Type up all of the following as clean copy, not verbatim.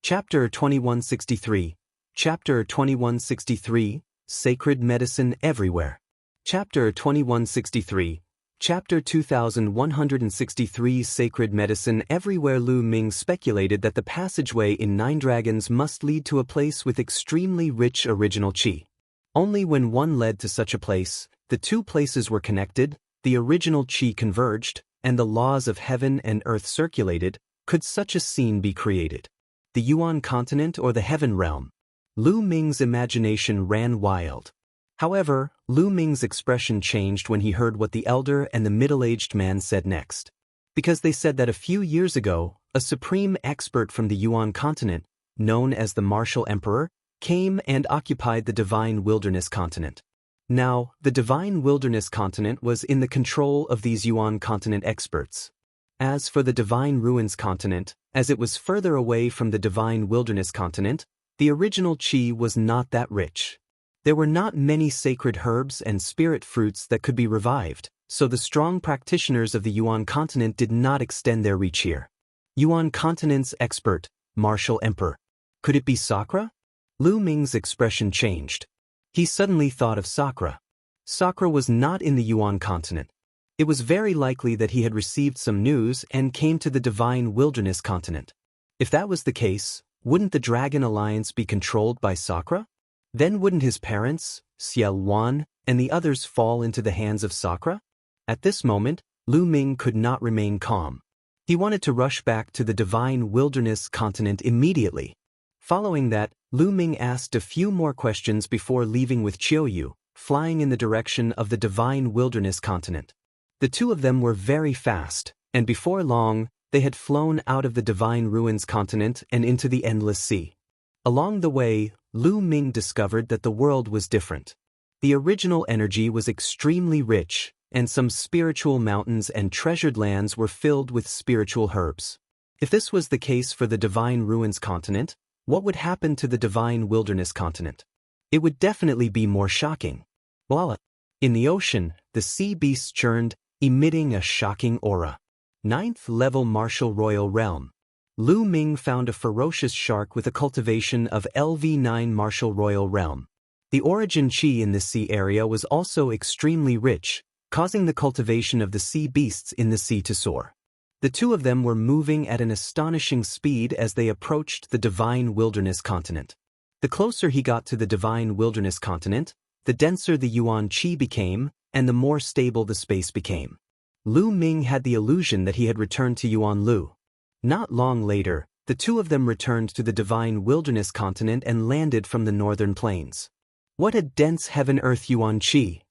Chapter 2163. Chapter 2163, Sacred Medicine Everywhere. Chapter 2163. Chapter 2163, Sacred Medicine Everywhere. Lu Ming speculated that the passageway in Nine Dragons must lead to a place with extremely rich original qi. Only when one led to such a place, the two places were connected, the original qi converged, and the laws of heaven and earth circulated, could such a scene be created. The Yuan continent or the heaven realm? Lu Ming's imagination ran wild. However, Lu Ming's expression changed when he heard what the elder and the middle-aged man said next. Because they said that a few years ago, a supreme expert from the Yuan continent, known as the Martial Emperor, came and occupied the Divine Wilderness continent. Now, the Divine Wilderness continent was in the control of these Yuan continent experts. As for the Divine Ruins continent, as it was further away from the Divine Wilderness continent, the original qi was not that rich. There were not many sacred herbs and spirit fruits that could be revived, so the strong practitioners of the Yuan continent did not extend their reach here. Yuan continent's expert, Martial Emperor. Could it be sakra? Lu Ming's expression changed. He suddenly thought of sakra. Sakra was not in the Yuan continent. It was very likely that he had received some news and came to the Divine Wilderness continent. If that was the case, wouldn't the Dragon Alliance be controlled by sakra? Then wouldn't his parents, Yuan, and the others fall into the hands of sakra? At this moment, Lu Ming could not remain calm. He wanted to rush back to the Divine Wilderness continent immediately. Following that, Lu Ming asked a few more questions before leaving with Qiuyu, flying in the direction of the Divine Wilderness continent. The two of them were very fast, and before long, they had flown out of the Divine Ruins continent and into the Endless Sea. Along the way, Lu Ming discovered that the world was different. The original energy was extremely rich, and some spiritual mountains and treasured lands were filled with spiritual herbs. If this was the case for the Divine Ruins continent, what would happen to the Divine Wilderness continent? It would definitely be more shocking. Voila! In the ocean, the sea beasts churned, emitting a shocking aura. 9th level Martial Royal Realm. Lu Ming found a ferocious shark with a cultivation of LV9 Martial Royal Realm. The origin qi in this sea area was also extremely rich, causing the cultivation of the sea beasts in the sea to soar. The two of them were moving at an astonishing speed as they approached the Divine Wilderness continent. The closer he got to the Divine Wilderness continent, the denser the Yuan qi became, and the more stable the space became. Lu Ming had the illusion that he had returned to Yuan Lu. Not long later, the two of them returned to the Divine Wilderness continent and landed from the northern plains. What a dense heaven-earth Yuan qi!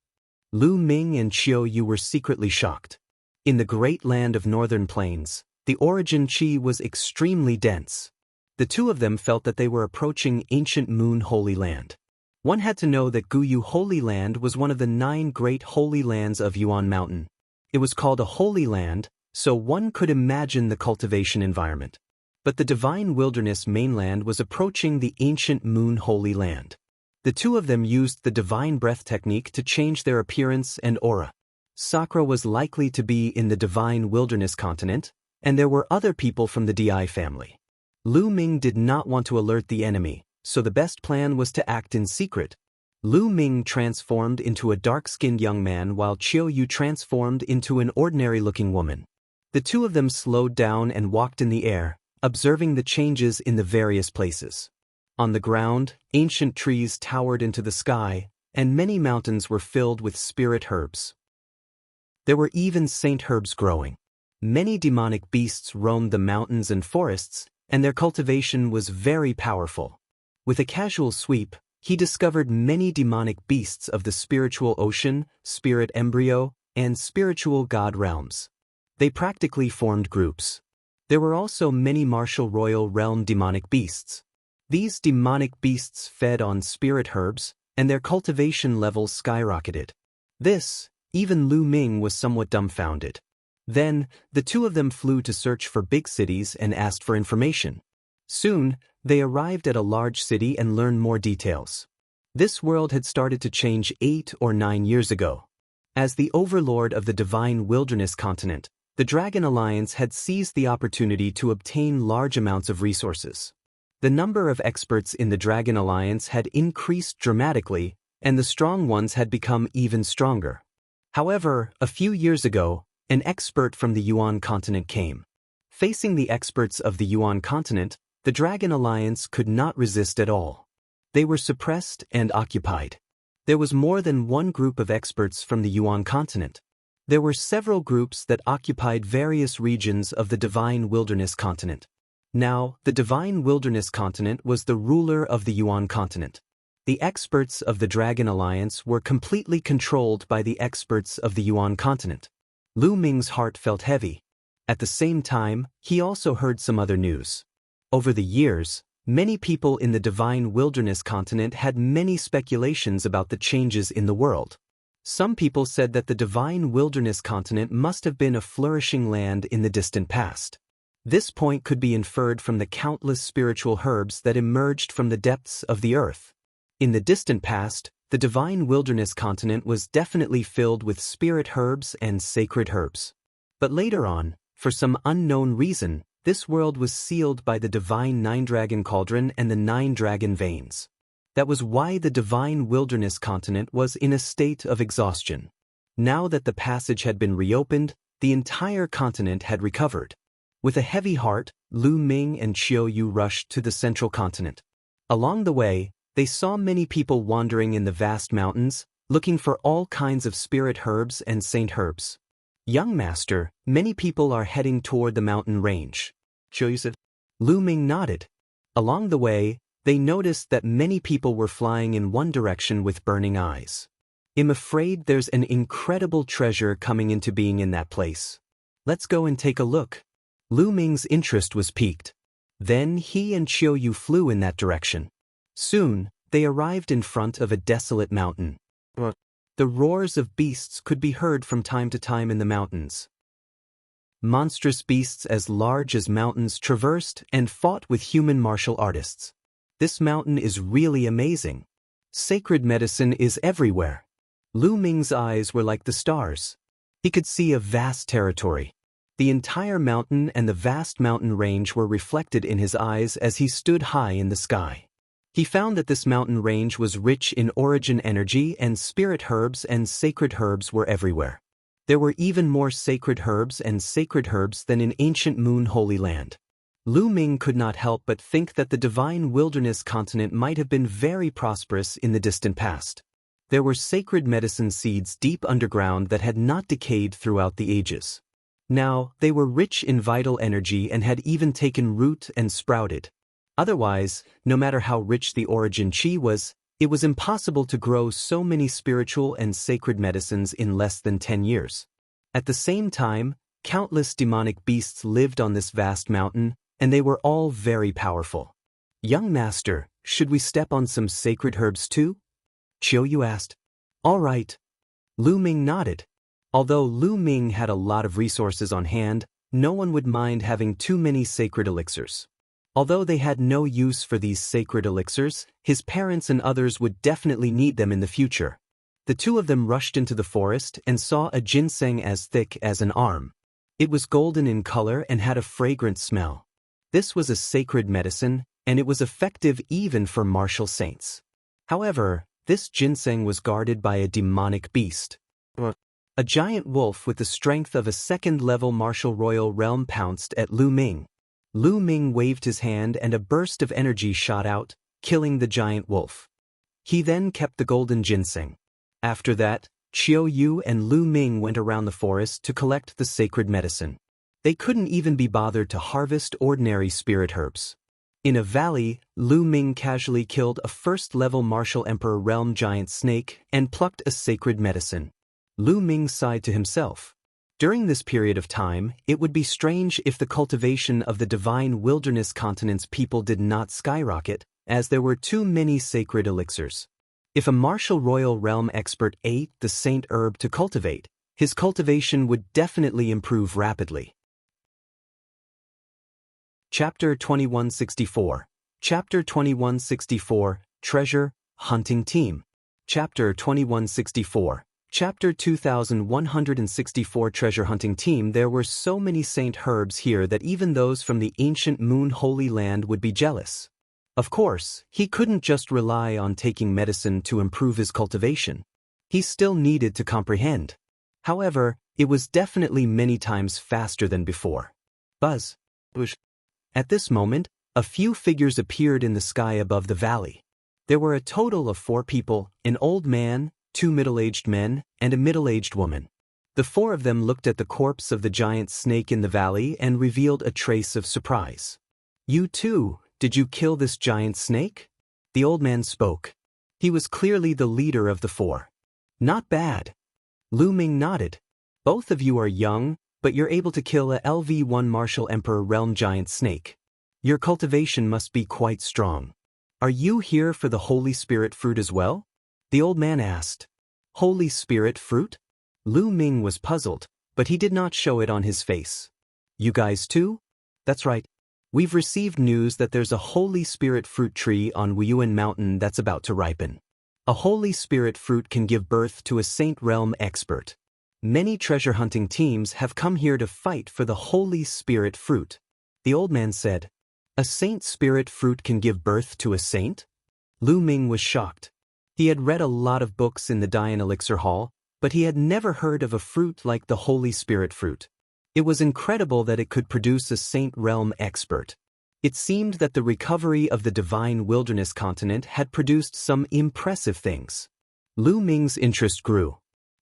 Lu Ming and Qiuyu were secretly shocked. In the great land of northern plains, the origin qi was extremely dense. The two of them felt that they were approaching ancient Moon Holy Land. One had to know that Guyu Holy Land was one of the 9 great holy lands of Yuan Mountain. It was called a holy land, so one could imagine the cultivation environment. But the Divine Wilderness mainland was approaching the ancient Moon Holy Land. The two of them used the Divine Breath technique to change their appearance and aura. Sakra was likely to be in the Divine Wilderness continent, and there were other people from the Di family. Lu Ming did not want to alert the enemy, so the best plan was to act in secret. Lu Ming transformed into a dark-skinned young man while Qiuyu transformed into an ordinary-looking woman. The two of them slowed down and walked in the air, observing the changes in the various places. On the ground, ancient trees towered into the sky, and many mountains were filled with spirit herbs. There were even saint herbs growing. Many demonic beasts roamed the mountains and forests, and their cultivation was very powerful. With a casual sweep, he discovered many demonic beasts of the spiritual ocean, spirit embryo, and spiritual god realms. They practically formed groups. There were also many Martial Royal Realm demonic beasts. These demonic beasts fed on spirit herbs, and their cultivation levels skyrocketed. Even Lu Ming was somewhat dumbfounded. Then, the two of them flew to search for big cities and asked for information. Soon, they arrived at a large city and learned more details. This world had started to change 8 or 9 years ago. As the overlord of the Divine Wilderness continent, the Dragon Alliance had seized the opportunity to obtain large amounts of resources. The number of experts in the Dragon Alliance had increased dramatically, and the strong ones had become even stronger. However, a few years ago, an expert from the Yuan continent came. Facing the experts of the Yuan continent, the Dragon Alliance could not resist at all. They were suppressed and occupied. There was more than one group of experts from the Yuan continent. There were several groups that occupied various regions of the Divine Wilderness continent. Now, the Divine Wilderness continent was the ruler of the Yuan continent. The experts of the Dragon Alliance were completely controlled by the experts of the Yuan continent. Lu Ming's heart felt heavy. At the same time, he also heard some other news. Over the years, many people in the Divine Wilderness continent had many speculations about the changes in the world. Some people said that the Divine Wilderness continent must have been a flourishing land in the distant past. This point could be inferred from the countless spiritual herbs that emerged from the depths of the earth. In the distant past, the Divine Wilderness continent was definitely filled with spirit herbs and sacred herbs. But later on, for some unknown reason, this world was sealed by the Divine Nine-Dragon Cauldron and the Nine-Dragon Veins. That was why the Divine Wilderness continent was in a state of exhaustion. Now that the passage had been reopened, the entire continent had recovered. With a heavy heart, Lu Ming and Qiu Yu rushed to the central continent. Along the way, they saw many people wandering in the vast mountains, looking for all kinds of spirit herbs and saint herbs. Young master, many people are heading toward the mountain range. Qiu Yu said. Lu Ming nodded. Along the way, they noticed that many people were flying in one direction with burning eyes. I'm afraid there's an incredible treasure coming into being in that place. Let's go and take a look. Lu Ming's interest was piqued. Then he and Qiu Yu flew in that direction. Soon, they arrived in front of a desolate mountain. What? The roars of beasts could be heard from time to time in the mountains. Monstrous beasts as large as mountains traversed and fought with human martial artists. This mountain is really amazing. Sacred medicine is everywhere. Lu Ming's eyes were like the stars. He could see a vast territory. The entire mountain and the vast mountain range were reflected in his eyes as he stood high in the sky. He found that this mountain range was rich in origin energy, and spirit herbs and sacred herbs were everywhere. There were even more sacred herbs and sacred herbs than in ancient Moon Holy Land. Lu Ming could not help but think that the Divine Wilderness continent might have been very prosperous in the distant past. There were sacred medicine seeds deep underground that had not decayed throughout the ages. Now, they were rich in vital energy and had even taken root and sprouted. Otherwise, no matter how rich the origin chi was, it was impossible to grow so many spiritual and sacred medicines in less than 10 years. At the same time, countless demonic beasts lived on this vast mountain, and they were all very powerful. Young master, should we step on some sacred herbs too? Qiu Yu asked. All right. Lu Ming nodded. Although Lu Ming had a lot of resources on hand, no one would mind having too many sacred elixirs. Although they had no use for these sacred elixirs, his parents and others would definitely need them in the future. The two of them rushed into the forest and saw a ginseng as thick as an arm. It was golden in color and had a fragrant smell. This was a sacred medicine, and it was effective even for martial saints. However, this ginseng was guarded by a demonic beast. What? A giant wolf with the strength of a second-level martial royal realm pounced at Lu Ming. Lu Ming waved his hand and a burst of energy shot out, killing the giant wolf. He then kept the golden ginseng. After that, Qiu Yu and Lu Ming went around the forest to collect the sacred medicine. They couldn't even be bothered to harvest ordinary spirit herbs. In a valley, Lu Ming casually killed a first-level martial emperor realm giant snake and plucked a sacred medicine. Lu Ming sighed to himself. During this period of time, it would be strange if the cultivation of the Divine Wilderness continent's people did not skyrocket, as there were too many sacred elixirs. If a martial royal realm expert ate the saint herb to cultivate, his cultivation would definitely improve rapidly. Chapter 2164. Chapter 2164, Treasure Hunting Team. Chapter 2164. Chapter 2164 Treasure Hunting Team. There were so many saint herbs here that even those from the ancient Moon Holy Land would be jealous. Of course, he couldn't just rely on taking medicine to improve his cultivation. He still needed to comprehend. However, it was definitely many times faster than before. Buzz. Bush. At this moment, a few figures appeared in the sky above the valley. There were a total of 4 people, an old man, 2 middle-aged men, and a middle-aged woman. The 4 of them looked at the corpse of the giant snake in the valley and revealed a trace of surprise. "You too, did you kill this giant snake?" The old man spoke. He was clearly the leader of the 4. "Not bad." Lu Ming nodded. "Both of you are young, but you're able to kill a LV1 Martial Emperor Realm giant snake. Your cultivation must be quite strong. Are you here for the Holy Spirit fruit as well?" The old man asked. "Holy Spirit fruit?" Lu Ming was puzzled, but he did not show it on his face. "You guys too?" "That's right. We've received news that there's a Holy Spirit fruit tree on Yuan Mountain that's about to ripen. A Holy Spirit fruit can give birth to a Saint Realm expert. Many treasure hunting teams have come here to fight for the Holy Spirit fruit." The old man said. "A Saint Spirit fruit can give birth to a saint?" Lu Ming was shocked. He had read a lot of books in the Dian Elixir Hall, but he had never heard of a fruit like the Holy Spirit fruit. It was incredible that it could produce a Saint Realm expert. It seemed that the recovery of the Divine Wilderness continent had produced some impressive things. Lu Ming's interest grew.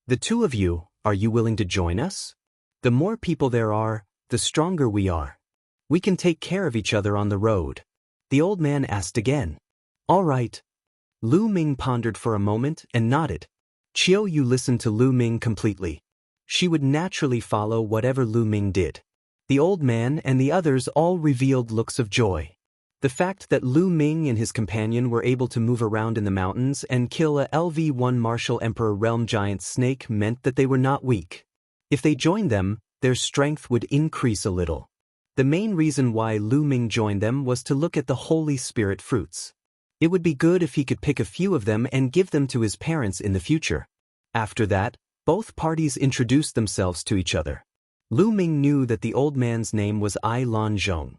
"The 2 of you, are you willing to join us? The more people there are, the stronger we are. We can take care of each other on the road." The old man asked again. "All right." Lu Ming pondered for a moment and nodded. Chiao Yu listened to Lu Ming completely. She would naturally follow whatever Lu Ming did. The old man and the others all revealed looks of joy. The fact that Lu Ming and his companion were able to move around in the mountains and kill a LV1 Martial Emperor Realm giant snake meant that they were not weak. If they joined them, their strength would increase a little. The main reason why Lu Ming joined them was to look at the Holy Spirit fruits. It would be good if he could pick a few of them and give them to his parents in the future. After that, both parties introduced themselves to each other. Lu Ming knew that the old man's name was I Lan Zhong.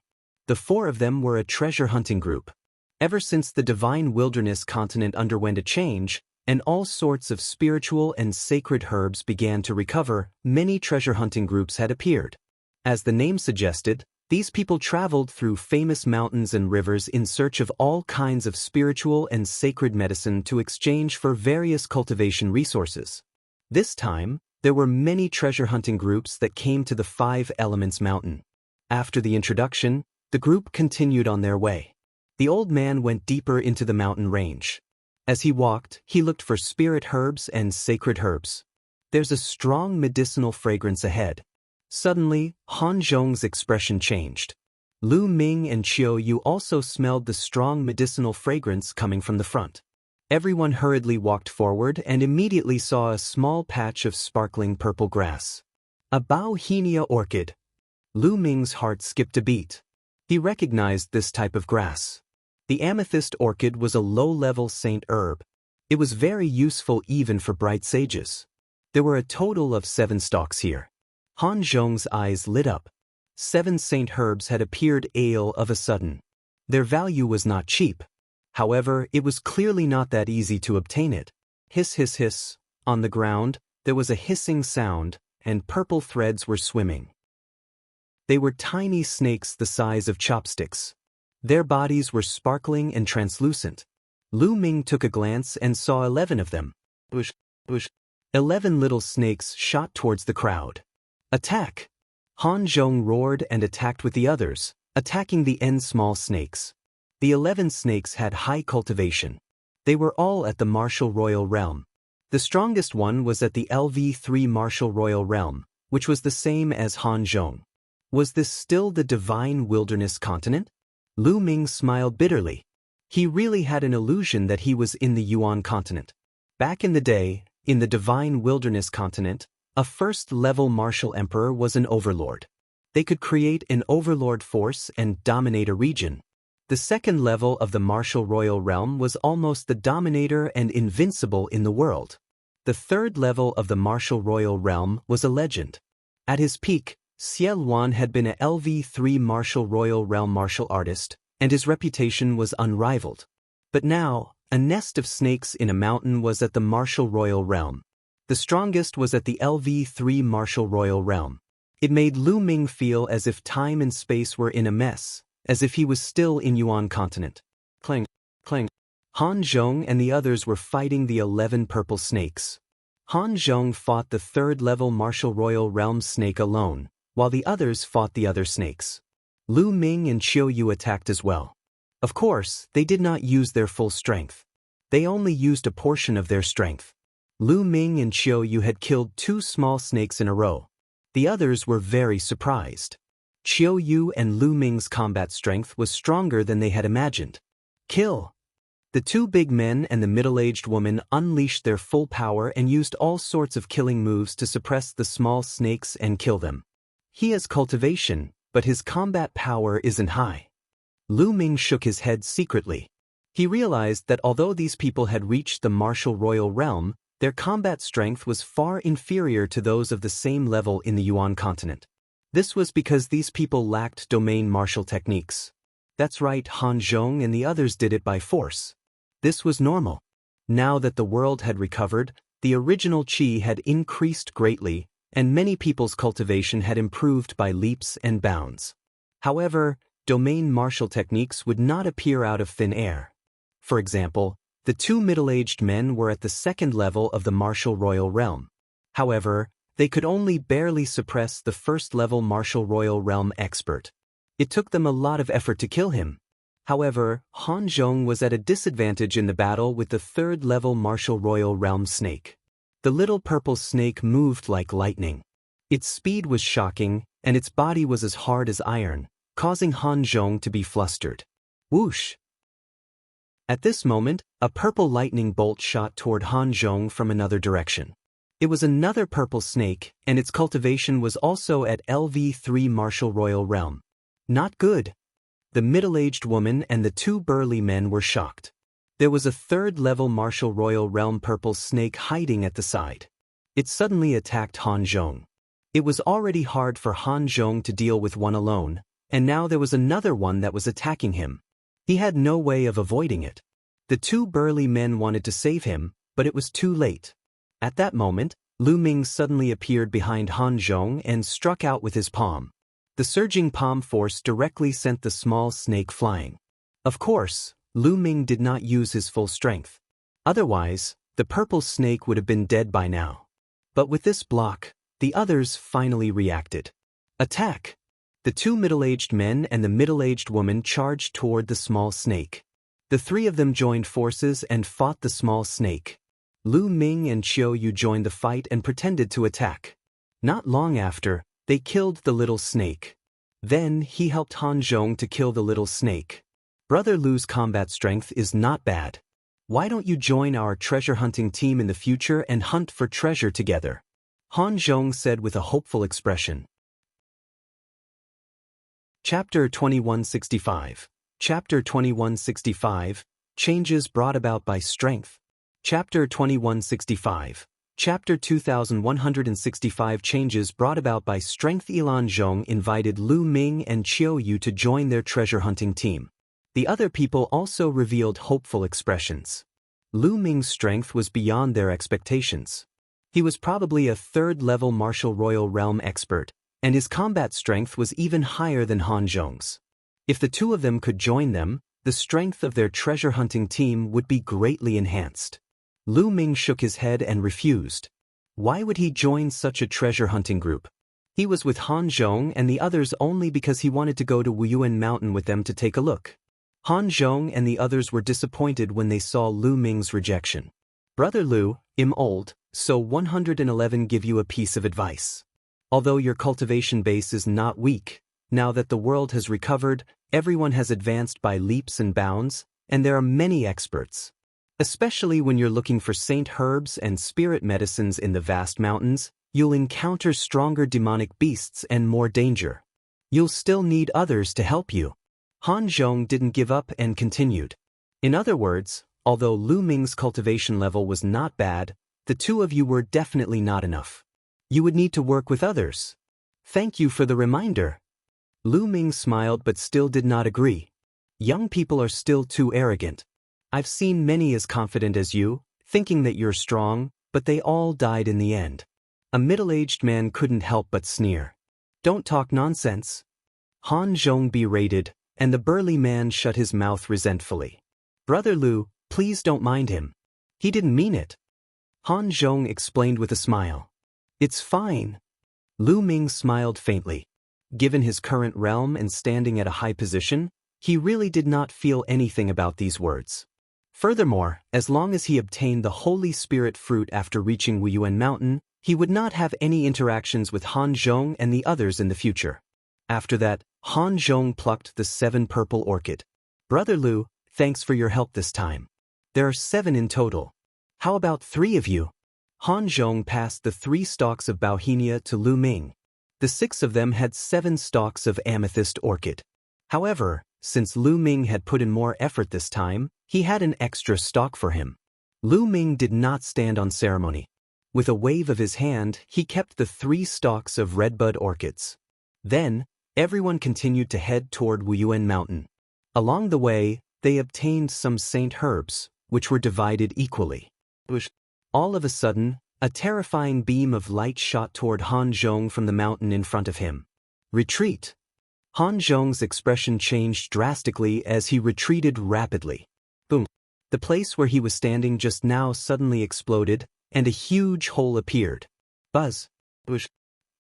The 4 of them were a treasure hunting group. Ever since the Divine Wilderness continent underwent a change, and all sorts of spiritual and sacred herbs began to recover, many treasure hunting groups had appeared. As the name suggested, these people traveled through famous mountains and rivers in search of all kinds of spiritual and sacred medicine to exchange for various cultivation resources. This time, there were many treasure hunting groups that came to the 5 Elements Mountain. After the introduction, the group continued on their way. The old man went deeper into the mountain range. As he walked, he looked for spirit herbs and sacred herbs. "There's a strong medicinal fragrance ahead." Suddenly, Han Zhong's expression changed. Lu Ming and Chiao Yu also smelled the strong medicinal fragrance coming from the front. Everyone hurriedly walked forward and immediately saw a small patch of sparkling purple grass. A Bauhinia orchid. Lu Ming's heart skipped a beat. He recognized this type of grass. The amethyst orchid was a low-level saint herb. It was very useful even for bright sages. There were a total of 7 stalks here. Han Zhong's eyes lit up. 7 saint herbs had appeared all of a sudden. Their value was not cheap. However, it was clearly not that easy to obtain it. Hiss hiss hiss. On the ground, there was a hissing sound, and purple threads were swimming. They were tiny snakes the size of chopsticks. Their bodies were sparkling and translucent. Lu Ming took a glance and saw 11 of them. Bush, bush. 11 little snakes shot towards the crowd. "Attack!" Han Zhong roared and attacked with the others, attacking the small snakes. The 11 snakes had high cultivation. They were all at the Martial Royal Realm. The strongest one was at the LV3 Martial Royal Realm, which was the same as Han Zhong. Was this still the Divine Wilderness continent? Lu Ming smiled bitterly. He really had an illusion that he was in the Yuan continent. Back in the day, in the Divine Wilderness continent, a first-level martial emperor was an overlord. They could create an overlord force and dominate a region. The second level of the Martial Royal Realm was almost the dominator and invincible in the world. The third level of the Martial Royal Realm was a legend. At his peak, Yuan had been a LV3 Martial Royal Realm martial artist, and his reputation was unrivaled. But now, a nest of snakes in a mountain was at the martial royal realm. The strongest was at the LV3 martial royal realm. It made Lu Ming feel as if time and space were in a mess, as if he was still in Yuan continent. Clang, clang. Han Zhong and the others were fighting the 11 purple snakes. Han Zhong fought the 3rd level martial royal realm snake alone, while the others fought the other snakes. Lu Ming and Qiu Yu attacked as well. Of course, they did not use their full strength. They only used a portion of their strength. Lu Ming and Qiu Yu had killed 2 small snakes in a row. The others were very surprised. Qiu Yu and Lu Ming's combat strength was stronger than they had imagined. Kill! The 2 big men and the middle-aged woman unleashed their full power and used all sorts of killing moves to suppress the small snakes and kill them. He has cultivation, but his combat power isn't high. Lu Ming shook his head secretly. He realized that although these people had reached the martial royal realm, their combat strength was far inferior to those of the same level in the Yuan continent. This was because these people lacked domain martial techniques. That's right, Han Zhong and the others did it by force. This was normal. Now that the world had recovered, the original qi had increased greatly, and many people's cultivation had improved by leaps and bounds. However, domain martial techniques would not appear out of thin air. For example, the 2 middle-aged men were at the 2nd level of the martial royal realm. However, they could only barely suppress the 1st level martial royal realm expert. It took them a lot of effort to kill him. However, Han Zhong was at a disadvantage in the battle with the 3rd level martial royal realm snake. The little purple snake moved like lightning. Its speed was shocking, and its body was as hard as iron, causing Han Zhong to be flustered. Whoosh! At this moment, a purple lightning bolt shot toward Han Zhong from another direction. It was another purple snake, and its cultivation was also at LV3 martial royal realm. Not good. The middle-aged woman and the 2 burly men were shocked. There was a 3rd level martial royal realm purple snake hiding at the side. It suddenly attacked Han Zhong. It was already hard for Han Zhong to deal with one alone, and now there was another one that was attacking him. He had no way of avoiding it. The 2 burly men wanted to save him, but it was too late. At that moment, Lu Ming suddenly appeared behind Han Zhong and struck out with his palm. The surging palm force directly sent the small snake flying. Of course, Lu Ming did not use his full strength. Otherwise, the purple snake would have been dead by now. But with this block, the others finally reacted. Attack! The 2 middle-aged men and the middle-aged woman charged toward the small snake. The 3 of them joined forces and fought the small snake. Lu Ming and Qiu Yu joined the fight and pretended to attack. Not long after, they killed the little snake. Then he helped Han Zhong to kill the little snake. Brother Lu's combat strength is not bad. Why don't you join our treasure hunting team in the future and hunt for treasure together? Han Zhong said with a hopeful expression. Chapter 2165. Chapter 2165. Changes brought about by strength. Chapter 2165. Chapter 2165. Changes brought about by strength. Ilan Zhong invited Lu Ming and Qiu Yu to join their treasure hunting team. The other people also revealed hopeful expressions. Lu Ming's strength was beyond their expectations. He was probably a 3rd level martial royal realm expert, and his combat strength was even higher than Han Zhong's. If the 2 of them could join them, the strength of their treasure hunting team would be greatly enhanced. Lu Ming shook his head and refused. Why would he join such a treasure hunting group? He was with Han Zhong and the others only because he wanted to go to Wuyuan Mountain with them to take a look. Han Zhong and the others were disappointed when they saw Lu Ming's rejection. Brother Lu, I'm old, so 111 give you a piece of advice. Although your cultivation base is not weak, now that the world has recovered, everyone has advanced by leaps and bounds, and there are many experts. Especially when you're looking for saint herbs and spirit medicines in the vast mountains, you'll encounter stronger demonic beasts and more danger. You'll still need others to help you. Han Zhong didn't give up and continued. In other words, although Lu Ming's cultivation level was not bad, the 2 of you were definitely not enough. You would need to work with others. Thank you for the reminder. Lu Ming smiled but still did not agree. Young people are still too arrogant. I've seen many as confident as you, thinking that you're strong, but they all died in the end. A middle-aged man couldn't help but sneer. Don't talk nonsense. Han Zhong berated, and the burly man shut his mouth resentfully. Brother Lu, please don't mind him. He didn't mean it. Han Zhong explained with a smile. It's fine. Lu Ming smiled faintly. Given his current realm and standing at a high position, he really did not feel anything about these words. Furthermore, as long as he obtained the Holy Spirit fruit after reaching Yuan Mountain, he would not have any interactions with Han Zhong and the others in the future. After that, Han Zhong plucked the 7 purple orchid. Brother Lu, thanks for your help this time. There are 7 in total. How about 3 of you? Han Zhong passed the 3 stalks of Bauhinia to Lu Ming. The 6 of them had 7 stalks of amethyst orchid. However, since Lu Ming had put in more effort this time, he had an extra stalk for him. Lu Ming did not stand on ceremony. With a wave of his hand, he kept the 3 stalks of redbud orchids. Then, everyone continued to head toward Yuan Mountain. Along the way, they obtained some saint herbs, which were divided equally. All of a sudden, a terrifying beam of light shot toward Han Zhong from the mountain in front of him. Retreat! Han Zhong's expression changed drastically as he retreated rapidly. Boom! The place where he was standing just now suddenly exploded, and a huge hole appeared. Buzz!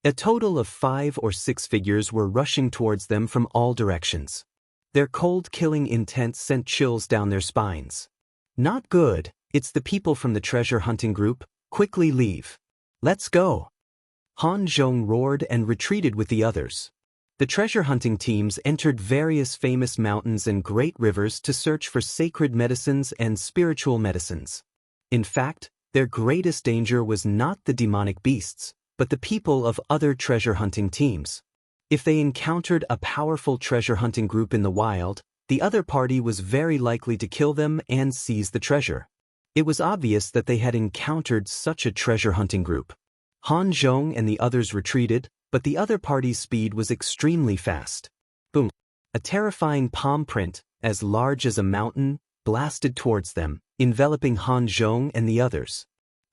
A total of 5 or 6 figures were rushing towards them from all directions. Their cold killing intent sent chills down their spines. Not good, it's the people from the treasure hunting group, quickly leave. Let's go! Han Zhong roared and retreated with the others. The treasure hunting teams entered various famous mountains and great rivers to search for sacred medicines and spiritual medicines. In fact, their greatest danger was not the demonic beasts, but the people of other treasure hunting teams. If they encountered a powerful treasure hunting group in the wild, the other party was very likely to kill them and seize the treasure. It was obvious that they had encountered such a treasure hunting group. Han Zhong and the others retreated, but the other party's speed was extremely fast. Boom! A terrifying palm print, as large as a mountain, blasted towards them, enveloping Han Zhong and the others.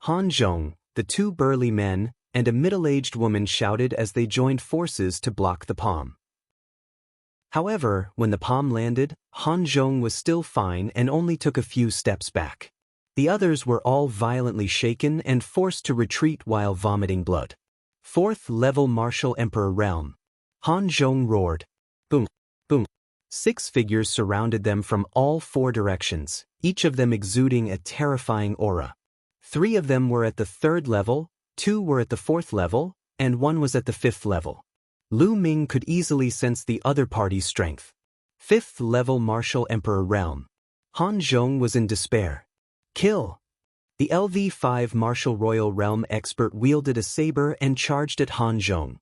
Han Zhong, the 2 burly men, and a middle-aged woman shouted as they joined forces to block the palm. However, when the palm landed, Han Zhong was still fine and only took a few steps back. The others were all violently shaken and forced to retreat while vomiting blood. 4th level Martial Emperor Realm. Han Zhong roared. Boom! Boom! 6 figures surrounded them from all 4 directions, each of them exuding a terrifying aura. 3 of them were at the 3rd level, 2 were at the 4th level, and 1 was at the 5th level. Lu Ming could easily sense the other party's strength. 5th level Martial Emperor Realm. Han Zhong was in despair. Kill! The LV5 Martial Royal Realm expert wielded a saber and charged at Han Zhong.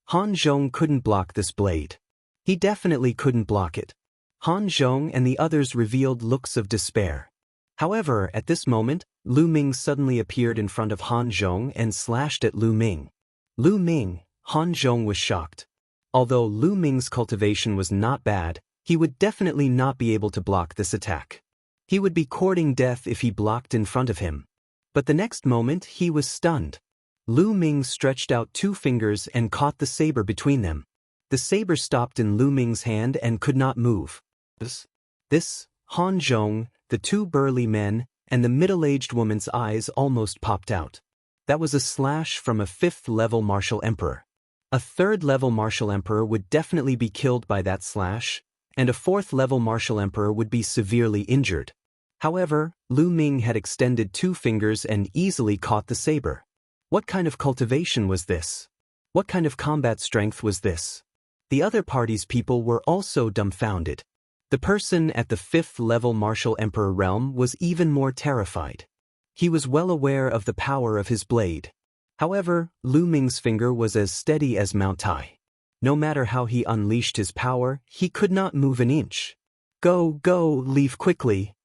Han Zhong couldn't block this blade. He definitely couldn't block it. Han Zhong and the others revealed looks of despair. However, at this moment, Lu Ming suddenly appeared in front of Han Zhong and slashed at Lu Ming. Lu Ming, Han Zhong was shocked. Although Lu Ming's cultivation was not bad, he would definitely not be able to block this attack. He would be courting death if he blocked in front of him. But the next moment, he was stunned. Lu Ming stretched out 2 fingers and caught the saber between them. The saber stopped in Lu Ming's hand and could not move. This, Han Zhong, the 2 burly men, and the middle-aged woman's eyes almost popped out. That was a slash from a 5th level Martial Emperor. A 3rd level Martial Emperor would definitely be killed by that slash, and a 4th level Martial Emperor would be severely injured. However, Lu Ming had extended 2 fingers and easily caught the saber. What kind of cultivation was this? What kind of combat strength was this? The other party's people were also dumbfounded. The person at the 5th level Martial Emperor realm was even more terrified. He was well aware of the power of his blade. However, Lu Ming's finger was as steady as Mount Tai. No matter how he unleashed his power, he could not move an inch. Go, leave quickly!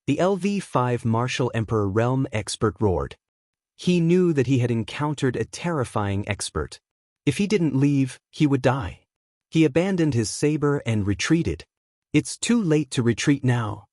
The LV5 Martial Emperor Realm expert roared. He knew that he had encountered a terrifying expert. If he didn't leave, he would die. He abandoned his saber and retreated. It's too late to retreat now.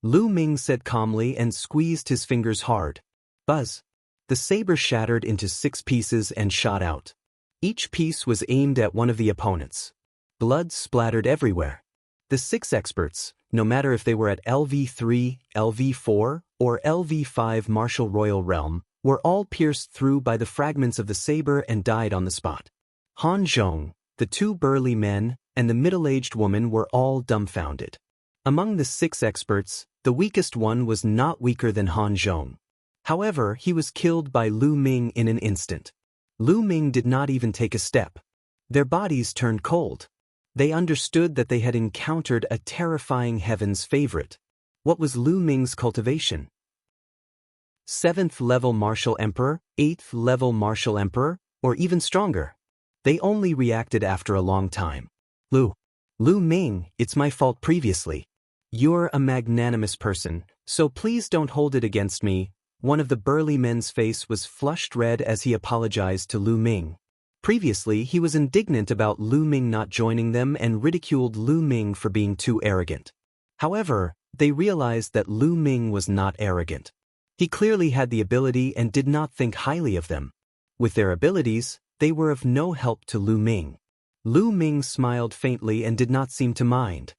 Lu Ming said calmly and squeezed his fingers hard. Buzz. The saber shattered into 6 pieces and shot out. Each piece was aimed at one of the opponents. Blood splattered everywhere. The 6 experts, no matter if they were at LV3, LV4, or LV5 Martial Royal Realm, were all pierced through by the fragments of the saber and died on the spot. Han Zhong, the 2 burly men, and the middle-aged woman were all dumbfounded. Among the 6 experts, the weakest one was not weaker than Han Zhong. However, he was killed by Lu Ming in an instant. Lu Ming did not even take a step. Their bodies turned cold. They understood that they had encountered a terrifying heaven's favorite. What was Lu Ming's cultivation? 7th level Martial Emperor, 8th level Martial Emperor, or even stronger. They only reacted after a long time. Lu Ming, it's my fault previously. You're a magnanimous person, so please don't hold it against me. One of the burly men's face was flushed red as he apologized to Lu Ming. Previously, he was indignant about Lu Ming not joining them and ridiculed Lu Ming for being too arrogant. However, they realized that Lu Ming was not arrogant. He clearly had the ability and did not think highly of them. With their abilities, they were of no help to Lu Ming. Lu Ming smiled faintly and did not seem to mind.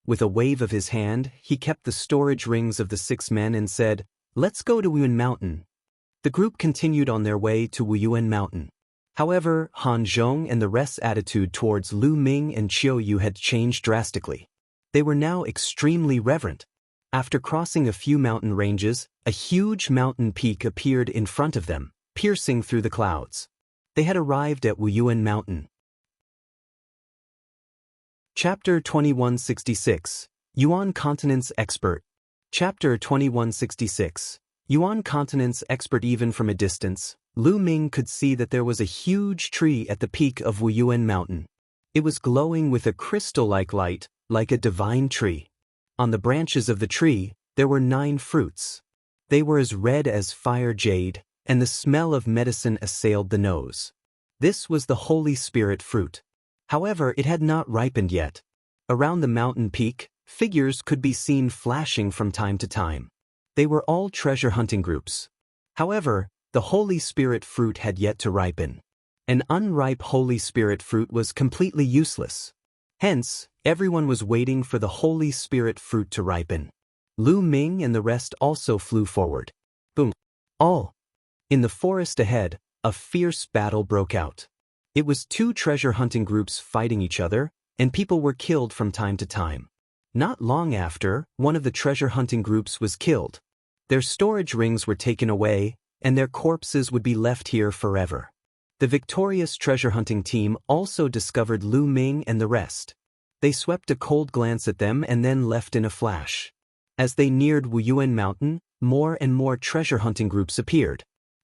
With a wave of his hand, he kept the storage rings of the 6 men and said, "Let's go to Wuyan Mountain." The group continued on their way to Wuyan Mountain. However, Han Zhong and the rest's attitude towards Lu Ming and Qiu Yu had changed drastically. They were now extremely reverent. After crossing a few mountain ranges, a huge mountain peak appeared in front of them, piercing through the clouds. They had arrived at Wuyan Mountain. Chapter 2166, Yuan Continent's Expert. Chapter 2166, Yuan Continent's Expert. Even from a distance, Lu Ming could see that there was a huge tree at the peak of Wuyan Mountain. It was glowing with a crystal-like light, like a divine tree. On the branches of the tree, there were 9 fruits. They were as red as fire jade, and the smell of medicine assailed the nose. This was the Holy Spirit fruit. However, it had not ripened yet. Around the mountain peak, figures could be seen flashing from time to time. They were all treasure hunting groups. However, the Holy Spirit fruit had yet to ripen. An unripe Holy Spirit fruit was completely useless. Hence, everyone was waiting for the Holy Spirit fruit to ripen. Lu Ming and the rest also flew forward. Boom! All! In the forest ahead, a fierce battle broke out. It was 2 treasure hunting groups fighting each other, and people were killed from time to time. Not long after, one of the treasure hunting groups was killed. Their storage rings were taken away, and their corpses would be left here forever. The victorious treasure hunting team also discovered Lu Ming and the rest. They swept a cold glance at them and then left in a flash. As they neared Wuyan Mountain, more and more treasure hunting groups appeared.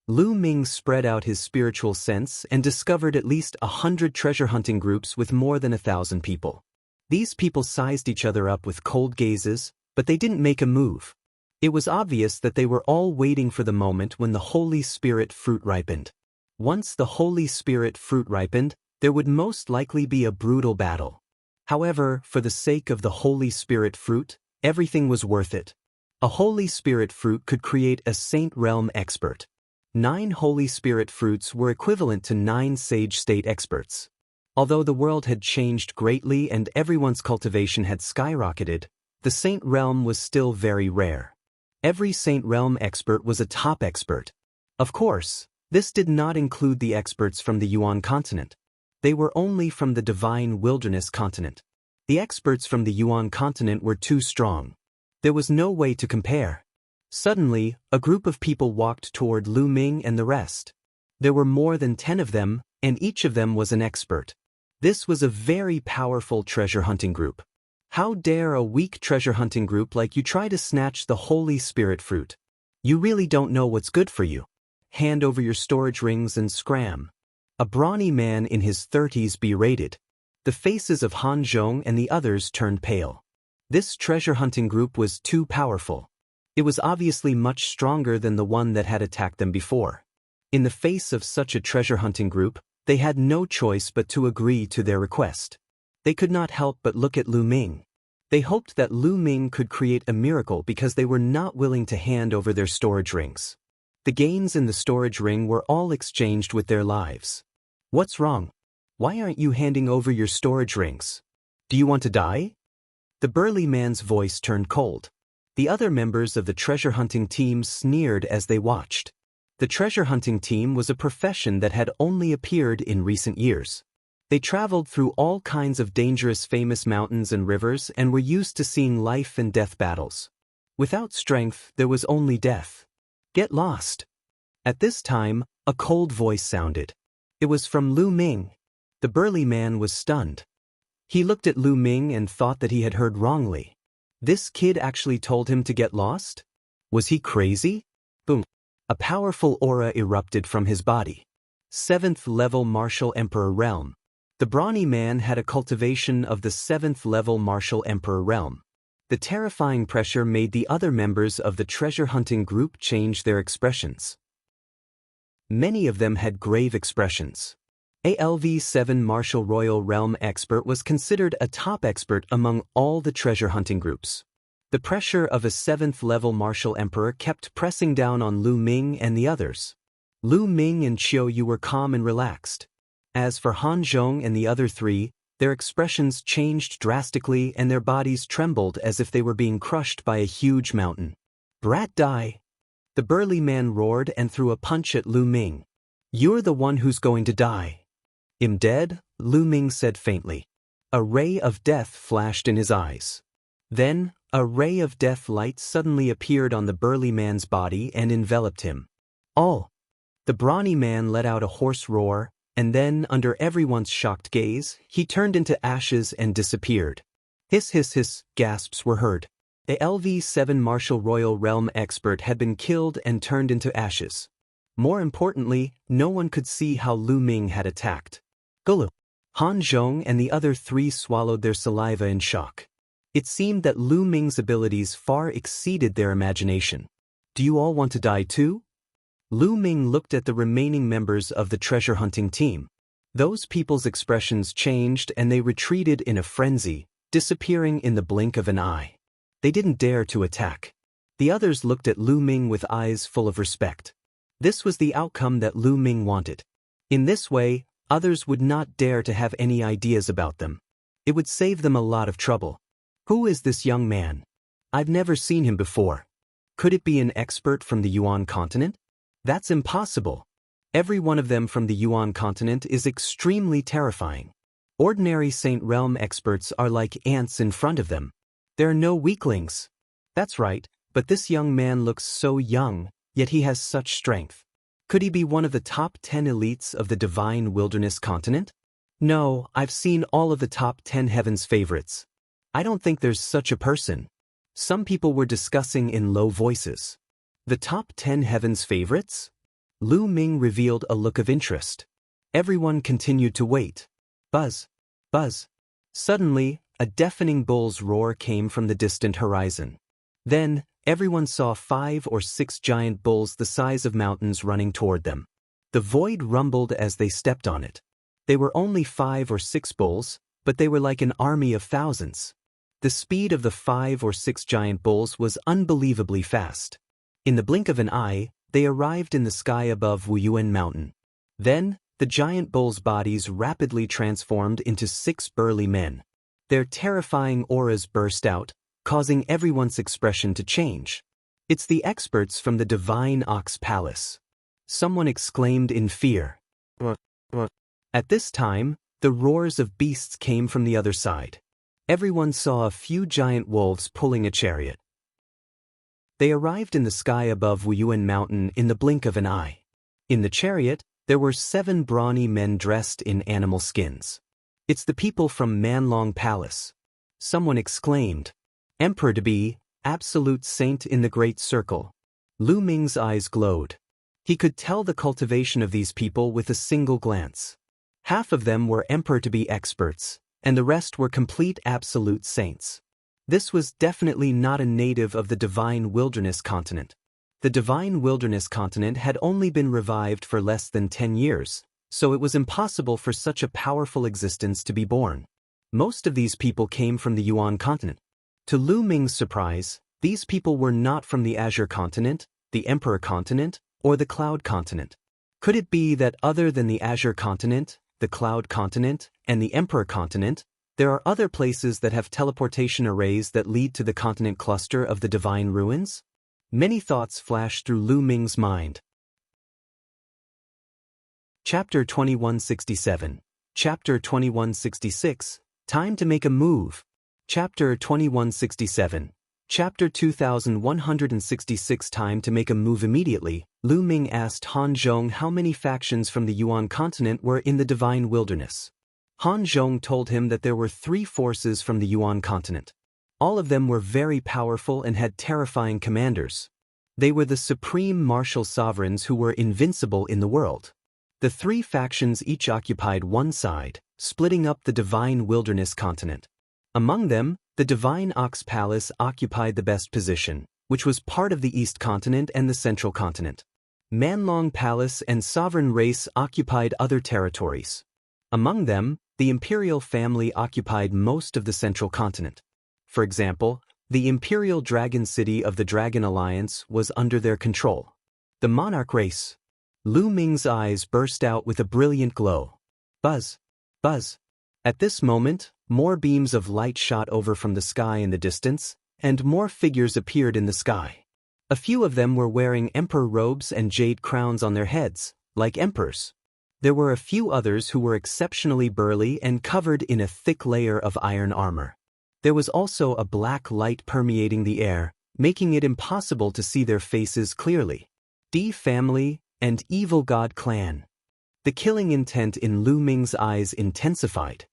Lu Ming spread out his spiritual sense and discovered at least 100 treasure hunting groups with more than 1,000 people. These people sized each other up with cold gazes, but they didn't make a move. It was obvious that they were all waiting for the moment when the Holy Spirit fruit ripened. Once the Holy Spirit fruit ripened, there would most likely be a brutal battle. However, for the sake of the Holy Spirit fruit, everything was worth it. A Holy Spirit fruit could create a Saint Realm expert. 9 Holy Spirit fruits were equivalent to 9 Sage State experts. Although the world had changed greatly and everyone's cultivation had skyrocketed, the Saint Realm was still very rare. Every Saint Realm expert was a top expert. Of course, this did not include the experts from the Yuan continent. They were only from the Divine Wilderness continent. The experts from the Yuan continent were too strong. There was no way to compare. Suddenly, a group of people walked toward Lu Ming and the rest. There were more than 10 of them, and each of them was an expert. This was a very powerful treasure hunting group. How dare a weak treasure hunting group like you try to snatch the Holy Spirit fruit? You really don't know what's good for you. Hand over your storage rings and scram. A brawny man in his 30s berated. The faces of Han Zhong and the others turned pale. This treasure hunting group was too powerful. It was obviously much stronger than the one that had attacked them before. In the face of such a treasure hunting group, they had no choice but to agree to their request. They could not help but look at Lu Ming. They hoped that Lu Ming could create a miracle because they were not willing to hand over their storage rings. The gains in the storage ring were all exchanged with their lives. What's wrong? Why aren't you handing over your storage rings? Do you want to die? The burly man's voice turned cold. The other members of the treasure hunting team sneered as they watched. The treasure hunting team was a profession that had only appeared in recent years. They traveled through all kinds of dangerous famous mountains and rivers and were used to seeing life and death battles. Without strength, there was only death. Get lost. At this time, a cold voice sounded. It was from Lu Ming. The burly man was stunned. He looked at Lu Ming and thought that he had heard wrongly. This kid actually told him to get lost? Was he crazy? Boom. A powerful aura erupted from his body. 7th level Martial Emperor Realm. The brawny man had a cultivation of the 7th level Martial Emperor Realm. The terrifying pressure made the other members of the treasure hunting group change their expressions. Many of them had grave expressions. ALV-7 Martial Royal Realm expert was considered a top expert among all the treasure hunting groups. The pressure of a 7th level Martial Emperor kept pressing down on Lu Ming and the others. Lu Ming and Qiu Yu were calm and relaxed. As for Han Zhong and the other three, their expressions changed drastically and their bodies trembled as if they were being crushed by a huge mountain. Brat die! The burly man roared and threw a punch at Lu Ming. You're the one who's going to die. I'm dead, Lu Ming said faintly. A ray of death flashed in his eyes. Then, a ray of death light suddenly appeared on the burly man's body and enveloped him. Oh! The brawny man let out a hoarse roar, and then, under everyone's shocked gaze, he turned into ashes and disappeared. Hiss hiss hiss, gasps were heard. The LV-7 Martial Royal Realm expert had been killed and turned into ashes. More importantly, no one could see how Lu Ming had attacked. Gulu. Han Zhong and the other three swallowed their saliva in shock. It seemed that Lu Ming's abilities far exceeded their imagination. Do you all want to die too? Lu Ming looked at the remaining members of the treasure hunting team. Those people's expressions changed and they retreated in a frenzy, disappearing in the blink of an eye. They didn't dare to attack. The others looked at Lu Ming with eyes full of respect. This was the outcome that Lu Ming wanted. In this way, others would not dare to have any ideas about them. It would save them a lot of trouble. Who is this young man? I've never seen him before. Could it be an expert from the Yuan continent? That's impossible. Every one of them from the Yuan continent is extremely terrifying. Ordinary Saint Realm experts are like ants in front of them. There are no weaklings. That's right, but this young man looks so young, yet he has such strength. Could he be one of the top 10 elites of the Divine Wilderness continent? No, I've seen all of the top 10 Heaven's favorites. I don't think there's such a person. Some people were discussing in low voices. The top 10 Heaven's favorites? Lu Ming revealed a look of interest. Everyone continued to wait. Buzz. Buzz. Suddenly, a deafening bull's roar came from the distant horizon. Then, everyone saw 5 or 6 giant bulls the size of mountains running toward them. The void rumbled as they stepped on it. They were only 5 or 6 bulls, but they were like an army of thousands. The speed of the 5 or 6 giant bulls was unbelievably fast. In the blink of an eye, they arrived in the sky above Yuan Mountain. Then, the giant bulls' bodies rapidly transformed into 6 burly men. Their terrifying auras burst out, causing everyone's expression to change. It's the experts from the Divine Ox Palace. Someone exclaimed in fear. What? At this time, the roars of beasts came from the other side. Everyone saw a few giant wolves pulling a chariot. They arrived in the sky above Yuan Mountain in the blink of an eye. In the chariot, there were 7 brawny men dressed in animal skins. It's the people from Manlong Palace. Someone exclaimed. Emperor to be, absolute saint in the Great Circle. Lu Ming's eyes glowed. He could tell the cultivation of these people with a single glance. Half of them were emperor to be experts, and the rest were complete absolute saints. This was definitely not a native of the Divine Wilderness continent. The Divine Wilderness continent had only been revived for less than 10 years, so it was impossible for such a powerful existence to be born. Most of these people came from the Yuan continent. To Lu Ming's surprise, these people were not from the Azure continent, the Emperor continent, or the Cloud continent. Could it be that other than the Azure continent, the Cloud continent, and the Emperor continent, there are other places that have teleportation arrays that lead to the continent cluster of the divine ruins? Many thoughts flashed through Lu Ming's mind. Chapter 2167. Chapter 2166. Time to make a move. Chapter 2167. Chapter 2166. Time to make a move. Immediately, Lu Ming asked Han Zhong how many factions from the Yuan continent were in the divine wilderness. Han Zhong told him that there were 3 forces from the Yuan continent. All of them were very powerful and had terrifying commanders. They were the supreme martial sovereigns who were invincible in the world. The 3 factions each occupied one side, splitting up the divine wilderness continent. Among them, the divine Ox Palace occupied the best position, which was part of the East continent and the Central continent. Manlong Palace and Sovereign Race occupied other territories. Among them, the imperial family occupied most of the Central continent. For example, the imperial dragon city of the Dragon Alliance was under their control. The monarch race. Lu Ming's eyes burst out with a brilliant glow. Buzz! Buzz! At this moment, more beams of light shot over from the sky in the distance, and more figures appeared in the sky. A few of them were wearing emperor robes and jade crowns on their heads, like emperors. There were a few others who were exceptionally burly and covered in a thick layer of iron armor. There was also a black light permeating the air, making it impossible to see their faces clearly. D family and Evil God clan. The killing intent in Lu Ming's eyes intensified.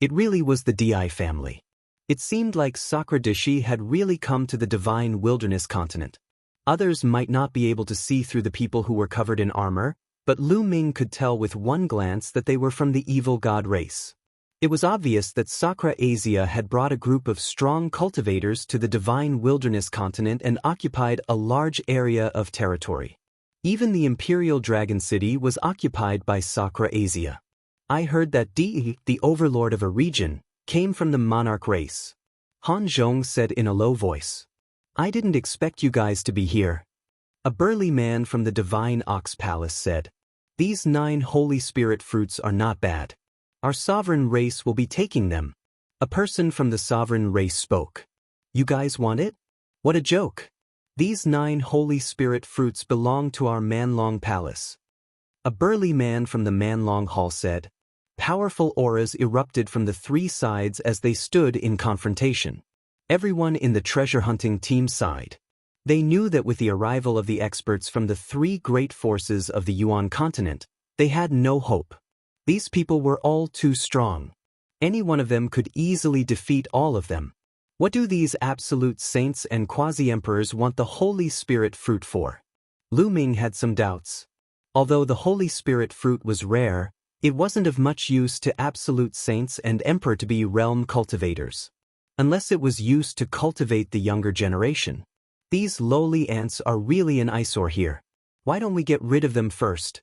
It really was the Di family. It seemed like Sakra Dishi had really come to the divine wilderness continent. Others might not be able to see through the people who were covered in armor, but Lu Ming could tell with one glance that they were from the Evil God race. It was obvious that Sakra Asia had brought a group of strong cultivators to the divine wilderness continent and occupied a large area of territory. Even the imperial dragon city was occupied by Sakra Asia. I heard that Di, the overlord of a region, came from the monarch race. Han Zhong said in a low voice. I didn't expect you guys to be here. A burly man from the divine Ox Palace said. These 9 Holy Spirit fruits are not bad. Our sovereign race will be taking them. A person from the sovereign race spoke. You guys want it? What a joke. These 9 Holy Spirit fruits belong to our Manlong Palace. A burly man from the Manlong Hall said. Powerful auras erupted from the 3 sides as they stood in confrontation. Everyone in the treasure hunting team sighed. They knew that with the arrival of the experts from the 3 great forces of the Yuan continent, they had no hope. These people were all too strong. Any one of them could easily defeat all of them. What do these absolute saints and quasi-emperors want the Holy Spirit fruit for? Lu Ming had some doubts. Although the Holy Spirit fruit was rare, it wasn't of much use to absolute saints and emperor to be realm cultivators. Unless it was used to cultivate the younger generation. These lowly ants are really an eyesore here. Why don't we get rid of them first?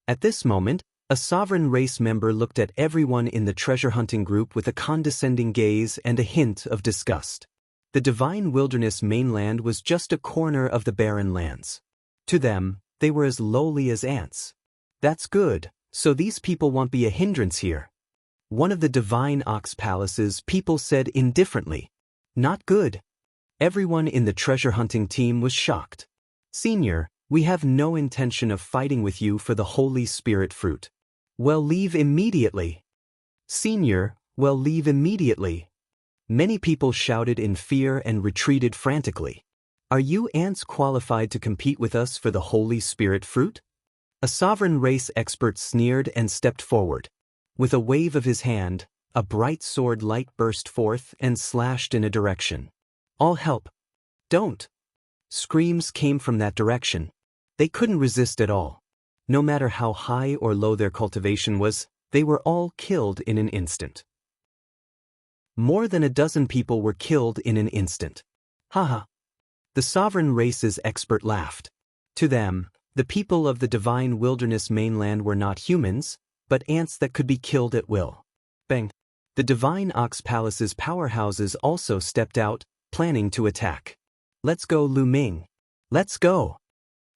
At this moment, a sovereign race member looked at everyone in the treasure hunting group with a condescending gaze and a hint of disgust. The divine wilderness mainland was just a corner of the barren lands. To them, they were as lowly as ants. That's good, so these people won't be a hindrance here. One of the divine Ox Palace's people said indifferently. Not good. Everyone in the treasure hunting team was shocked. Senior, we have no intention of fighting with you for the Holy Spirit fruit. Well, leave immediately. Senior, well, leave immediately. Many people shouted in fear and retreated frantically. Are you ants qualified to compete with us for the Holy Spirit fruit? A sovereign race expert sneered and stepped forward. With a wave of his hand, a bright sword light burst forth and slashed in a direction. All help! Don't! Screams came from that direction. They couldn't resist at all. No matter how high or low their cultivation was, they were all killed in an instant. More than a dozen people were killed in an instant. Haha! The sovereign race's expert laughed. To them, the people of the divine wilderness mainland were not humans, but ants that could be killed at will. Bang! The divine Ox Palace's powerhouses also stepped out, planning to attack. Let's go, Lu Ming. Let's go.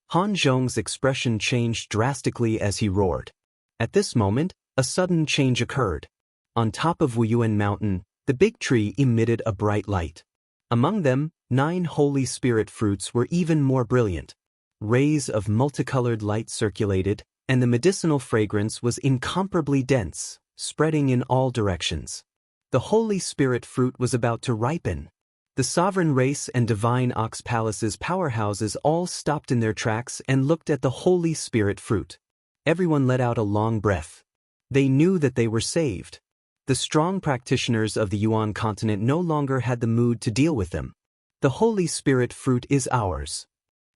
Han Zhong's expression changed drastically as he roared. At this moment, a sudden change occurred. On top of Yuan mountain, the big tree emitted a bright light. Among them, 9 holy spirit fruits were even more brilliant. Rays of multicolored light circulated, and the medicinal fragrance was incomparably dense, spreading in all directions. The holy spirit fruit was about to ripen. The sovereign race and divine ox palace's powerhouses all stopped in their tracks and looked at the holy spirit fruit. Everyone let out a long breath. They knew that they were saved. The strong practitioners of the Yuan continent no longer had the mood to deal with them. The holy spirit fruit is ours.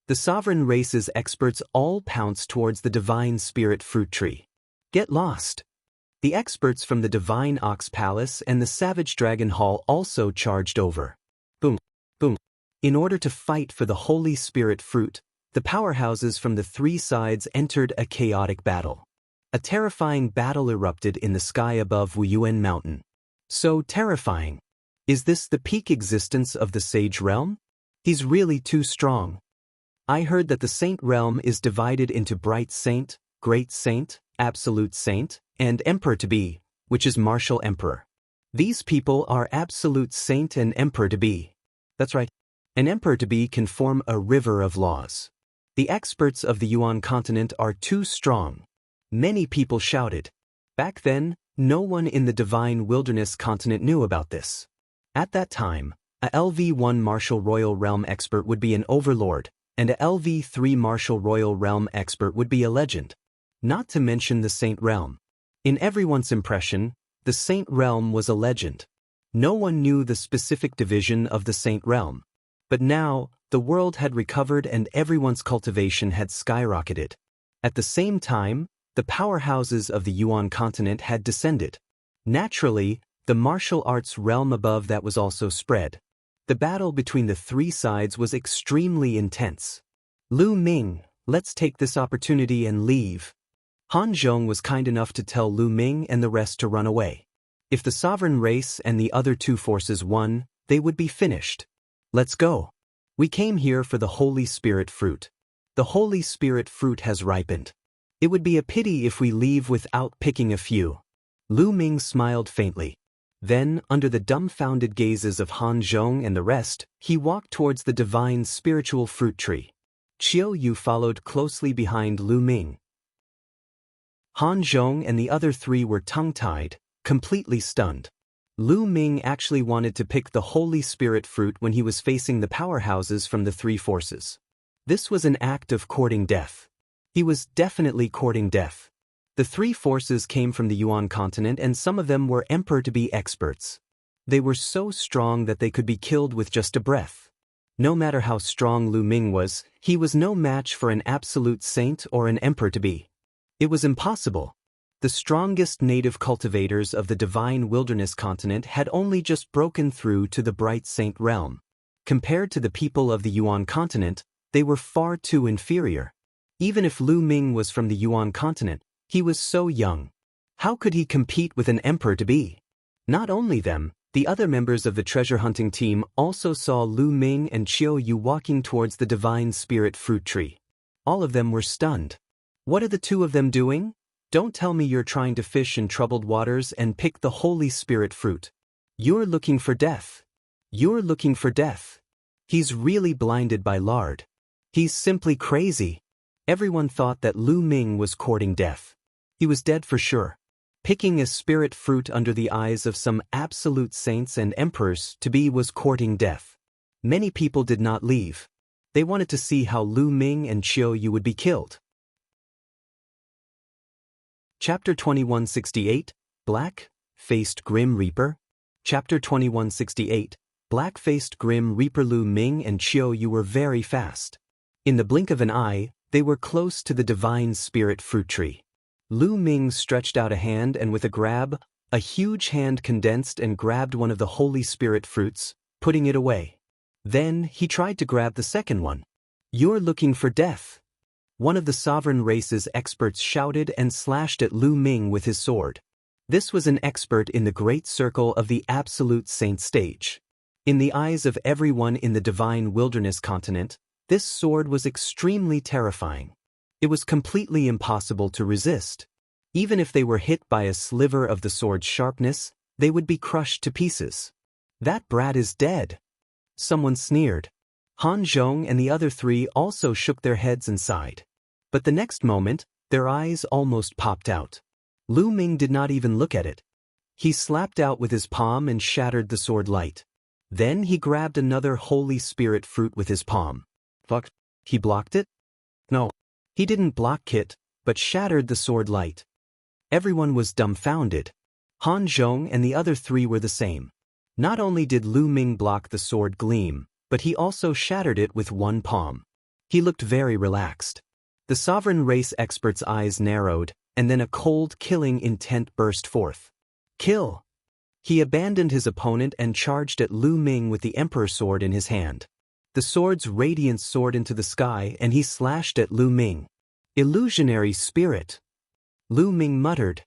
The sovereign race's experts all pounced towards the divine spirit fruit tree. Get lost. The experts from the divine ox palace and the savage dragon hall also charged over. Boom, boom. In order to fight for the holy spirit fruit, the powerhouses from the 3 sides entered a chaotic battle. A terrifying battle erupted in the sky above Yuan mountain. So terrifying. Is this the peak existence of the sage realm? He's really too strong. I heard that the saint realm is divided into bright saint, great saint, absolute saint, and emperor-to-be, which is martial emperor. These people are absolute saint and emperor-to-be. That's right. An emperor-to-be can form a river of laws. The experts of the Yuan continent are too strong. Many people shouted. Back then, no one in the divine wilderness continent knew about this. At that time, a LV1 martial royal realm expert would be an overlord, and a LV3 martial royal realm expert would be a legend. Not to mention the saint realm. In everyone's impression, the saint realm was a legend. No one knew the specific division of the saint realm. But now, the world had recovered and everyone's cultivation had skyrocketed. At the same time, the powerhouses of the Yuan continent had descended. Naturally, the martial arts realm above that was also spread. The battle between the 3 sides was extremely intense. Lu Ming, let's take this opportunity and leave. Han Zhong was kind enough to tell Lu Ming and the rest to run away. If the sovereign race and the other 2 forces won, they would be finished. Let's go. We came here for the Holy Spirit fruit. The Holy Spirit fruit has ripened. It would be a pity if we leave without picking a few. Lu Ming smiled faintly. Then, under the dumbfounded gazes of Han Zhong and the rest, he walked towards the divine spiritual fruit tree. Qiu Yu followed closely behind Lu Ming. Han Zhong and the other 3 were tongue-tied, completely stunned. Lu Ming actually wanted to pick the Holy Spirit fruit when he was facing the powerhouses from the 3 forces. This was an act of courting death. He was definitely courting death. The 3 forces came from the Yuan continent and some of them were emperor-to-be experts. They were so strong that they could be killed with just a breath. No matter how strong Lu Ming was, he was no match for an absolute saint or an emperor-to-be. It was impossible. The strongest native cultivators of the divine wilderness continent had only just broken through to the bright saint realm. Compared to the people of the Yuan continent, they were far too inferior. Even if Lu Ming was from the Yuan continent, he was so young. How could he compete with an emperor-to-be? Not only them, the other members of the treasure hunting team also saw Lu Ming and Qiu Yu walking towards the divine spirit fruit tree. All of them were stunned. What are the 2 of them doing? Don't tell me you're trying to fish in troubled waters and pick the Holy Spirit fruit. You're looking for death. You're looking for death. He's really blinded by lard. He's simply crazy. Everyone thought that Lu Ming was courting death. He was dead for sure. Picking a spirit fruit under the eyes of some absolute saints and emperors-to-be was courting death. Many people did not leave. They wanted to see how Lu Ming and Qiu Yu would be killed. Chapter 2168, Black-Faced Grim Reaper. Chapter 2168, Black-Faced Grim Reaper. Lu Ming and Qiu Yu were very fast. In the blink of an eye, they were close to the divine spirit fruit tree. Lu Ming stretched out a hand and with a grab, a huge hand condensed and grabbed one of the holy spirit fruits, putting it away. Then he tried to grab the second one. You're looking for death. One of the sovereign race's experts shouted and slashed at Lu Ming with his sword. This was an expert in the great circle of the absolute saint stage. In the eyes of everyone in the divine wilderness continent, this sword was extremely terrifying. It was completely impossible to resist. Even if they were hit by a sliver of the sword's sharpness, they would be crushed to pieces. That brat is dead. Someone sneered. Han Zhong and the other three also shook their heads and sighed. But the next moment, their eyes almost popped out. Lu Ming did not even look at it. He slapped out with his palm and shattered the sword light. Then he grabbed another Holy Spirit fruit with his palm. Fuck. He blocked it? No. He didn't block it, but shattered the sword light. Everyone was dumbfounded. Han Zhong and the other three were the same. Not only did Lu Ming block the sword gleam, but he also shattered it with one palm. He looked very relaxed. The sovereign race expert's eyes narrowed, and then a cold, killing intent burst forth. Kill! He abandoned his opponent and charged at Lu Ming with the Emperor sword in his hand. The sword's radiance soared into the sky and he slashed at Lu Ming. Illusionary spirit! Lu Ming muttered.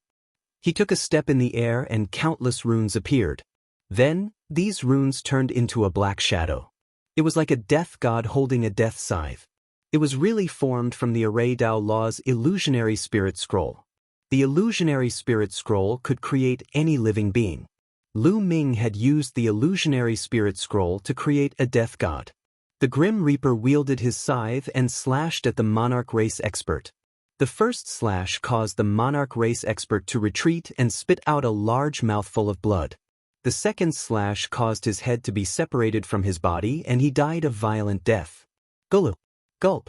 He took a step in the air and countless runes appeared. Then, these runes turned into a black shadow. It was like a death god holding a death scythe. It was really formed from the Array Dao Law's illusionary spirit scroll. The illusionary spirit scroll could create any living being. Lu Ming had used the illusionary spirit scroll to create a death god. The Grim Reaper wielded his scythe and slashed at the monarch race expert. The first slash caused the monarch race expert to retreat and spit out a large mouthful of blood. The second slash caused his head to be separated from his body and he died a violent death. Gulp! Gulp!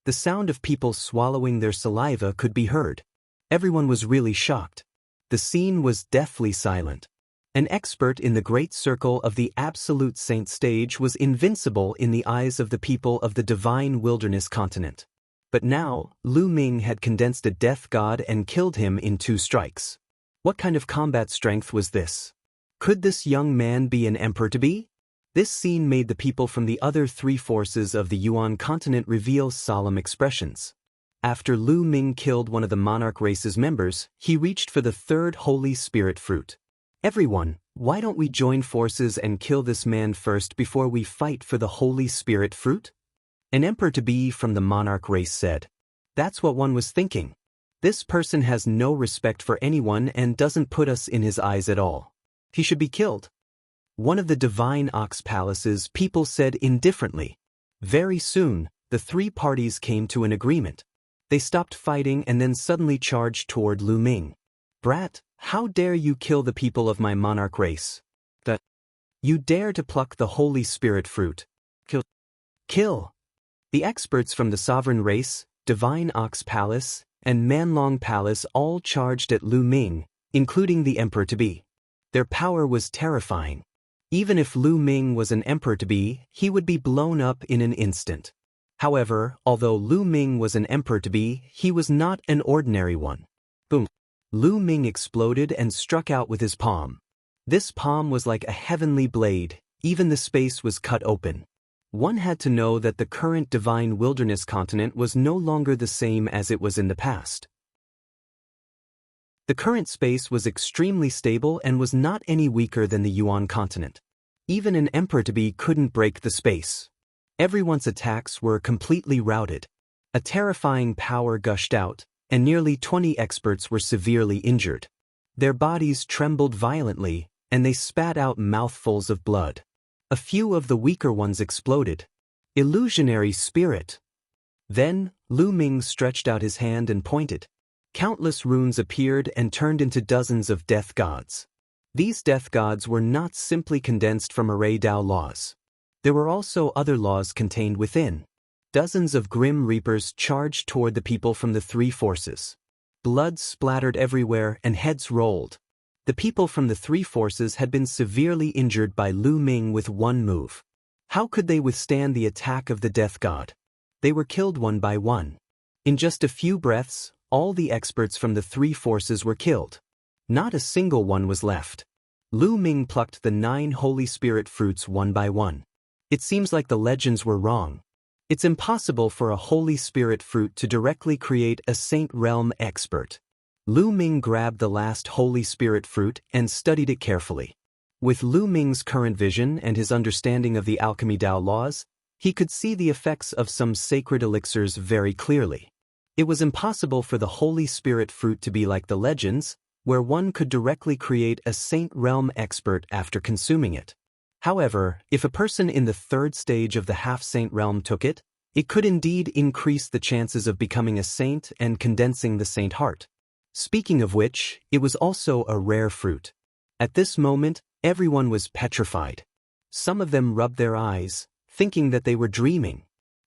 The sound of people swallowing their saliva could be heard. Everyone was really shocked. The scene was deathly silent. An expert in the great circle of the Absolute Saint stage was invincible in the eyes of the people of the divine wilderness continent. But now, Lu Ming had condensed a death god and killed him in 2 strikes. What kind of combat strength was this? Could this young man be an emperor to be? This scene made the people from the other 3 forces of the Yuan continent reveal solemn expressions. After Lu Ming killed one of the monarch race's members, he reached for the 3rd Holy Spirit fruit. Everyone, why don't we join forces and kill this man first before we fight for the Holy Spirit fruit? An emperor-to-be from the monarch race said. That's what one was thinking. This person has no respect for anyone and doesn't put us in his eyes at all. He should be killed. One of the divine ox palaces people said indifferently. Very soon, the 3 parties came to an agreement. They stopped fighting and then suddenly charged toward Lu Ming. Brat, how dare you kill the people of my monarch race? That you dare to pluck the Holy Spirit fruit. Kill! Kill! The experts from the sovereign race, divine ox palace, and Manlong palace all charged at Lu Ming, including the emperor-to-be. Their power was terrifying. Even if Lu Ming was an emperor-to-be, he would be blown up in an instant. However, although Lu Ming was an emperor-to-be, he was not an ordinary one. Boom! Lu Ming exploded and struck out with his palm. This palm was like a heavenly blade, even the space was cut open. One had to know that the current divine wilderness continent was no longer the same as it was in the past. The current space was extremely stable and was not any weaker than the Yuan continent. Even an emperor-to-be couldn't break the space. Everyone's attacks were completely routed. A terrifying power gushed out, and nearly 20 experts were severely injured. Their bodies trembled violently, and they spat out mouthfuls of blood. A few of the weaker ones exploded. Illusionary spirit! Then, Lu Ming stretched out his hand and pointed. Countless runes appeared and turned into dozens of death gods. These death gods were not simply condensed from Array Dao laws. There were also other laws contained within. Dozens of Grim Reapers charged toward the people from the 3 forces. Blood splattered everywhere and heads rolled. The people from the 3 forces had been severely injured by Lu Ming with one move. How could they withstand the attack of the death god? They were killed one by one. In just a few breaths, all the experts from the 3 forces were killed. Not a single one was left. Lu Ming plucked the 9 Holy Spirit fruits one by one. It seems like the legends were wrong. It's impossible for a Holy Spirit fruit to directly create a Saint Realm expert. Lu Ming grabbed the last Holy Spirit fruit and studied it carefully. With Lu Ming's current vision and his understanding of the alchemy Dao laws, he could see the effects of some sacred elixirs very clearly. It was impossible for the Holy Spirit fruit to be like the legends, where one could directly create a saint realm expert after consuming it. However, if a person in the third stage of the half-saint realm took it, it could indeed increase the chances of becoming a saint and condensing the saint heart. Speaking of which, it was also a rare fruit. At this moment, everyone was petrified. Some of them rubbed their eyes, thinking that they were dreaming.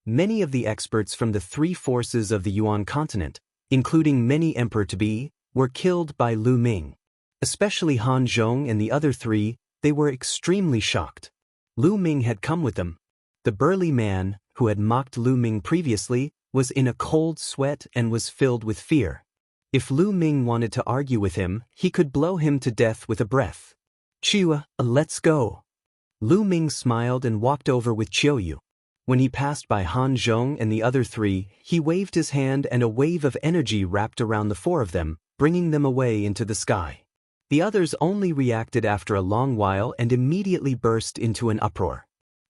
Many of the experts from the three forces of the Yuan continent, including many emperor-to-be, were killed by Lu Ming. Especially Han Zhong and the other three, they were extremely shocked. Lu Ming had come with them. The burly man, who had mocked Lu Ming previously, was in a cold sweat and was filled with fear. If Lu Ming wanted to argue with him, he could blow him to death with a breath. "Chiu, let's go." Lu Ming smiled and walked over with Qiuyu. When he passed by Han Zhong and the other three, he waved his hand and a wave of energy wrapped around the four of them, bringing them away into the sky. The others only reacted after a long while and immediately burst into an uproar.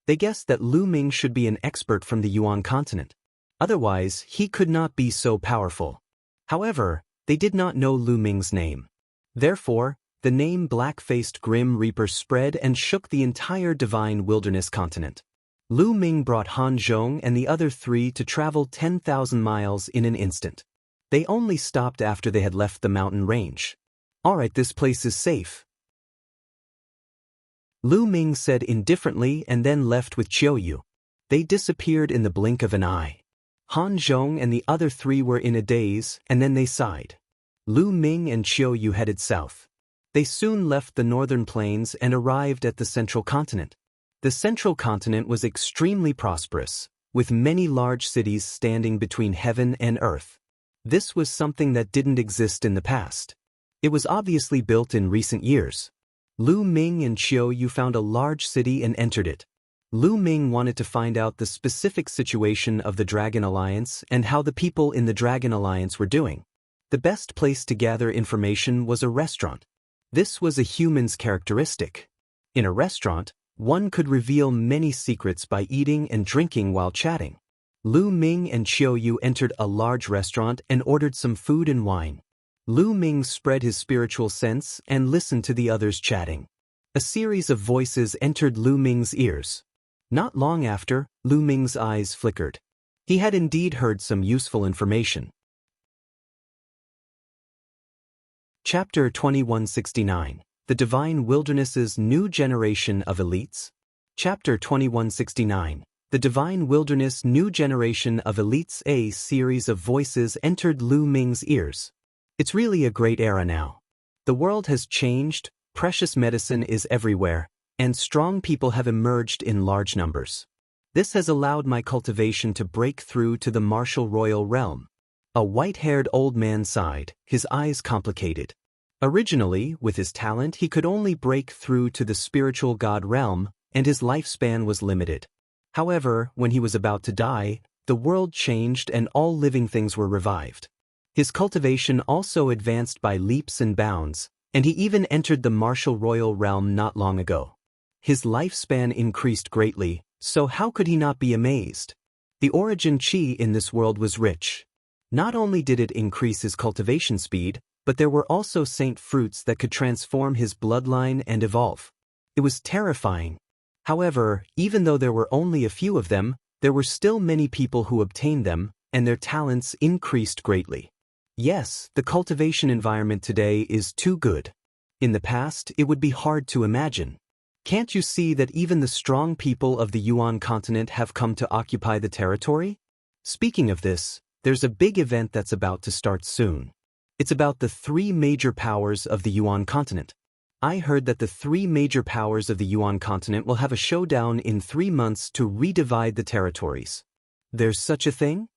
They guessed that Lu Ming should be an expert from the Yuan continent. Otherwise, he could not be so powerful. However, they did not know Lu Ming's name. Therefore, the name Black-Faced Grim Reaper spread and shook the entire Divine Wilderness continent. Lu Ming brought Han Zhong and the other three to travel 10,000 miles in an instant. They only stopped after they had left the mountain range. "Alright, this place is safe," Lu Ming said indifferently and then left with Qiuyu. They disappeared in the blink of an eye. Han Zhong and the other three were in a daze, and then they sighed. Lu Ming and Qiuyu headed south. They soon left the northern plains and arrived at the central continent. The central continent was extremely prosperous, with many large cities standing between heaven and earth. This was something that didn't exist in the past. It was obviously built in recent years. Lu Ming and Qiuyu found a large city and entered it. Lu Ming wanted to find out the specific situation of the Dragon Alliance and how the people in the Dragon Alliance were doing. The best place to gather information was a restaurant. This was a human's characteristic. In a restaurant, one could reveal many secrets by eating and drinking while chatting. Lu Ming and Qiuyu entered a large restaurant and ordered some food and wine. Lu Ming spread his spiritual sense and listened to the others chatting. A series of voices entered Lu Ming's ears. Not long after, Lu Ming's eyes flickered. He had indeed heard some useful information. Chapter 2169. The Divine Wilderness's New Generation of Elites. Chapter 2169. The Divine Wilderness New Generation of Elites. A series of voices entered Lu Ming's ears. It's really a great era now. The world has changed, precious medicine is everywhere, and strong people have emerged in large numbers. This has allowed my cultivation to break through to the martial royal realm. A white-haired old man sighed, his eyes complicated. Originally, with his talent, he could only break through to the spiritual god realm, and his lifespan was limited. However, when he was about to die, the world changed and all living things were revived. His cultivation also advanced by leaps and bounds, and he even entered the martial royal realm not long ago. His lifespan increased greatly, so how could he not be amazed? The origin chi in this world was rich. Not only did it increase his cultivation speed, but there were also saint fruits that could transform his bloodline and evolve. It was terrifying. However, even though there were only a few of them, there were still many people who obtained them, and their talents increased greatly. Yes, the cultivation environment today is too good. In the past, it would be hard to imagine. Can't you see that even the strong people of the Yuan continent have come to occupy the territory? Speaking of this, there's a big event that's about to start soon. It's about the three major powers of the Yuan continent. I heard that the three major powers of the Yuan continent will have a showdown in 3 months to redivide the territories. There's such a thing?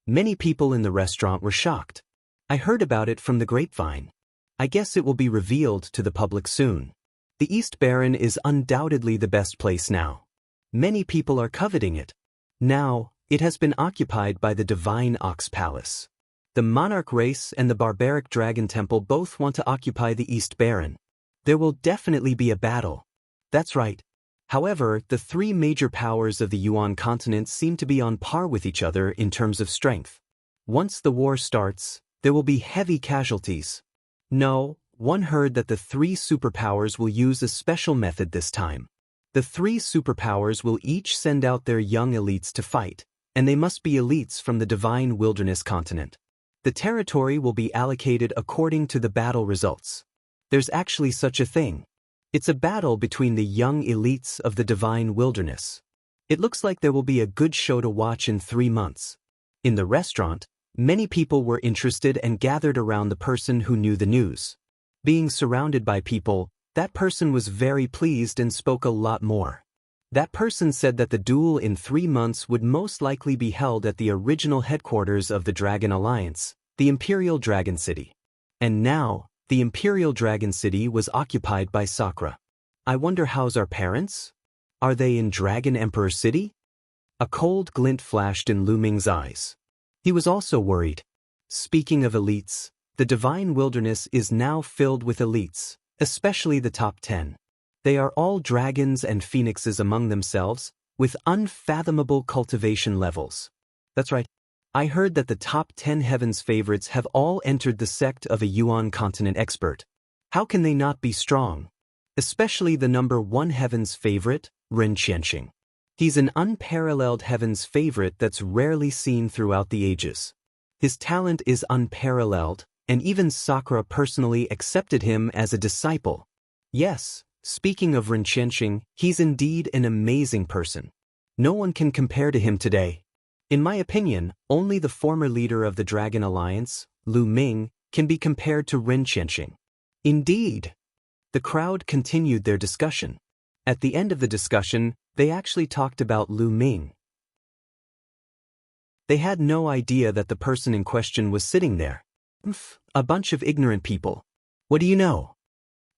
Many people in the restaurant were shocked. I heard about it from the grapevine. I guess it will be revealed to the public soon. The East Baron is undoubtedly the best place now. Many people are coveting it. Now, it has been occupied by the Divine Ox Palace. The monarch race and the barbaric dragon temple both want to occupy the East Baron. There will definitely be a battle. That's right. However, the three major powers of the Yuan continent seem to be on par with each other in terms of strength. Once the war starts, there will be heavy casualties. No, one heard that the three superpowers will use a special method this time. The three superpowers will each send out their young elites to fight, and they must be elites from the divine wilderness continent. The territory will be allocated according to the battle results. There's actually such a thing. It's a battle between the young elites of the divine wilderness. It looks like there will be a good show to watch in 3 months. In the restaurant, many people were interested and gathered around the person who knew the news. Being surrounded by people, that person was very pleased and spoke a lot more. That person said that the duel in 3 months would most likely be held at the original headquarters of the Dragon Alliance, the Imperial Dragon City. And now, the Imperial Dragon City was occupied by Sakra. I wonder how's our parents? Are they in Dragon Emperor City? A cold glint flashed in Lu Ming's eyes. He was also worried. Speaking of elites, the divine wilderness is now filled with elites, especially the top 10. They are all dragons and phoenixes among themselves, with unfathomable cultivation levels. That's right. I heard that the top 10 heavens favorites have all entered the sect of a Yuan continent expert. How can they not be strong? Especially the number 1 heavens favorite, Ren Qianxing. He's an unparalleled heavens favorite that's rarely seen throughout the ages. His talent is unparalleled, and even Sakra personally accepted him as a disciple. Yes, speaking of Ren Qianxing, he's indeed an amazing person. No one can compare to him today. In my opinion, only the former leader of the Dragon Alliance, Lu Ming, can be compared to Ren Qianxing. Indeed. The crowd continued their discussion. At the end of the discussion, they actually talked about Lu Ming. They had no idea that the person in question was sitting there. A bunch of ignorant people. What do you know?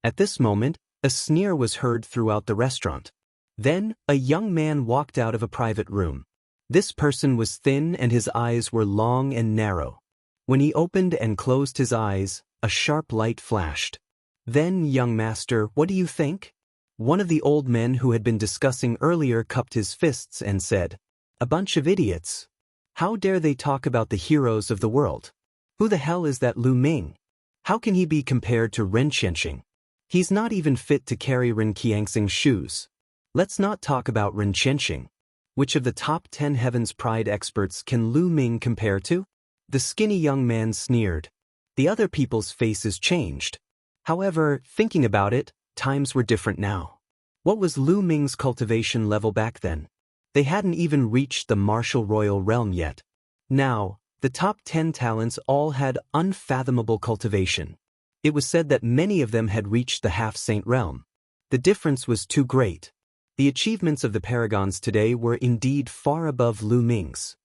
At this moment, a sneer was heard throughout the restaurant. Then, a young man walked out of a private room. This person was thin and his eyes were long and narrow. When he opened and closed his eyes, a sharp light flashed. Then, young master, what do you think? One of the old men who had been discussing earlier cupped his fists and said, "A bunch of idiots. How dare they talk about the heroes of the world? Who the hell is that Lu Ming? How can he be compared to Ren Qianxing? He's not even fit to carry Ren Qianxing's shoes. Let's not talk about Ren Qianxing. Which of the top 10 heavens pride experts can Lu Ming compare to?" The skinny young man sneered. The other people's faces changed. However, thinking about it, times were different now. What was Lu Ming's cultivation level back then? They hadn't even reached the martial royal realm yet. Now, the top 10 talents all had unfathomable cultivation. It was said that many of them had reached the half-saint realm. The difference was too great. The achievements of the paragons today were indeed far above Lu Ming's.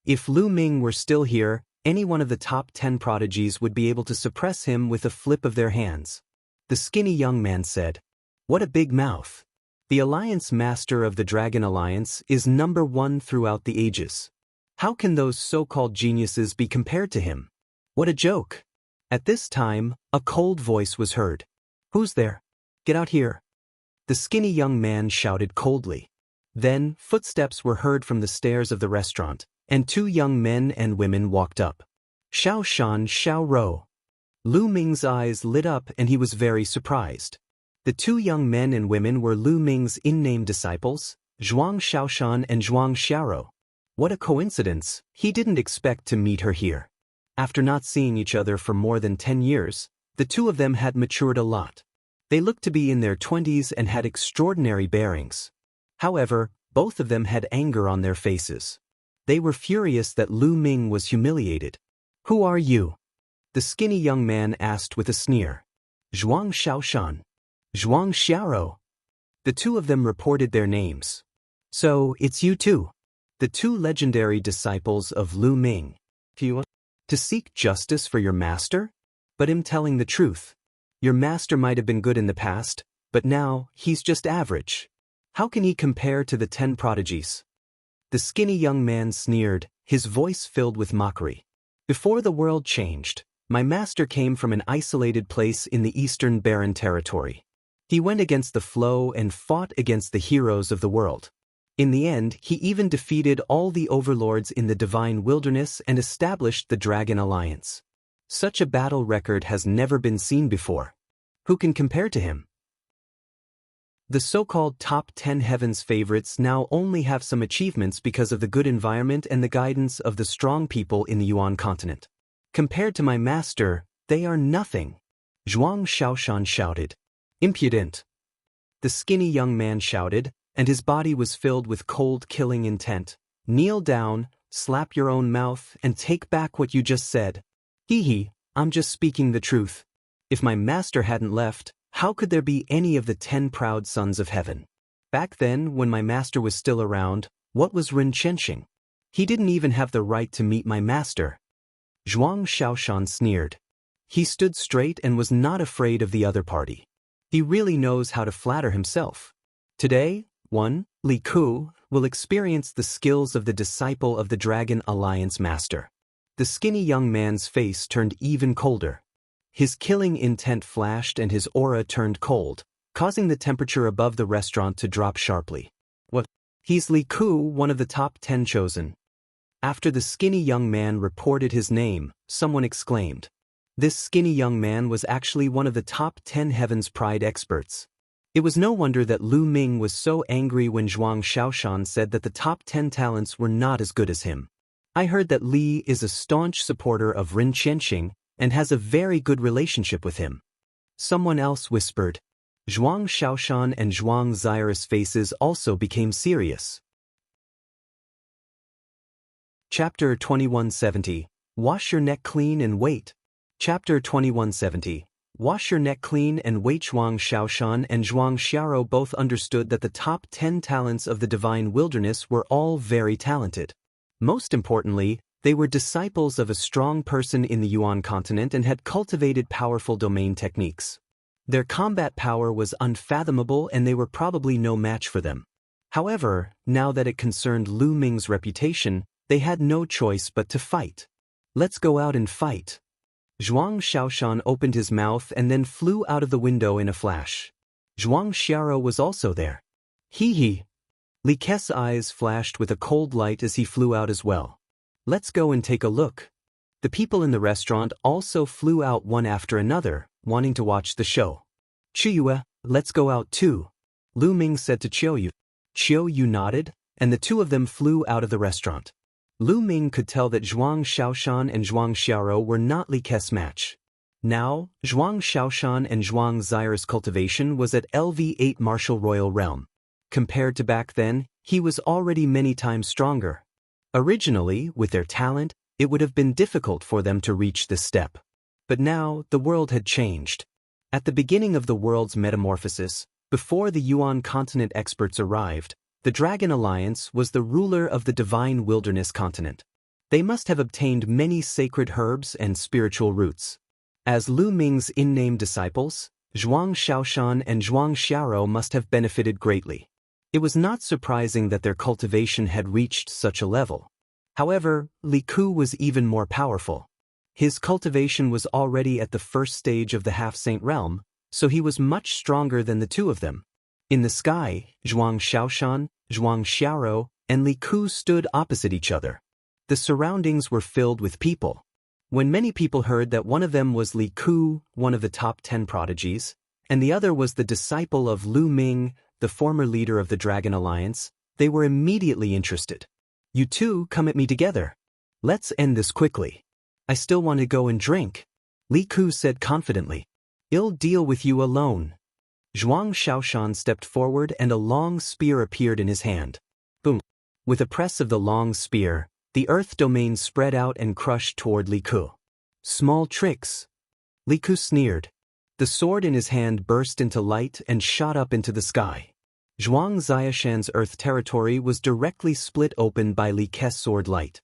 If Lu Ming were still here, any one of the top 10 prodigies would be able to suppress him with a flip of their hands. The skinny young man said, "What a big mouth. The Alliance Master of the Dragon Alliance is number 1 throughout the ages. How can those so-called geniuses be compared to him? What a joke." At this time, a cold voice was heard. "Who's there? Get out here." The skinny young man shouted coldly. Then, footsteps were heard from the stairs of the restaurant, and 2 young men and women walked up. Xiao Shan, Xiao Rou. Lu Ming's eyes lit up and he was very surprised. The 2 young men and women were Lu Ming's in-name disciples, Zhuang Xiaoshan and Zhuang Xiaorou. What a coincidence, he didn't expect to meet her here. After not seeing each other for more than 10 years, the 2 of them had matured a lot. They looked to be in their 20s and had extraordinary bearings. However, both of them had anger on their faces. They were furious that Lu Ming was humiliated. "Who are you?" the skinny young man asked with a sneer. "Zhuang Xiaoshan. Zhuang Xiaorou." The 2 of them reported their names. "So, it's you two. The 2 legendary disciples of Lu Ming. To seek justice for your master? But I'm telling the truth. Your master might have been good in the past, but now, he's just average. How can he compare to the 10 prodigies?" The skinny young man sneered, his voice filled with mockery. "Before the world changed, my master came from an isolated place in the eastern barren territory. He went against the flow and fought against the heroes of the world. In the end, he even defeated all the overlords in the divine wilderness and established the Dragon Alliance. Such a battle record has never been seen before. Who can compare to him? The so-called top 10 heavens favorites now only have some achievements because of the good environment and the guidance of the strong people in the Yuan continent. Compared to my master, they are nothing. Zhuang Xiaoshan shouted. Impudent! The skinny young man shouted, and his body was filled with cold killing intent. Kneel down, slap your own mouth, and take back what you just said. Hee, I'm just speaking the truth. If my master hadn't left, how could there be any of the 10 proud sons of heaven? Back then, when my master was still around, what was Ren Chenxing? He didn't even have the right to meet my master. Zhuang Xiaoshan sneered. He stood straight and was not afraid of the other party. He really knows how to flatter himself. Today, Li Ku will experience the skills of the disciple of the Dragon Alliance master. The skinny young man's face turned even colder. His killing intent flashed and his aura turned cold, causing the temperature above the restaurant to drop sharply. What? He's Li Ku, one of the top 10 chosen. After the skinny young man reported his name, someone exclaimed. This skinny young man was actually one of the top 10 Heaven's Pride experts. It was no wonder that Lu Ming was so angry when Zhuang Xiaoshan said that the top 10 talents were not as good as him. I heard that Li is a staunch supporter of Ren Chenxing and has a very good relationship with him. Someone else whispered. Zhuang Xiaoshan and Zhuang Xiao's faces also became serious. Chapter 2170. Wash your neck clean and wait. Chapter 2170. Wash your neck clean and wait. Zhuang Xiaoshan and Zhuang Xiao both understood that the top 10 talents of the divine wilderness were all very talented. Most importantly, they were disciples of a strong person in the Yuan continent and had cultivated powerful domain techniques. Their combat power was unfathomable and they were probably no match for them. However, now that it concerned Lu Ming's reputation, they had no choice but to fight. Let's go out and fight. Zhuang Xiaoshan opened his mouth and then flew out of the window in a flash. Zhuang Xiao was also there. Hee. Li Ke's eyes flashed with a cold light as he flew out as well. Let's go and take a look. The people in the restaurant also flew out one after another, wanting to watch the show. Qiuyue, let's go out too. Lu Ming said to Qiuyue. Qiuyue nodded, and the two of them flew out of the restaurant. Lu Ming could tell that Zhuang Xiaoshan and Zhuang Xiao were not Li Ke's match. Now, Zhuang Xiaoshan and Zhuang Xiao's cultivation was at LV8 martial royal realm. Compared to back then, he was already many times stronger. Originally, with their talent, it would have been difficult for them to reach this step. But now, the world had changed. At the beginning of the world's metamorphosis, before the Yuan continent experts arrived, the Dragon Alliance was the ruler of the divine wilderness continent. They must have obtained many sacred herbs and spiritual roots. As Lu Ming's in-name disciples, Zhuang Xiaoshan and Zhuang Xiao must have benefited greatly. It was not surprising that their cultivation had reached such a level. However, Li Ku was even more powerful. His cultivation was already at the first stage of the half-saint realm, so he was much stronger than the two of them. In the sky, Zhuang Xiaoshan, Zhuang Xiao, and Li Ku stood opposite each other. The surroundings were filled with people. When many people heard that one of them was Li Ku, one of the top 10 prodigies, and the other was the disciple of Lu Ming, the former leader of the Dragon Alliance, they were immediately interested. You two come at me together. Let's end this quickly. I still want to go and drink. Li Ku said confidently. I'll deal with you alone. Zhuang Xiaoshan stepped forward and a long spear appeared in his hand. Boom. With a press of the long spear, the earth domain spread out and crushed toward Li Ku. Small tricks. Li Ku sneered. The sword in his hand burst into light and shot up into the sky. Zhuang Xiaoshan's earth territory was directly split open by Li Ke's sword light.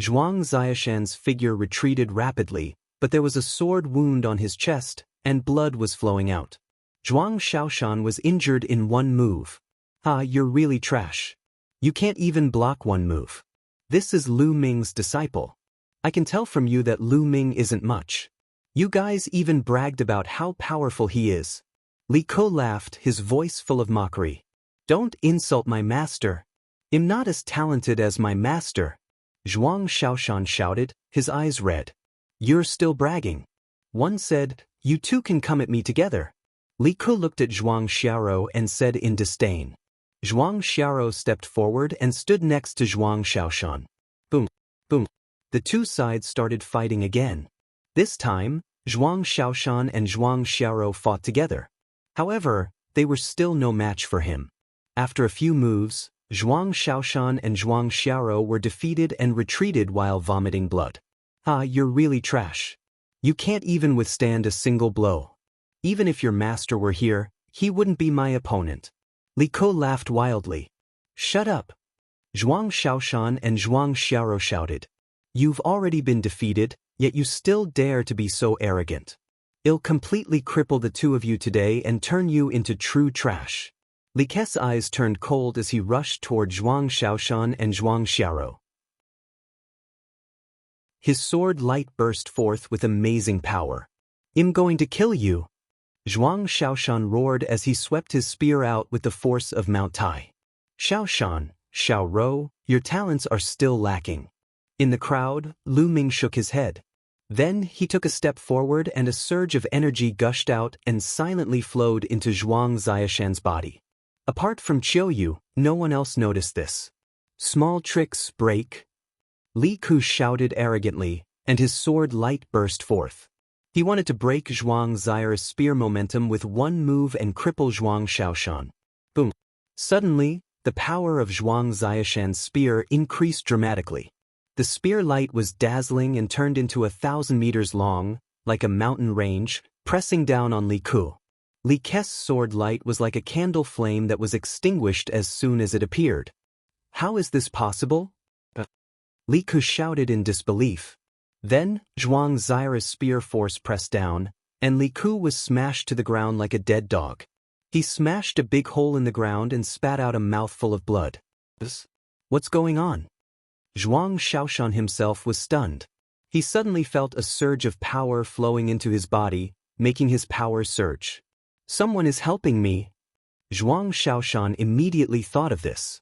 Zhuang Xiaoshan's figure retreated rapidly, but there was a sword wound on his chest, and blood was flowing out. Zhuang Xiaoshan was injured in one move. You're really trash. You can't even block one move. This is Lu Ming's disciple. I can tell from you that Lu Ming isn't much. You guys even bragged about how powerful he is. Li Ke laughed, his voice full of mockery. Don't insult my master. I'm not as talented as my master. Zhuang Xiaoshan shouted, his eyes red. You're still bragging. One said, you two can come at me together. Li Ke looked at Zhuang Xiaoro and said in disdain. Zhuang Xiaoro stepped forward and stood next to Zhuang Xiaoshan. Boom, boom. The two sides started fighting again. This time, Zhuang Xiaoshan and Zhuang Xiaoro fought together. However, they were still no match for him. After a few moves, Zhuang Xiaoshan and Zhuang Xiaoro were defeated and retreated while vomiting blood. Ah, you're really trash. You can't even withstand a single blow. Even if your master were here, he wouldn't be my opponent. Li Ke laughed wildly. Shut up. Zhuang Xiaoshan and Zhuang Xiaoro shouted. You've already been defeated, yet you still dare to be so arrogant. I'll completely cripple the two of you today and turn you into true trash. Li Ke's eyes turned cold as he rushed toward Zhuang Xiaoshan and Zhuang Xiaoro. His sword light burst forth with amazing power. I'm going to kill you. Zhuang Xiaoshan roared as he swept his spear out with the force of Mount Tai. Xiaoshan, Xiaoro, your talents are still lacking. In the crowd, Lu Ming shook his head. Then he took a step forward and a surge of energy gushed out and silently flowed into Zhuang Xiaoshan's body. Apart from Qiuyu, no one else noticed this. Small tricks break. Li Ke shouted arrogantly, and his sword light burst forth. He wanted to break Zhuang Xiao's spear momentum with one move and cripple Zhuang Xiaoshan. Boom. Suddenly, the power of Zhuang Xiaoshan's spear increased dramatically. The spear light was dazzling and turned into 1,000 meters long, like a mountain range, pressing down on Li Ke. Li Ke's sword light was like a candle flame that was extinguished as soon as it appeared. How is this possible? Li Ke shouted in disbelief. Then, Zhuang Xiao's spear force pressed down, and Li Ke was smashed to the ground like a dead dog. He smashed a big hole in the ground and spat out a mouthful of blood. What's going on? Zhuang Xiaoshan himself was stunned. He suddenly felt a surge of power flowing into his body, making his power surge. Someone is helping me. Zhuang Xiaoshan immediately thought of this.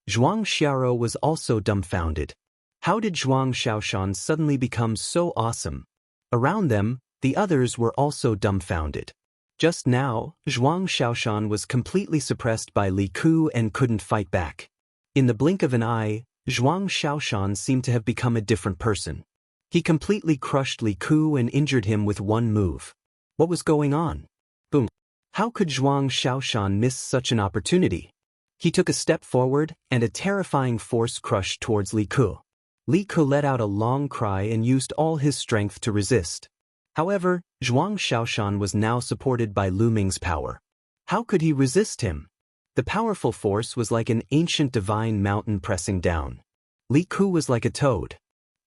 Zhuang Xiaoro was also dumbfounded. How did Zhuang Xiaoshan suddenly become so awesome? Around them, the others were also dumbfounded. Just now, Zhuang Xiaoshan was completely suppressed by Li Ke and couldn't fight back. In the blink of an eye, Zhuang Xiaoshan seemed to have become a different person. He completely crushed Li Ke and injured him with one move. What was going on? Boom. How could Zhuang Xiaoshan miss such an opportunity? He took a step forward, and a terrifying force crushed towards Li Ke. Li Ke let out a long cry and used all his strength to resist. However, Zhuang Xiaoshan was now supported by Lu Ming's power. How could he resist him? The powerful force was like an ancient divine mountain pressing down. Li Ke was like a toad.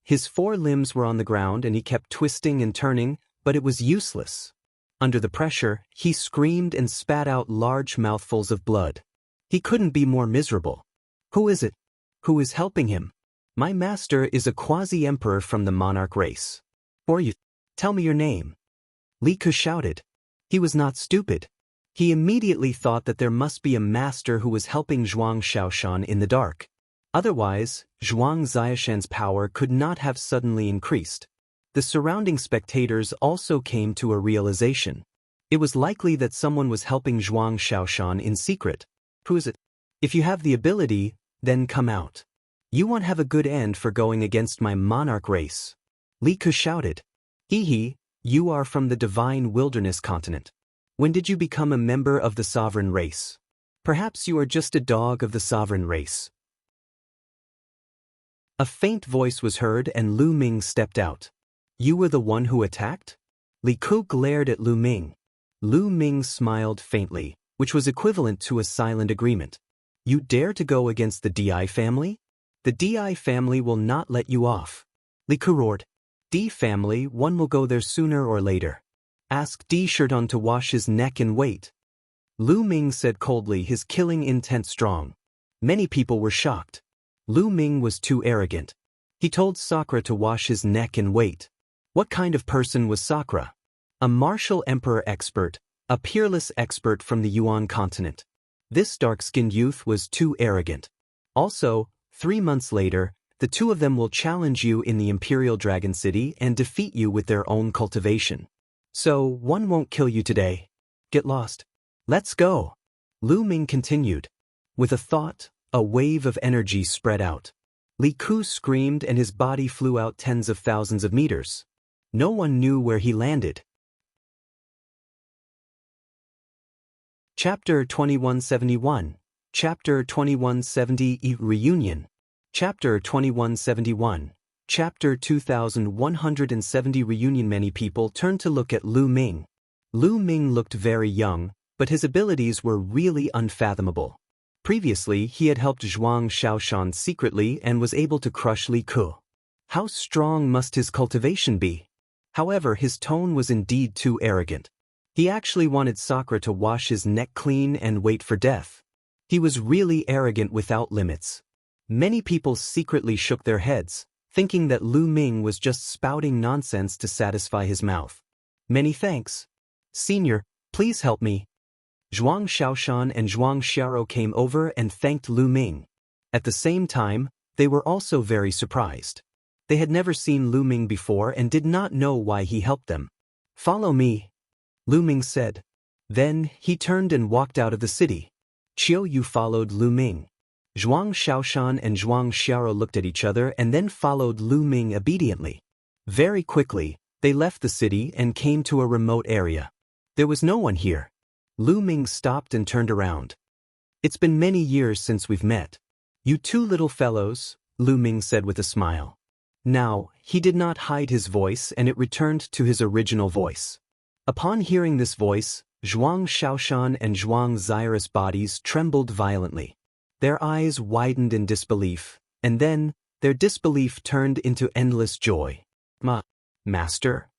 His four limbs were on the ground and he kept twisting and turning, but it was useless. Under the pressure, he screamed and spat out large mouthfuls of blood. He couldn't be more miserable. Who is it? Who is helping him? My master is a quasi-emperor from the monarch race. Or you, tell me your name. Li Ke shouted. He was not stupid. He immediately thought that there must be a master who was helping Zhuang Xiaoshan in the dark. Otherwise, Zhuang Xiaoshan's power could not have suddenly increased. The surrounding spectators also came to a realization. It was likely that someone was helping Zhuang Xiaoshan in secret. Who is it? If you have the ability, then come out. You won't have a good end for going against my monarch race. Li Ke shouted. Hee, you are from the divine wilderness continent. When did you become a member of the sovereign race? Perhaps you are just a dog of the sovereign race. A faint voice was heard and Lu Ming stepped out. You were the one who attacked? Li Ke glared at Lu Ming. Lu Ming smiled faintly, which was equivalent to a silent agreement. You dare to go against the Di family? The Di family will not let you off. Li Ke roared. Di family, one will go there sooner or later. Ask Di Shirton to wash his neck and wait. Lu Ming said coldly, his killing intent strong. Many people were shocked. Lu Ming was too arrogant. He told Sakra to wash his neck and wait. What kind of person was Sakra? A martial emperor expert, a peerless expert from the Yuan continent. This dark-skinned youth was too arrogant. Also, 3 months later, the two of them will challenge you in the Imperial Dragon City and defeat you with their own cultivation. So, one won't kill you today. Get lost. Let's go. Lu Ming continued. With a thought, a wave of energy spread out. Li Ku screamed and his body flew out tens of thousands of meters. No one knew where he landed. Chapter 2171. Chapter 2170 Reunion. Chapter 2171. Chapter 2170 Reunion. Many people turned to look at Lu Ming. Lu Ming looked very young, but his abilities were really unfathomable. Previously, he had helped Zhuang Shaoshan secretly and was able to crush Li Ku. How strong must his cultivation be? However, his tone was indeed too arrogant. He actually wanted Sakra to wash his neck clean and wait for death. He was really arrogant without limits. Many people secretly shook their heads, thinking that Lu Ming was just spouting nonsense to satisfy his mouth. Many thanks. Senior, please help me. Zhuang Shaoshan and Zhuang Xiao came over and thanked Lu Ming. At the same time, they were also very surprised. They had never seen Lu Ming before and did not know why he helped them. Follow me, Lu Ming said. Then, he turned and walked out of the city. Qiu Yu followed Lu Ming. Zhuang Shaoshan and Zhuang Xiao looked at each other and then followed Lu Ming obediently. Very quickly, they left the city and came to a remote area. There was no one here. Lu Ming stopped and turned around. It's been many years since we've met. You two little fellows, Lu Ming said with a smile. Now, he did not hide his voice and it returned to his original voice. Upon hearing this voice, Zhuang Shaoshan and Zhuang Xiao's bodies trembled violently. Their eyes widened in disbelief, and then, their disbelief turned into endless joy. Master,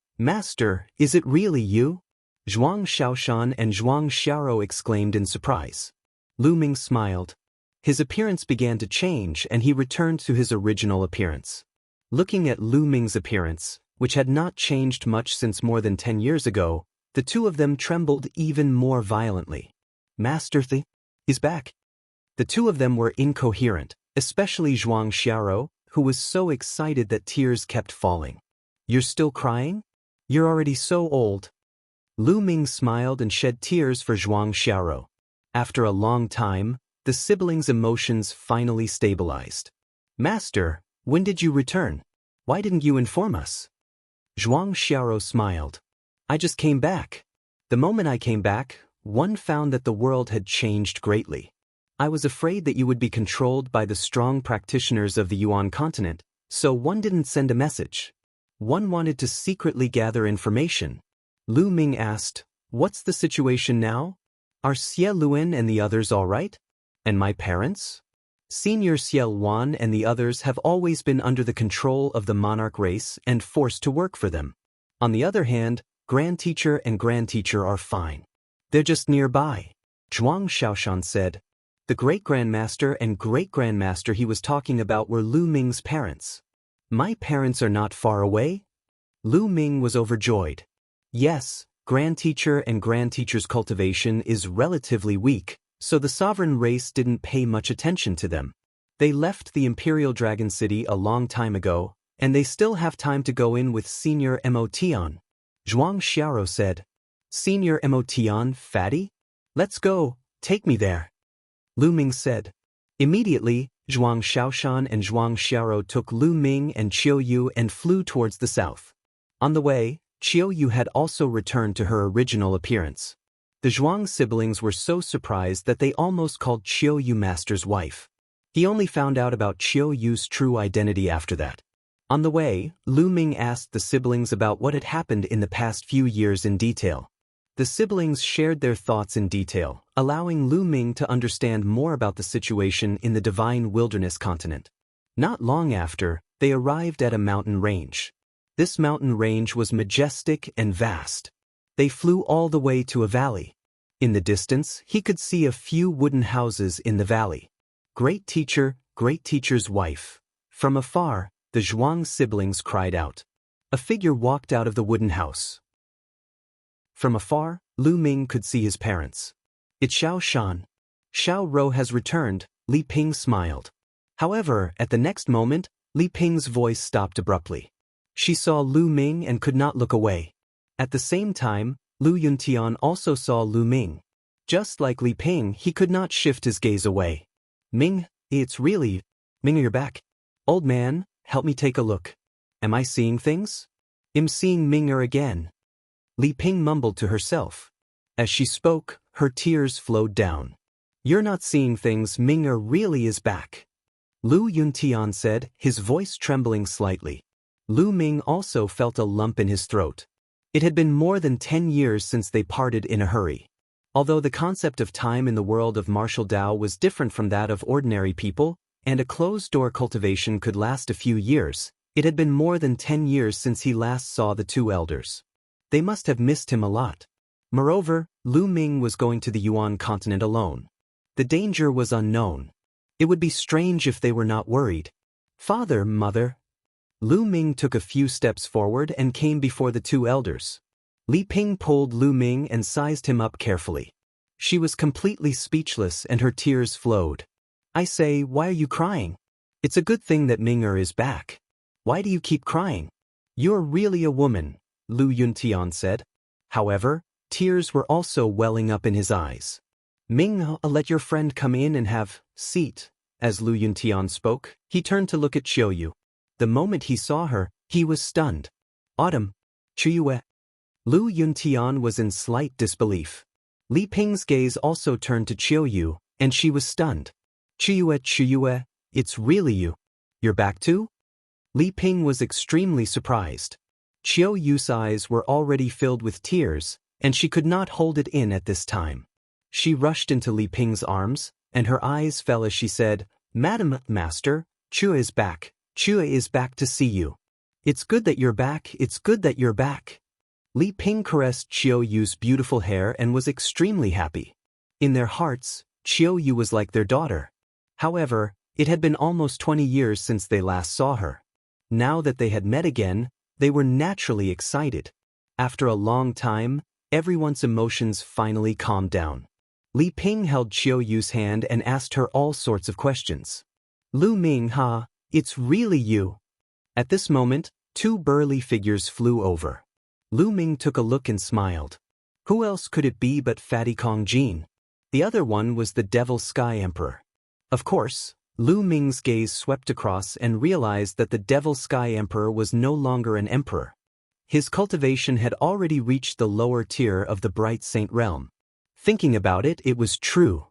is it really you? Zhuang Shaoshan and Zhuang Xiao exclaimed in surprise. Lu Ming smiled. His appearance began to change and he returned to his original appearance. Looking at Lu Ming's appearance, which had not changed much since more than 10 years ago, the two of them trembled even more violently. Master is back. The two of them were incoherent, especially Zhuang Xiao, who was so excited that tears kept falling. You're still crying? You're already so old. Lu Ming smiled and shed tears for Zhuang Xiao. After a long time, the siblings' emotions finally stabilized. Master, when did you return? Why didn't you inform us? Zhuang Xiao smiled. I just came back. The moment I came back, one found that the world had changed greatly. I was afraid that you would be controlled by the strong practitioners of the Yuan continent, so one didn't send a message. One wanted to secretly gather information. Lu Ming asked, what's the situation now? Are Xie Luan and the others all right? And my parents? Senior Xie Luan and the others have always been under the control of the monarch race and forced to work for them. On the other hand, Grand Teacher and Grand Teacher are fine. They're just nearby. Zhuang Shaoshan said. The Great-Grandmaster and Great-Grandmaster he was talking about were Lu Ming's parents. My parents are not far away? Lu Ming was overjoyed. Yes, Grand Teacher and Grand Teacher's cultivation is relatively weak, so the sovereign race didn't pay much attention to them. They left the Imperial Dragon City a long time ago, and they still have time to go in with Senior Motion. Zhuang Xiao said. Senior Motion, fatty? Let's go, take me there. Lu Ming said. Immediately, Zhuang Shaoshan and Zhuang Xiao took Lu Ming and Qiu Yu and flew towards the south. On the way, Qiu Yu had also returned to her original appearance. The Zhuang siblings were so surprised that they almost called Qiu Yu Master's wife. He only found out about Qiu Yu's true identity after that. On the way, Lu Ming asked the siblings about what had happened in the past few years in detail. The siblings shared their thoughts in detail, allowing Lu Ming to understand more about the situation in the Divine Wilderness continent. Not long after, they arrived at a mountain range. This mountain range was majestic and vast. They flew all the way to a valley. In the distance, he could see a few wooden houses in the valley. Great Teacher's wife. From afar, the Zhuang siblings cried out. A figure walked out of the wooden house. From afar, Lu Ming could see his parents. It's Xiao Shan. Xiao Rou has returned, Li Ping smiled. However, at the next moment, Li Ping's voice stopped abruptly. She saw Lu Ming and could not look away. At the same time, Lu Yuntian also saw Lu Ming. Just like Li Ping, he could not shift his gaze away. Ming, it's really... Ming, you're back. Old man, help me take a look. Am I seeing things? I'm seeing Ming again. Li Ping mumbled to herself. As she spoke, her tears flowed down. You're not seeing things, Ming really is back. Lu Yuntian said, his voice trembling slightly. Lu Ming also felt a lump in his throat. It had been more than 10 years since they parted in a hurry. Although the concept of time in the world of martial Dao was different from that of ordinary people, and a closed-door cultivation could last a few years, it had been more than 10 years since he last saw the two elders. They must have missed him a lot. Moreover, Lu Ming was going to the Yuan continent alone. The danger was unknown. It would be strange if they were not worried. Father, mother. Lu Ming took a few steps forward and came before the two elders. Li Ping pulled Lu Ming and sized him up carefully. She was completely speechless and her tears flowed. I say, why are you crying? It's a good thing that Ming is back. Why do you keep crying? You're really a woman, Lu Yuntian said. However, tears were also welling up in his eyes. Ming, let your friend come in and have seat. As Lu Yuntian spoke, he turned to look at Qiuyu. The moment he saw her, he was stunned. Autumn. Qiuyu. Lu Yuntian was in slight disbelief. Li Ping's gaze also turned to Qiuyu, and she was stunned. Qiuyu, it's really you. You're back too? Li Ping was extremely surprised. Qiuyu's eyes were already filled with tears, and she could not hold it in at this time. She rushed into Li Ping's arms, and her eyes fell as she said, Madam, Master, Chua is back. Chua is back to see you. It's good that you're back, it's good that you're back. Li Ping caressed Qiuyu's beautiful hair and was extremely happy. In their hearts, Qiuyu was like their daughter. However, it had been almost 20 years since they last saw her. Now that they had met again, they were naturally excited. After a long time, everyone's emotions finally calmed down. Li Ping held Qiuyu's hand and asked her all sorts of questions. Lu Ming, it's really you. At this moment, two burly figures flew over. Lu Ming took a look and smiled. Who else could it be but Fatty Kong Jin? The other one was the Devil Sky Emperor. Of course, Lu Ming's gaze swept across and realized that the Devil Sky Emperor was no longer an emperor. His cultivation had already reached the lower tier of the Bright Saint realm. Thinking about it, it was true.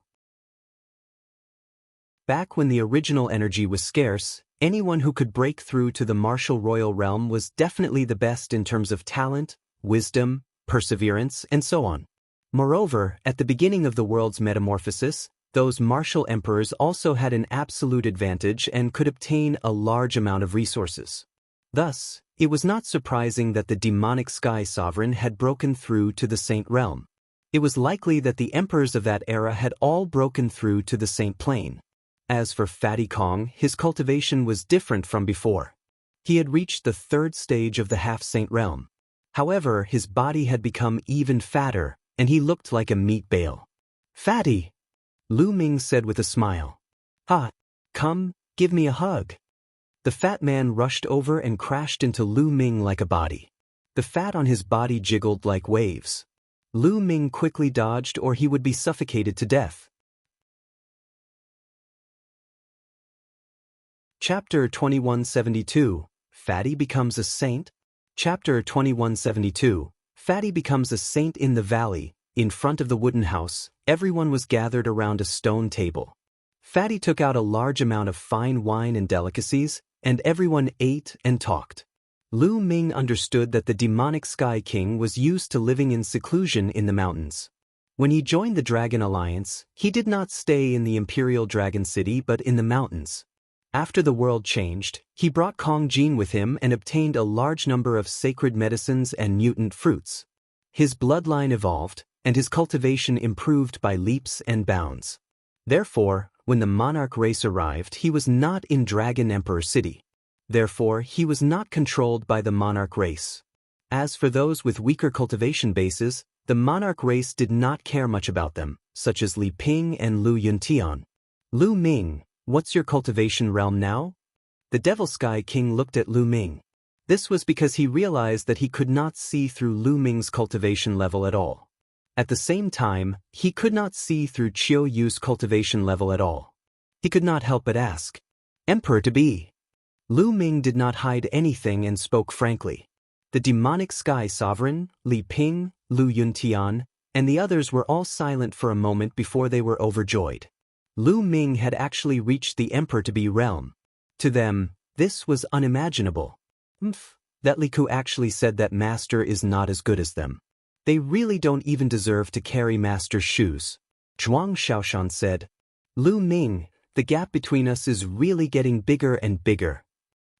Back when the original energy was scarce, anyone who could break through to the martial royal realm was definitely the best in terms of talent, wisdom, perseverance, and so on. Moreover, at the beginning of the world's metamorphosis, those martial emperors also had an absolute advantage and could obtain a large amount of resources. Thus, it was not surprising that the demonic sky sovereign had broken through to the saint realm. It was likely that the emperors of that era had all broken through to the saint plane. As for Fatty Kong, his cultivation was different from before. He had reached the third stage of the half-saint realm. However, his body had become even fatter, and he looked like a meat bale. Fatty! Lu Ming said with a smile. Come, give me a hug. The fat man rushed over and crashed into Lu Ming like a body. The fat on his body jiggled like waves. Lu Ming quickly dodged or he would be suffocated to death. Chapter 2172, Fatty becomes a saint? Chapter 2172, Fatty becomes a saint. In the valley, in front of the wooden house, everyone was gathered around a stone table. Fatty took out a large amount of fine wine and delicacies, and everyone ate and talked. Lu Ming understood that the demonic Sky King was used to living in seclusion in the mountains. When he joined the Dragon Alliance, he did not stay in the Imperial Dragon City but in the mountains. After the world changed, he brought Kong Jin with him and obtained a large number of sacred medicines and mutant fruits. His bloodline evolved, and his cultivation improved by leaps and bounds. Therefore, when the monarch race arrived, he was not in Dragon Emperor City. Therefore, he was not controlled by the monarch race. As for those with weaker cultivation bases, The monarch race did not care much about them, such as Li Ping and Lu Yuntian. Lu Ming, what's your cultivation realm now? The Devil Sky King looked at Lu Ming. This was because he realized that he could not see through Lu Ming's cultivation level at all. At the same time, he could not see through Qiu Yu's cultivation level at all. He could not help but ask, Emperor-to-be. Lu Ming did not hide anything and spoke frankly. The demonic sky sovereign, Li Ping, Lu Yuntian, and the others were all silent for a moment before they were overjoyed. Lu Ming had actually reached the Emperor-to-be realm. To them, this was unimaginable. That Li Ku actually said that Master is not as good as them. They really don't even deserve to carry Master's shoes. Zhuang Xiaoshan said, Lu Ming, the gap between us is really getting bigger and bigger.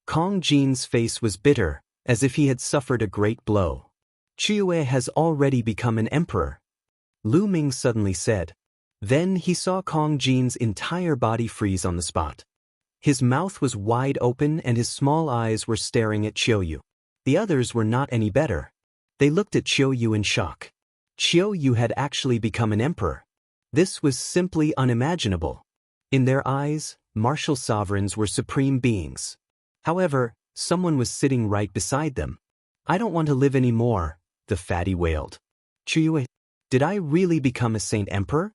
Kong Jin's face was bitter, as if he had suffered a great blow. Qiue has already become an emperor. Lu Ming suddenly said. Then he saw Kong Jin's entire body freeze on the spot. His mouth was wide open and his small eyes were staring at Qiu Yu. The others were not any better. They looked at Qiu Yu in shock. Qiu Yu had actually become an emperor. This was simply unimaginable. In their eyes, martial sovereigns were supreme beings. However, someone was sitting right beside them. I don't want to live anymore, the fatty wailed. Qiu, did I really become a saint emperor?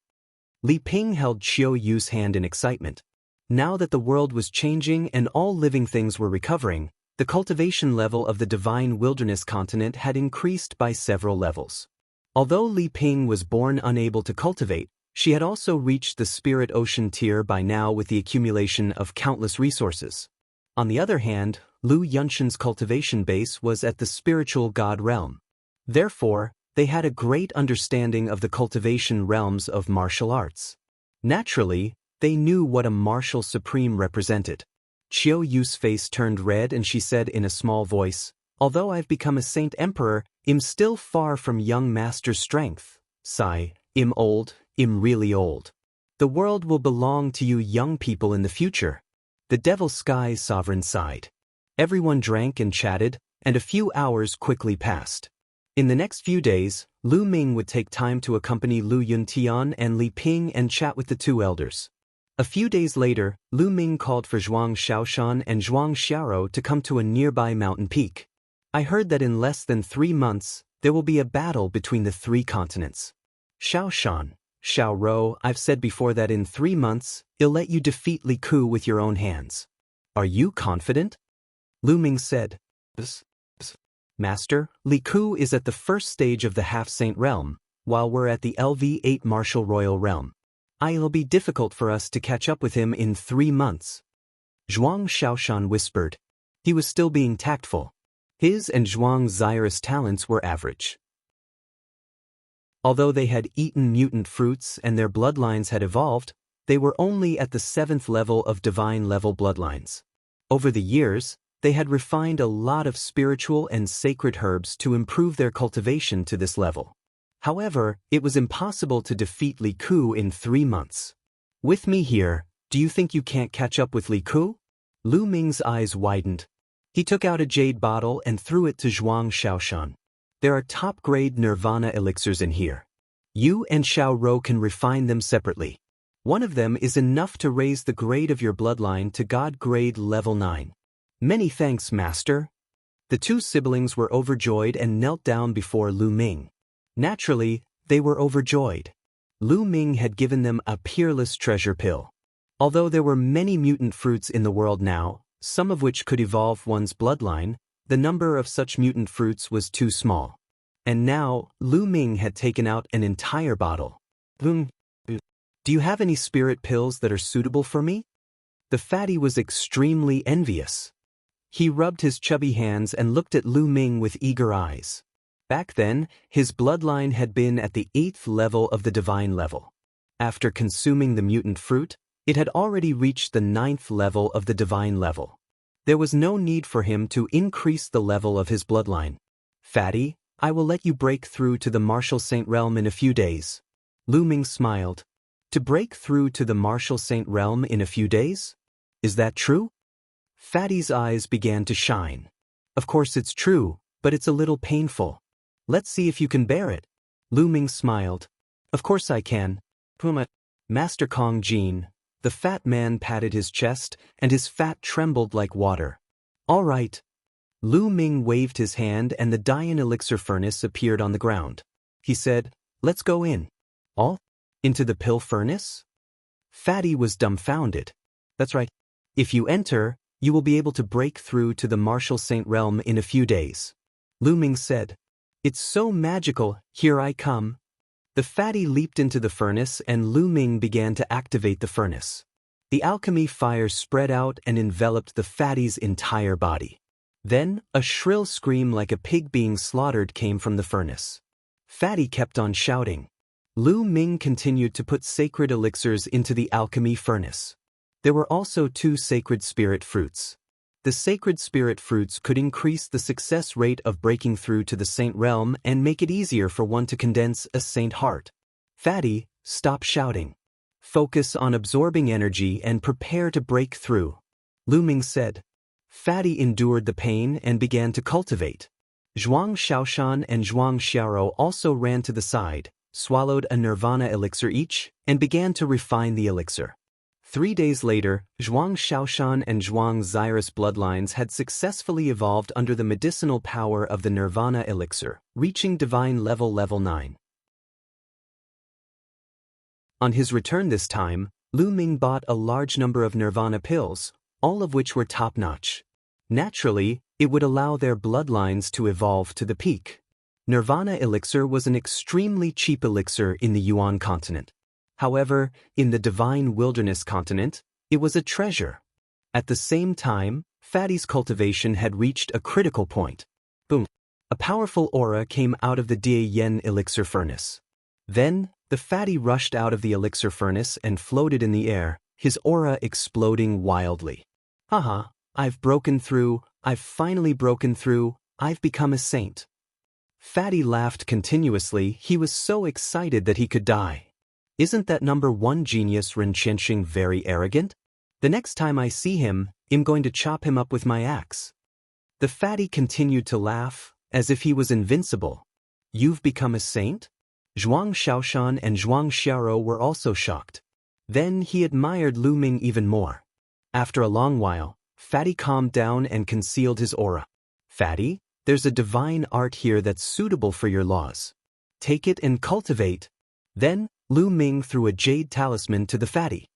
Li Ping held Qiu Yu's hand in excitement. Now that the world was changing and all living things were recovering, the cultivation level of the divine wilderness continent had increased by several levels. Although Li Ping was born unable to cultivate, she had also reached the spirit ocean tier by now with the accumulation of countless resources. On the other hand, Lu Yunshan's cultivation base was at the spiritual god realm. Therefore, they had a great understanding of the cultivation realms of martial arts. Naturally, they knew what a martial supreme represented. Qiu Yu's face turned red and she said in a small voice, Although I've become a saint emperor, I'm still far from young master's strength. Sigh, I'm old, I'm really old. The world will belong to you young people in the future. The Devil Sky sovereign sighed. Everyone drank and chatted, and a few hours quickly passed. In the next few days, Lu Ming would take time to accompany Lu Yuntian and Li Ping and chat with the two elders. A few days later, Lu Ming called for Zhuang Xiaoshan and Zhuang Xiaoro to come to a nearby mountain peak. I heard that in less than 3 months, there will be a battle between the 3 continents. Xiaoshan, Xiaoro, I've said before that in 3 months, I'll let you defeat Li Ku with your own hands. Are you confident? Lu Ming said. Master, Li Ku is at the first stage of the half-saint realm, while we're at the LV8 martial royal realm. It'll be difficult for us to catch up with him in 3 months. Zhuang Xiaoshan whispered. He was still being tactful. His and Zhuang's Zyrus talents were average. Although they had eaten mutant fruits and their bloodlines had evolved, they were only at the 7th level of divine level bloodlines. Over the years, they had refined a lot of spiritual and sacred herbs to improve their cultivation to this level. However, it was impossible to defeat Li Ku in 3 months. With me here, do you think you can't catch up with Li Ku? Lu Ming's eyes widened. He took out a jade bottle and threw it to Zhuang Xiaoshan. There are top-grade nirvana elixirs in here. You and Xiaoro can refine them separately. One of them is enough to raise the grade of your bloodline to God grade level 9. Many thanks, Master. The 2 siblings were overjoyed and knelt down before Lu Ming. Naturally, they were overjoyed. Lu Ming had given them a peerless treasure pill. Although there were many mutant fruits in the world now, some of which could evolve one's bloodline, the number of such mutant fruits was too small. And now, Lu Ming had taken out an entire bottle. Do you have any spirit pills that are suitable for me? The fatty was extremely envious. He rubbed his chubby hands and looked at Lu Ming with eager eyes. Back then, his bloodline had been at the 8th level of the divine level. After consuming the mutant fruit, it had already reached the 9th level of the divine level. There was no need for him to increase the level of his bloodline. Fatty, I will let you break through to the martial saint realm in a few days. Lu Ming smiled. To break through to the martial saint realm in a few days? Is that true? Fatty's eyes began to shine. Of course it's true, but it's a little painful. Let's see if you can bear it. Lu Ming smiled. Of course I can. Puma. Master Kong Jin. The fat man patted his chest, and his fat trembled like water. All right. Lu Ming waved his hand and the Dian elixir furnace appeared on the ground. He said, let's go in. All? Into the pill furnace? Fatty was dumbfounded. That's right. If you enter, you will be able to break through to the martial saint realm in a few days. Lu Ming said, it's so magical, here I come. The fatty leaped into the furnace and Lu Ming began to activate the furnace. The alchemy fire spread out and enveloped the fatty's entire body. Then, a shrill scream like a pig being slaughtered came from the furnace. Fatty kept on shouting. Lu Ming continued to put sacred elixirs into the alchemy furnace. There were also 2 sacred spirit fruits. The sacred spirit fruits could increase the success rate of breaking through to the saint realm and make it easier for one to condense a saint heart. Fatty, stop shouting. Focus on absorbing energy and prepare to break through. Lu Ming said. Fatty endured the pain and began to cultivate. Zhuang Shaoshan and Zhuang Xiaoro also ran to the side, swallowed a nirvana elixir each, and began to refine the elixir. 3 days later, Zhuang Shaoshan and Zhuang Xyrus bloodlines had successfully evolved under the medicinal power of the nirvana elixir, reaching divine level 9. On his return this time, Lu Ming bought a large number of nirvana pills, all of which were top-notch. Naturally, it would allow their bloodlines to evolve to the peak. Nirvana elixir was an extremely cheap elixir in the Yuan continent. However, in the Divine Wilderness continent, it was a treasure. At the same time, Fatty's cultivation had reached a critical point. Boom! A powerful aura came out of the Die Yen elixir furnace. Then, the Fatty rushed out of the elixir furnace and floated in the air, his aura exploding wildly. Haha, I've broken through, I've finally broken through, I've become a saint. Fatty laughed continuously, he was so excited that he could die. Isn't that number 1 genius Ren Qianxing very arrogant? The next time I see him, I'm going to chop him up with my axe. The Fatty continued to laugh, as if he was invincible. You've become a saint? Zhuang Shaoshan and Zhuang Xiaoro were also shocked. Then he admired Lu Ming even more. After a long while, Fatty calmed down and concealed his aura. Fatty, there's a divine art here that's suitable for your laws. Take it and cultivate. Then, Lu Ming threw a jade talisman to the Fatty.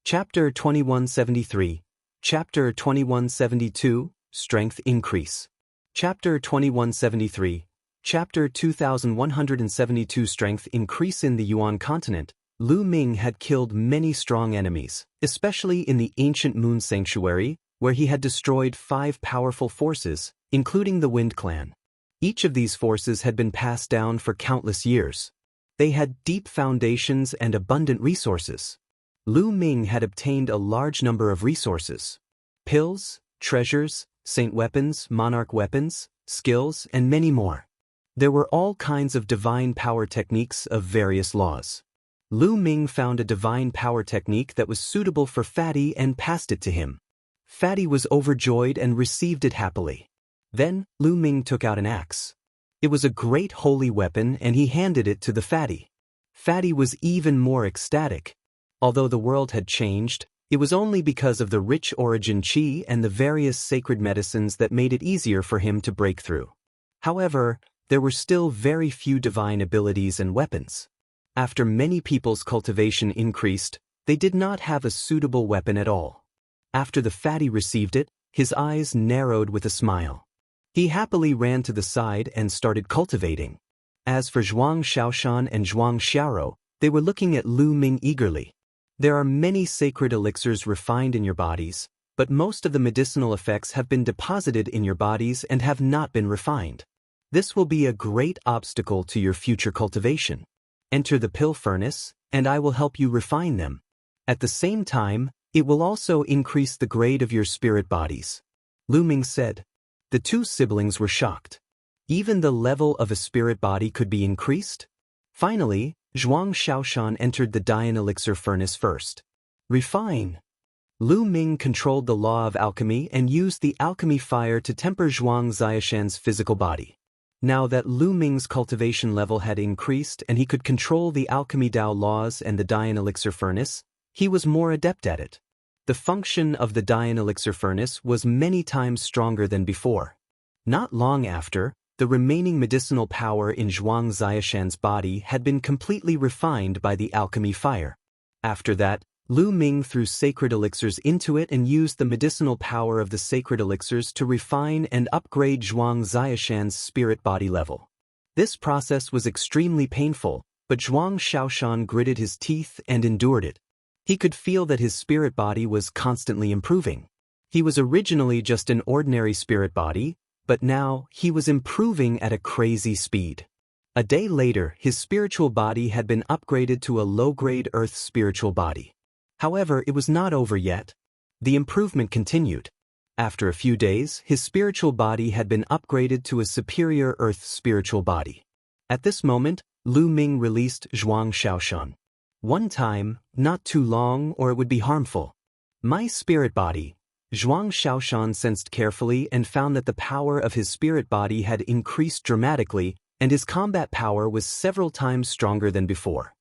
Chapter 2173. Chapter 2172, Strength Increase. Chapter 2173. Chapter 2172 Strength Increase. In the Yuan continent, Lu Ming had killed many strong enemies, especially in the ancient Moon Sanctuary, where he had destroyed 5 powerful forces, including the Wind Clan. Each of these forces had been passed down for countless years. They had deep foundations and abundant resources. Lu Ming had obtained a large number of resources: pills, treasures, saint weapons, monarch weapons, skills, and many more. There were all kinds of divine power techniques of various laws. Lu Ming found a divine power technique that was suitable for Fatty and passed it to him. Fatty was overjoyed and received it happily. Then, Lu Ming took out an axe. It was a great holy weapon and he handed it to the Fatty. Fatty was even more ecstatic. Although the world had changed, it was only because of the rich origin qi and the various sacred medicines that made it easier for him to break through. However, there were still very few divine abilities and weapons. After many people's cultivation increased, they did not have a suitable weapon at all. After the Fatty received it, his eyes narrowed with a smile. He happily ran to the side and started cultivating. As for Zhuang Shaoshan and Zhuang Xiaoro, they were looking at Lu Ming eagerly. There are many sacred elixirs refined in your bodies, but most of the medicinal effects have been deposited in your bodies and have not been refined. This will be a great obstacle to your future cultivation. Enter the pill furnace, and I will help you refine them. At the same time, it will also increase the grade of your spirit bodies. Lu Ming said. The 2 siblings were shocked. Even the level of a spirit body could be increased? Finally, Zhuang Shaoshan entered the Dian elixir furnace first. Refine. Lu Ming controlled the law of alchemy and used the alchemy fire to temper Zhuang Xiaoshan's physical body. Now that Lu Ming's cultivation level had increased and he could control the alchemy Dao laws and the Dian elixir furnace, he was more adept at it. The function of the Dian elixir furnace was many times stronger than before. Not long after, the remaining medicinal power in Zhuang Xiaoshan's body had been completely refined by the alchemy fire. After that, Lu Ming threw sacred elixirs into it and used the medicinal power of the sacred elixirs to refine and upgrade Zhuang Xiaoshan's spirit body level. This process was extremely painful, but Zhuang Xiaoshan gritted his teeth and endured it. He could feel that his spirit body was constantly improving. He was originally just an ordinary spirit body, but now he was improving at a crazy speed. A day later, his spiritual body had been upgraded to a low-grade earth spiritual body. However, it was not over yet. The improvement continued. After a few days, his spiritual body had been upgraded to a superior earth spiritual body. At this moment, Lu Ming released Zhuang Xiaoshan. One time, not too long or it would be harmful. My spirit body. Zhuang Xiaoshan sensed carefully and found that the power of his spirit body had increased dramatically and his combat power was several times stronger than before.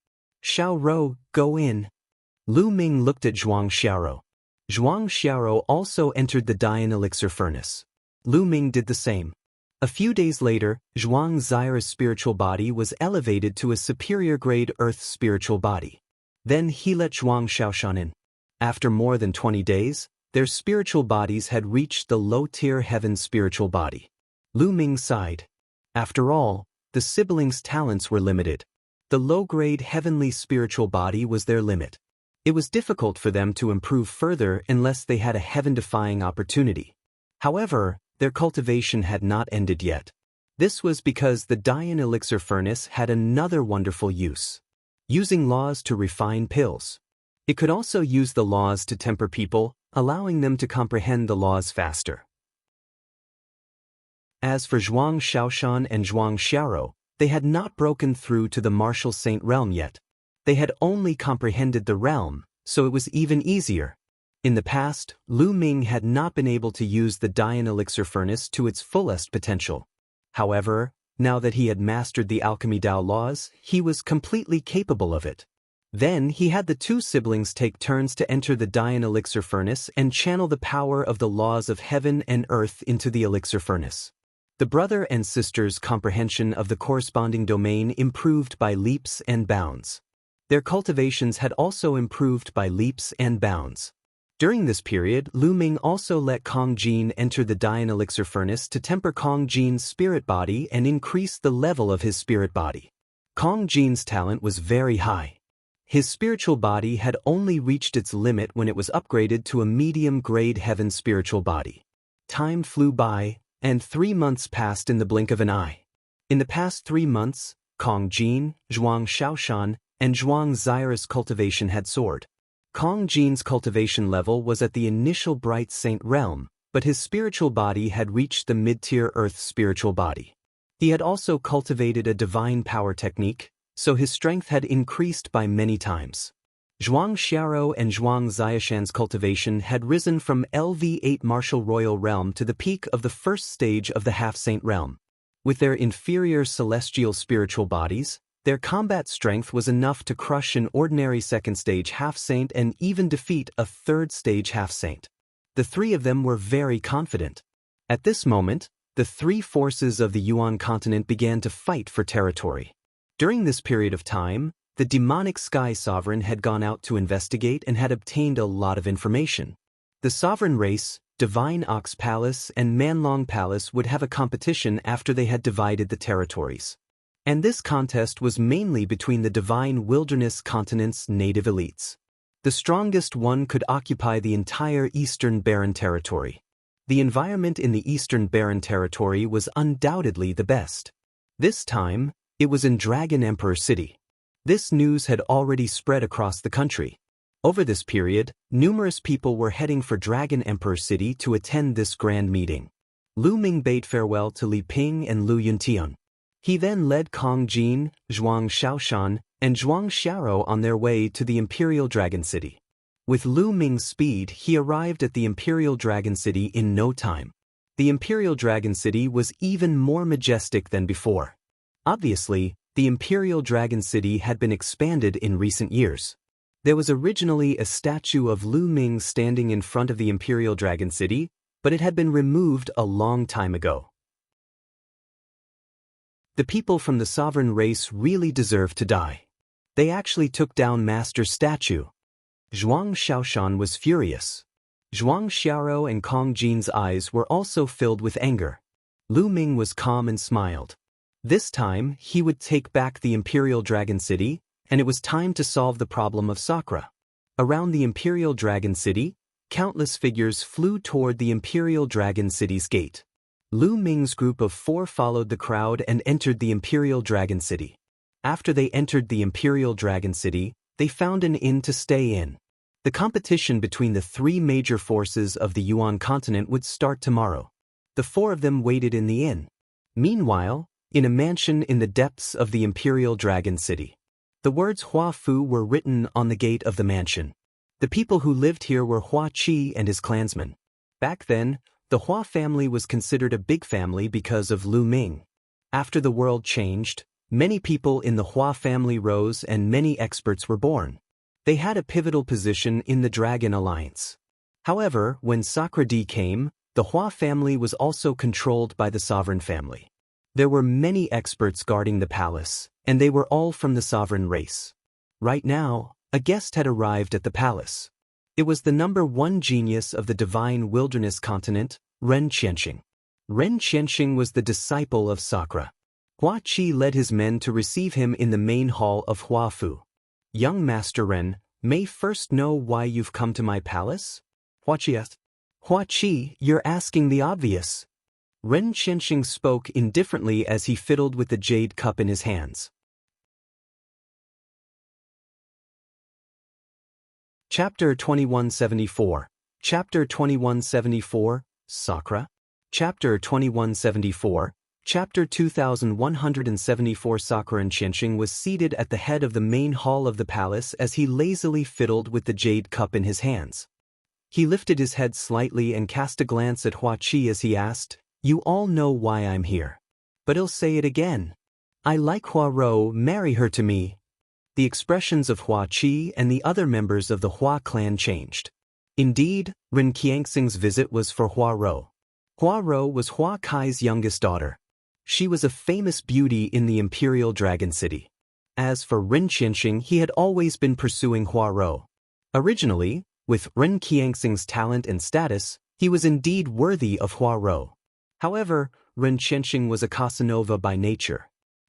Xiao Rou, go in. Lu Ming looked at Zhuang Xiaorou. Zhuang Xiaorou also entered the Dian elixir furnace. Lu Ming did the same. A few days later, Zhuang Xiao's spiritual body was elevated to a superior grade earth spiritual body. Then he let Zhuang Xiaoshan in. After more than 20 days, their spiritual bodies had reached the low-tier heaven spiritual body. Lu Ming sighed. After all, the siblings' talents were limited. The low-grade heavenly spiritual body was their limit. It was difficult for them to improve further unless they had a heaven-defying opportunity. However, their cultivation had not ended yet. This was because the Dian elixir furnace had another wonderful use. Using laws to refine pills. It could also use the laws to temper people, allowing them to comprehend the laws faster. As for Zhuang Xiaoshan and Zhuang Xiaorou, they had not broken through to the martial saint realm yet. They had only comprehended the realm, so it was even easier. In the past, Lu Ming had not been able to use the Dian elixir furnace to its fullest potential. However, now that he had mastered the alchemy Dao laws, he was completely capable of it. Then he had the two siblings take turns to enter the Dian elixir furnace and channel the power of the laws of heaven and earth into the elixir furnace. The brother and sister's comprehension of the corresponding domain improved by leaps and bounds. Their cultivations had also improved by leaps and bounds. During this period, Lu Ming also let Kong Jin enter the Dian elixir furnace to temper Kong Jin's spirit body and increase the level of his spirit body. Kong Jin's talent was very high. His spiritual body had only reached its limit when it was upgraded to a medium-grade heaven spiritual body. Time flew by, and 3 months passed in the blink of an eye. In the past 3 months, Kong Jin, Zhuang Xiaoshan, and Zhuang Xiao's cultivation had soared. Kong Jin's cultivation level was at the initial bright saint realm, but his spiritual body had reached the mid-tier earth spiritual body. He had also cultivated a divine power technique, so his strength had increased by many times. Zhuang Xiaorou and Zhuang Xiaoshan's cultivation had risen from LV8 martial royal realm to the peak of the first stage of the half-saint realm. With their inferior celestial spiritual bodies, their combat strength was enough to crush an ordinary second-stage half-saint and even defeat a third-stage half-saint. The three of them were very confident. At this moment, the three forces of the Yuan continent began to fight for territory. During this period of time, the demonic sky sovereign had gone out to investigate and had obtained a lot of information. The sovereign race, Divine Ox Palace and Manlong Palace would have a competition after they had divided the territories. And this contest was mainly between the Divine Wilderness continent's native elites. The strongest one could occupy the entire Eastern Barren Territory. The environment in the Eastern Barren Territory was undoubtedly the best. This time, it was in Dragon Emperor City. This news had already spread across the country. Over this period, numerous people were heading for Dragon Emperor City to attend this grand meeting. Lu Ming bade farewell to Li Ping and Lu Yuntian. He then led Kong Jin, Zhuang Xiaoshan, and Zhuang Xiaorou on their way to the Imperial Dragon City. With Lu Ming's speed, he arrived at the Imperial Dragon City in no time. The Imperial Dragon City was even more majestic than before. Obviously, the Imperial Dragon City had been expanded in recent years. There was originally a statue of Lu Ming standing in front of the Imperial Dragon City, but it had been removed a long time ago. The people from the sovereign race really deserved to die. They actually took down Master's statue. Zhuang Xiaoshan was furious. Zhuang Xiaoro and Kong Jin's eyes were also filled with anger. Lu Ming was calm and smiled. This time, he would take back the Imperial Dragon City, and it was time to solve the problem of sakra. Around the Imperial Dragon City, countless figures flew toward the Imperial Dragon City's gate. Lu Ming's group of 4 followed the crowd and entered the Imperial Dragon City. After they entered the Imperial Dragon City, they found an inn to stay in. The competition between the 3 major forces of the Yuan continent would start tomorrow. The 4 of them waited in the inn. Meanwhile, in a mansion in the depths of the Imperial Dragon City, the words Hua Fu were written on the gate of the mansion. The people who lived here were Hua Qi and his clansmen. Back then, the Hua family was considered a big family because of Lu Ming. After the world changed, many people in the Hua family rose and many experts were born. They had a pivotal position in the Dragon Alliance. However, when Sakra came, the Hua family was also controlled by the sovereign family. There were many experts guarding the palace, and they were all from the sovereign race. Right now, a guest had arrived at the palace. It was the #1 genius of the divine wilderness continent, Ren Qianxing. Ren Qianxing was the disciple of Sakra. Hua Qi led his men to receive him in the main hall of Hua Fu. Young Master Ren, may first know why you've come to my palace? Hua Qi asked. Hua Qi, you're asking the obvious. Ren Qianxing spoke indifferently as he fiddled with the jade cup in his hands. Chapter 2174. Chapter 2174, Sakra. Chapter 2174. Chapter 2174. Sakra. Ren Qianxing was seated at the head of the main hall of the palace as he lazily fiddled with the jade cup in his hands. He lifted his head slightly and cast a glance at Hua Qi as he asked, "You all know why I'm here. But I'll say it again. I like Hua Rou, marry her to me." The expressions of Hua Qi and the other members of the Hua clan changed. Indeed, Ren Qianxing's visit was for Hua Rou. Hua Rou was Hua Kai's youngest daughter. She was a famous beauty in the Imperial Dragon City. As for Ren Qianxing, he had always been pursuing Hua Rou. Originally, with Ren Qianxing's talent and status, he was indeed worthy of Hua Rou. However, Ren Qianxing was a Casanova by nature.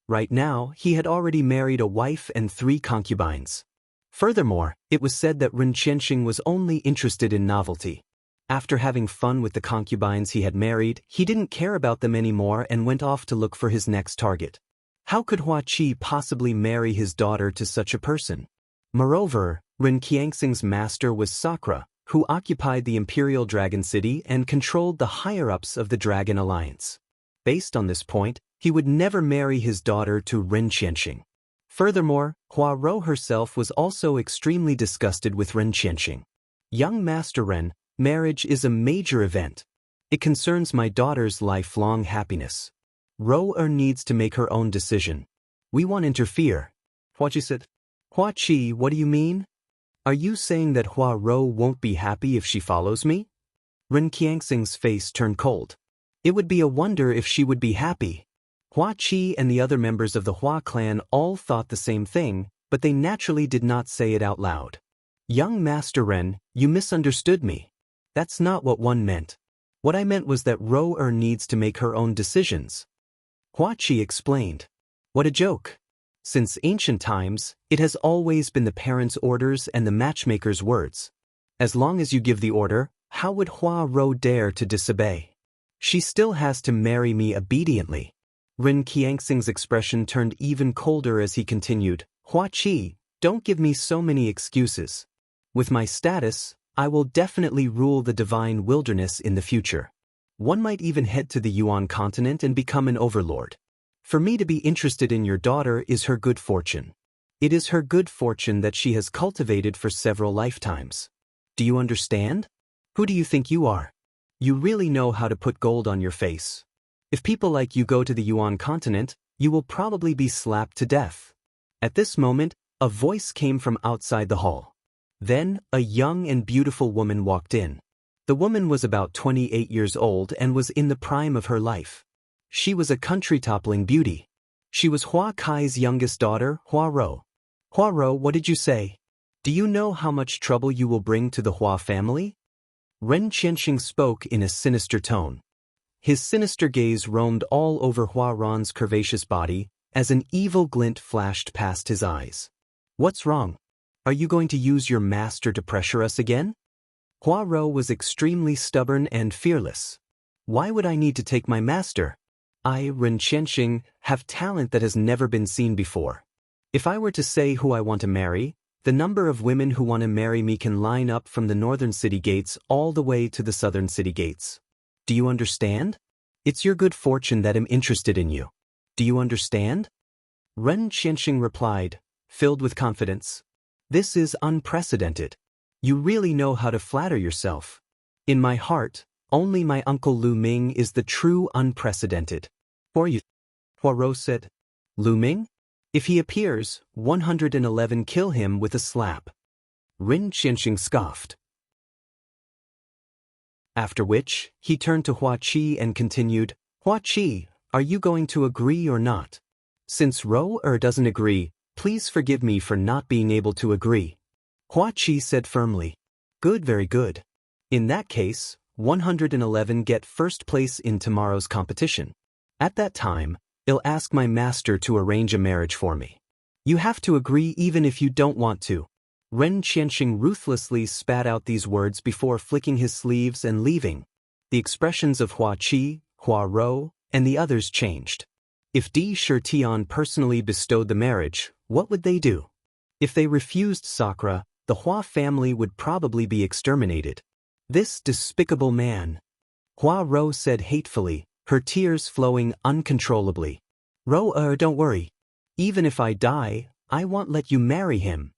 Right now, he had already married a wife and 3 concubines. Furthermore, it was said that Ren Qianxing was only interested in novelty. After having fun with the concubines he had married, he didn't care about them anymore and went off to look for his next target. How could Hua Qi possibly marry his daughter to such a person? Moreover, Ren Qianxing's master was Sakra, who occupied the Imperial Dragon City and controlled the higher-ups of the Dragon Alliance. Based on this point, he would never marry his daughter to Ren Qianxing. Furthermore, Hua Rou herself was also extremely disgusted with Ren Qianxing. Young Master Ren, marriage is a major event. It concerns my daughter's lifelong happiness. Rou needs to make her own decision. We won't interfere. Hua Qi said. Hua Qi, what do you mean? Are you saying that Hua Rou won't be happy if she follows me? Ren Qianxing's face turned cold. It would be a wonder if she would be happy. Hua Qi and the other members of the Hua clan all thought the same thing, but they naturally did not say it out loud. Young Master Ren, you misunderstood me. That's not what one meant. What I meant was that Rou needs to make her own decisions. Hua Qi explained. What a joke. Since ancient times, it has always been the parents' orders and the matchmaker's words. As long as you give the order, how would Hua Rou dare to disobey? She still has to marry me obediently. Ren Qianxing's expression turned even colder as he continued, Hua Qi, don't give me so many excuses. With my status, I will definitely rule the divine wilderness in the future. One might even head to the Yuan continent and become an overlord. For me to be interested in your daughter is her good fortune. It is her good fortune that she has cultivated for several lifetimes. Do you understand? Who do you think you are? You really know how to put gold on your face. If people like you go to the Yuan continent, you will probably be slapped to death. At this moment, a voice came from outside the hall. Then, a young and beautiful woman walked in. The woman was about 28 years old and was in the prime of her life. She was a country-toppling beauty. She was Hua Kai's youngest daughter, Hua Ro. Hua Ro, what did you say? Do you know how much trouble you will bring to the Hua family? Ren Qianxing spoke in a sinister tone. His sinister gaze roamed all over Hua Ron's curvaceous body as an evil glint flashed past his eyes. What's wrong? Are you going to use your master to pressure us again? Hua Ro was extremely stubborn and fearless. Why would I need to take my master? I, Ren Qianxing, have talent that has never been seen before. If I were to say who I want to marry, the number of women who want to marry me can line up from the northern city gates all the way to the southern city gates. Do you understand? It's your good fortune that I'm interested in you. Do you understand? Ren Qianxing replied, filled with confidence. This is unprecedented. You really know how to flatter yourself. In my heart, only my uncle Lu Ming is the true unprecedented. For you, Hua Ro said. Lu Ming? If he appears, 111 kill him with a slap. Ren Qianxing scoffed. After which, he turned to Hua Qi and continued, Hua Qi, are you going to agree or not? Since Ro doesn't agree, please forgive me for not being able to agree. Hua Qi said firmly. Good, very good. In that case, 111 get first place in tomorrow's competition. At that time, I'll ask my master to arrange a marriage for me. You have to agree even if you don't want to. Ren Qianxing ruthlessly spat out these words before flicking his sleeves and leaving. The expressions of Hua Qi, Hua Ro, and the others changed. If Di Shitian personally bestowed the marriage, what would they do? If they refused sakra, the Hua family would probably be exterminated. This despicable man. Hua Ro said hatefully, her tears flowing uncontrollably. Ro, don't worry. Even if I die, I won't let you marry him.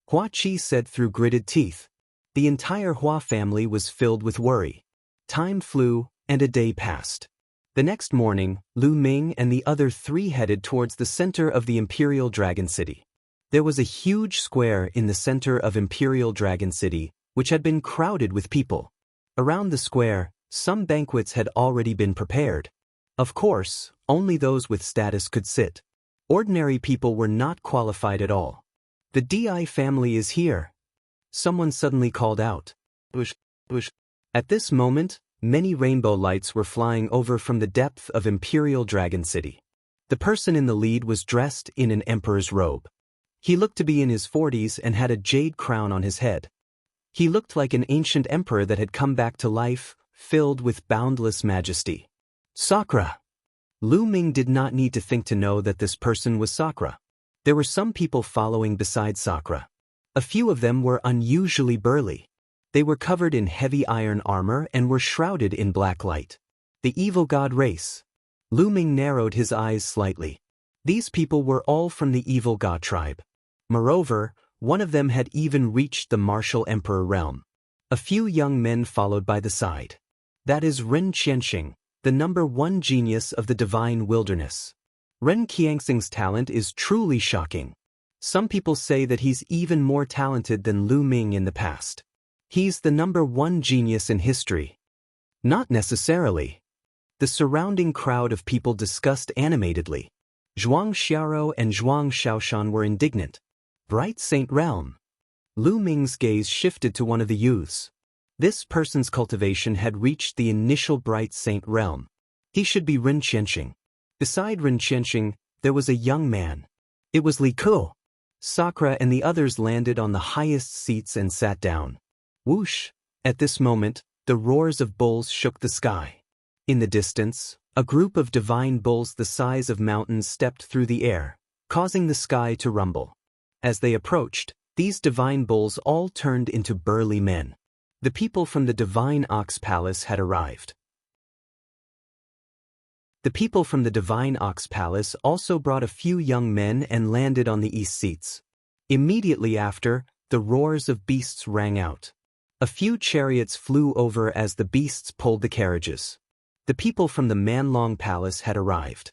Hua Qi said through gritted teeth. The entire Hua family was filled with worry. Time flew, and a day passed. The next morning, Lu Ming and the other three headed towards the center of the Imperial Dragon City. There was a huge square in the center of Imperial Dragon City, which had been crowded with people. Around the square, some banquets had already been prepared. Of course, only those with status could sit. Ordinary people were not qualified at all. The Di family is here. Someone suddenly called out. Bush, bush. At this moment, many rainbow lights were flying over from the depth of Imperial Dragon City. The person in the lead was dressed in an emperor's robe. He looked to be in his 40s and had a jade crown on his head. He looked like an ancient emperor that had come back to life, filled with boundless majesty. Sakra! Lu Ming did not need to think to know that this person was Sakra. There were some people following beside Sakra. A few of them were unusually burly. They were covered in heavy iron armor and were shrouded in black light. The evil god race. Lu Ming narrowed his eyes slightly. These people were all from the evil god tribe. Moreover, one of them had even reached the martial emperor realm. A few young men followed by the side. That is Ren Qianxing, the #1 genius of the divine wilderness. Ren Qianxing's talent is truly shocking. Some people say that he's even more talented than Lu Ming in the past. He's the #1 genius in history. Not necessarily. The surrounding crowd of people discussed animatedly. Zhuang Xiaoro and Zhuang Shaoshan were indignant. Bright Saint Realm. Lu Ming's gaze shifted to one of the youths. This person's cultivation had reached the initial Bright Saint Realm. He should be Ren Qianxing. Beside Ren Qianxing, there was a young man. It was Li Ke. Sakra and the others landed on the highest seats and sat down. Whoosh! At this moment, the roars of bulls shook the sky. In the distance, a group of divine bulls the size of mountains stepped through the air, causing the sky to rumble. As they approached, these divine bulls all turned into burly men. The people from the divine ox palace had arrived. The people from the divine ox palace also brought a few young men and landed on the east seats. Immediately after, the roars of beasts rang out. A few chariots flew over as the beasts pulled the carriages. The people from the Manlong Palace had arrived.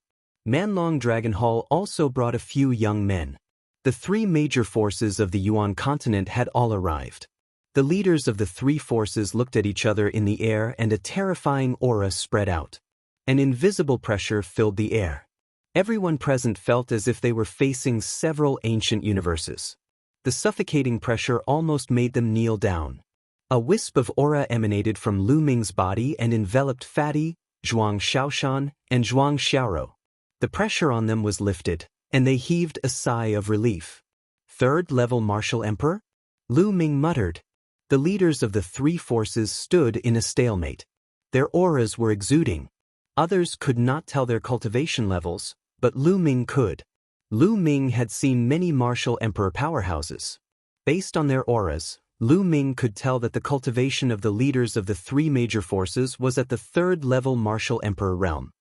Manlong Dragon Hall also brought a few young men. The three major forces of the Yuan continent had all arrived. The leaders of the three forces looked at each other in the air, and a terrifying aura spread out. An invisible pressure filled the air. Everyone present felt as if they were facing several ancient universes. The suffocating pressure almost made them kneel down. A wisp of aura emanated from Lu Ming's body and enveloped Fatty, Zhuang Xiaoshan, and Zhuang Xiaoro. The pressure on them was lifted, and they heaved a sigh of relief. Third-level Martial Emperor? Lu Ming muttered. The leaders of the three forces stood in a stalemate. Their auras were exuding. Others could not tell their cultivation levels, but Lu Ming could. Lu Ming had seen many Martial Emperor powerhouses. Based on their auras, Lu Ming could tell that the cultivation of the leaders of the three major forces was at the third-level Martial Emperor realm.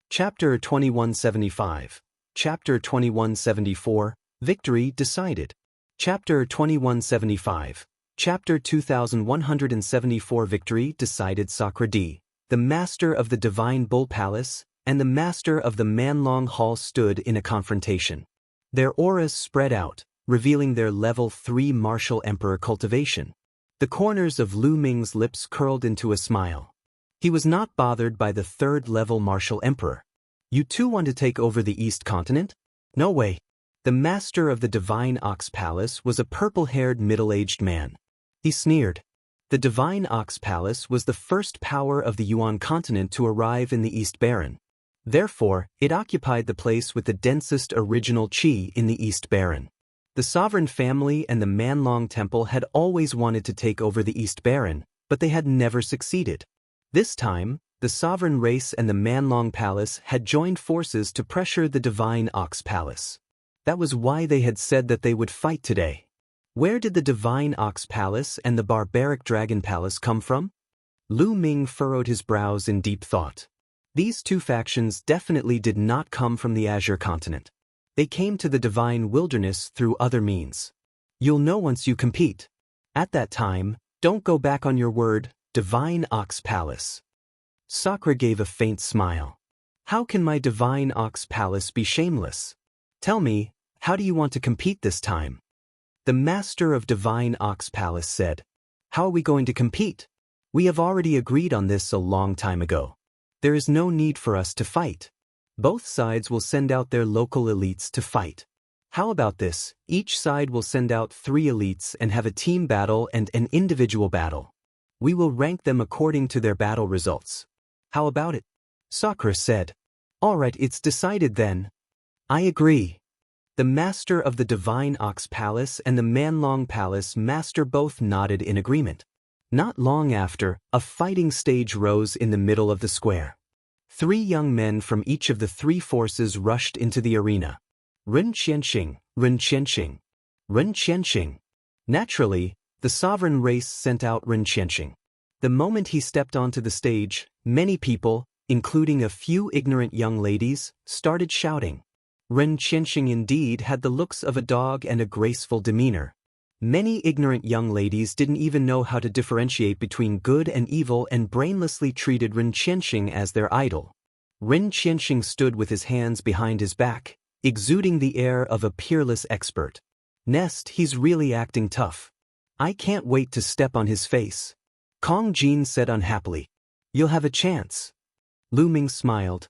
Chapter 2175. Chapter 2174. Victory decided. Chapter 2175. Chapter 2174. Victory decided. Sakra D, the master of the Divine Bull Palace, and the master of the Manlong Hall stood in a confrontation. Their auras spread out, revealing their level 3 Martial Emperor cultivation. The corners of Lu Ming's lips curled into a smile. He was not bothered by the third-level Martial Emperor. You too want to take over the East Continent? No way. The master of the Divine Ox Palace was a purple-haired middle-aged man. He sneered. The Divine Ox Palace was the first power of the Yuan continent to arrive in the East Baron. Therefore, it occupied the place with the densest original qi in the East Baron. The sovereign family and the Manlong Temple had always wanted to take over the East Baron, but they had never succeeded. This time, the sovereign race and the Manlong Palace had joined forces to pressure the Divine Ox Palace. That was why they had said that they would fight today. Where did the Divine Ox Palace and the Barbaric Dragon Palace come from? Lu Ming furrowed his brows in deep thought. These two factions definitely did not come from the Azure Continent. They came to the Divine Wilderness through other means. You'll know once you compete. At that time, don't go back on your word, Divine Ox Palace. Sakra gave a faint smile. How can my Divine Ox Palace be shameless? Tell me, how do you want to compete this time? The master of Divine Ox Palace said. How are we going to compete? We have already agreed on this a long time ago. There is no need for us to fight. Both sides will send out their local elites to fight. How about this? Each side will send out 3 elites and have a team battle and an individual battle. We will rank them according to their battle results. How about it? Sakra said. All right, it's decided then. I agree. The master of the Divine Ox Palace and the Manlong Palace master both nodded in agreement. Not long after, a fighting stage rose in the middle of the square. 3 young men from each of the 3 forces rushed into the arena. Ren Qianxing, Ren Qianxing, Ren Qianxing. Naturally, the sovereign race sent out Ren Qianxing. The moment he stepped onto the stage, many people, including a few ignorant young ladies, started shouting. Ren Qianxing indeed had the looks of a dog and a graceful demeanor. Many ignorant young ladies didn't even know how to differentiate between good and evil and brainlessly treated Ren Qianxing as their idol. Ren Qianxing stood with his hands behind his back, exuding the air of a peerless expert. Nest, he's really acting tough. I can't wait to step on his face. Kong Jin said unhappily. You'll have a chance. Lu Ming smiled.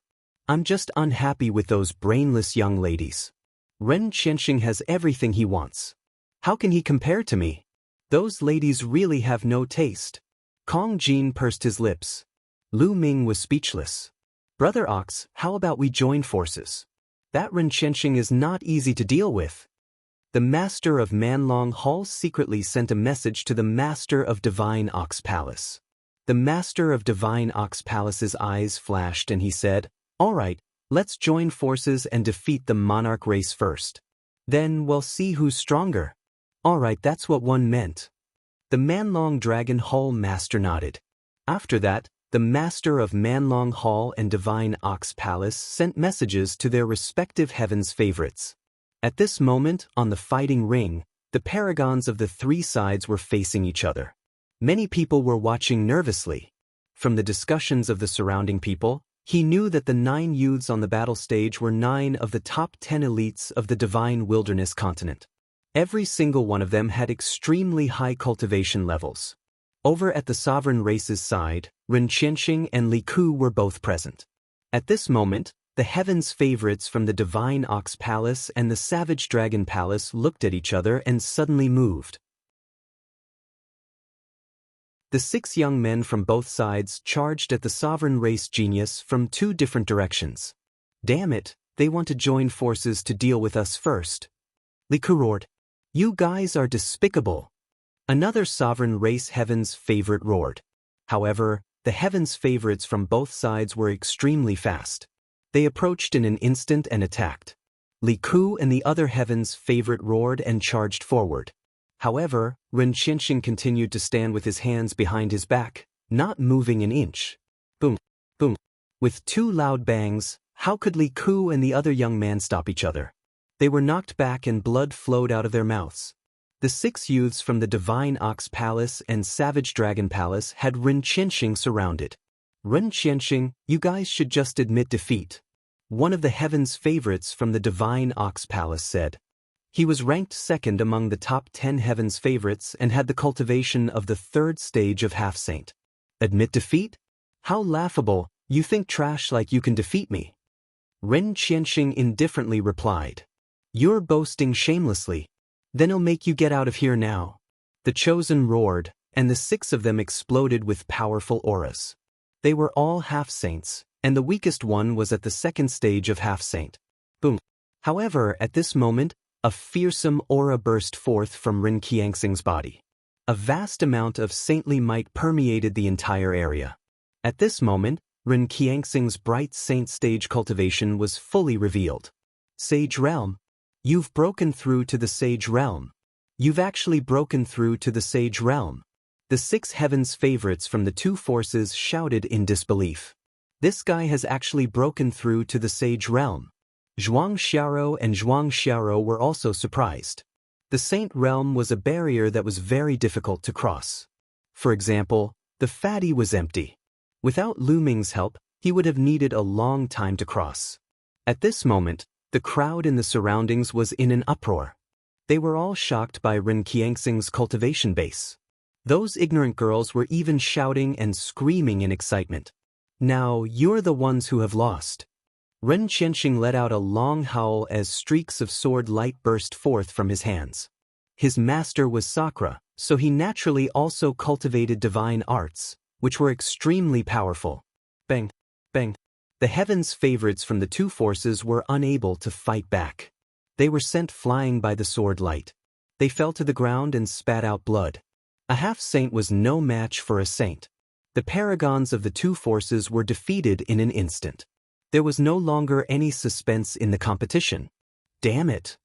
I'm just unhappy with those brainless young ladies. Ren Qianxing has everything he wants. How can he compare to me? Those ladies really have no taste. Kong Jin pursed his lips. Lu Ming was speechless. Brother Ox, how about we join forces? That Ren Qianxing is not easy to deal with. The master of Manlong Hall secretly sent a message to the master of Divine Ox Palace. The master of Divine Ox Palace's eyes flashed and he said, all right, let's join forces and defeat the monarch race first. Then we'll see who's stronger. All right, that's what one meant. The Manlong Dragon Hall master nodded. After that, the master of Manlong Hall and Divine Ox Palace sent messages to their respective heavens favorites. At this moment, on the fighting ring, the paragons of the three sides were facing each other. Many people were watching nervously. From the discussions of the surrounding people, he knew that the 9 youths on the battle stage were 9 of the top 10 elites of the divine wilderness continent. Every single one of them had extremely high cultivation levels. Over at the sovereign race's side, Ren Qianxing and Li Ku were both present. At this moment, the heaven's favorites from the Divine Ox Palace and the Savage Dragon Palace looked at each other and suddenly moved. The 6 young men from both sides charged at the sovereign race genius from 2 different directions. Damn it, they want to join forces to deal with us first. Li Ku roared. You guys are despicable. Another sovereign race heaven's favorite roared. However, the heaven's favorites from both sides were extremely fast. They approached in an instant and attacked. Li Ku and the other heaven's favorite roared and charged forward. However, Ren Qianxing continued to stand with his hands behind his back, not moving an inch. Boom, boom. With 2 loud bangs, how could Li Ku and the other young man stop each other? They were knocked back and blood flowed out of their mouths. The 6 youths from the Divine Ox Palace and Savage Dragon Palace had Ren Qianxing surrounded. Ren Qianxing, you guys should just admit defeat. One of the heaven's favorites from the Divine Ox Palace said. He was ranked 2nd among the top 10 heaven's favorites and had the cultivation of the 3rd stage of half-saint. Admit defeat? How laughable, you think trash like you can defeat me. Ren Qianxing indifferently replied. You're boasting shamelessly. Then I'll make you get out of here now. The chosen roared, and the 6 of them exploded with powerful auras. They were all half-saints, and the weakest one was at the 2nd stage of half-saint. Boom. However, at this moment, a fearsome aura burst forth from Ren Qianxing's body. A vast amount of saintly might permeated the entire area. At this moment, Ren Qianxing's bright saint stage cultivation was fully revealed. Sage Realm. You've broken through to the Sage Realm. You've actually broken through to the Sage Realm. The 6 heavens favorites from the 2 forces shouted in disbelief. This guy has actually broken through to the Sage Realm. Zhuang Xiao and Zhuang Xiao were also surprised. The Saint Realm was a barrier that was very difficult to cross. For example, the fatty was empty. Without Lu Ming's help, he would have needed a long time to cross. At this moment, the crowd in the surroundings was in an uproar. They were all shocked by Ren Qianxing's cultivation base. Those ignorant girls were even shouting and screaming in excitement. Now you're the ones who have lost. Ren Qianxing let out a long howl as streaks of sword light burst forth from his hands. His master was sakra, so he naturally also cultivated divine arts, which were extremely powerful. Bang, bang. The heavens' favorites from the 2 forces were unable to fight back. They were sent flying by the sword light. They fell to the ground and spat out blood. A half-saint was no match for a saint. The paragons of the 2 forces were defeated in an instant. There was no longer any suspense in the competition. Damn it!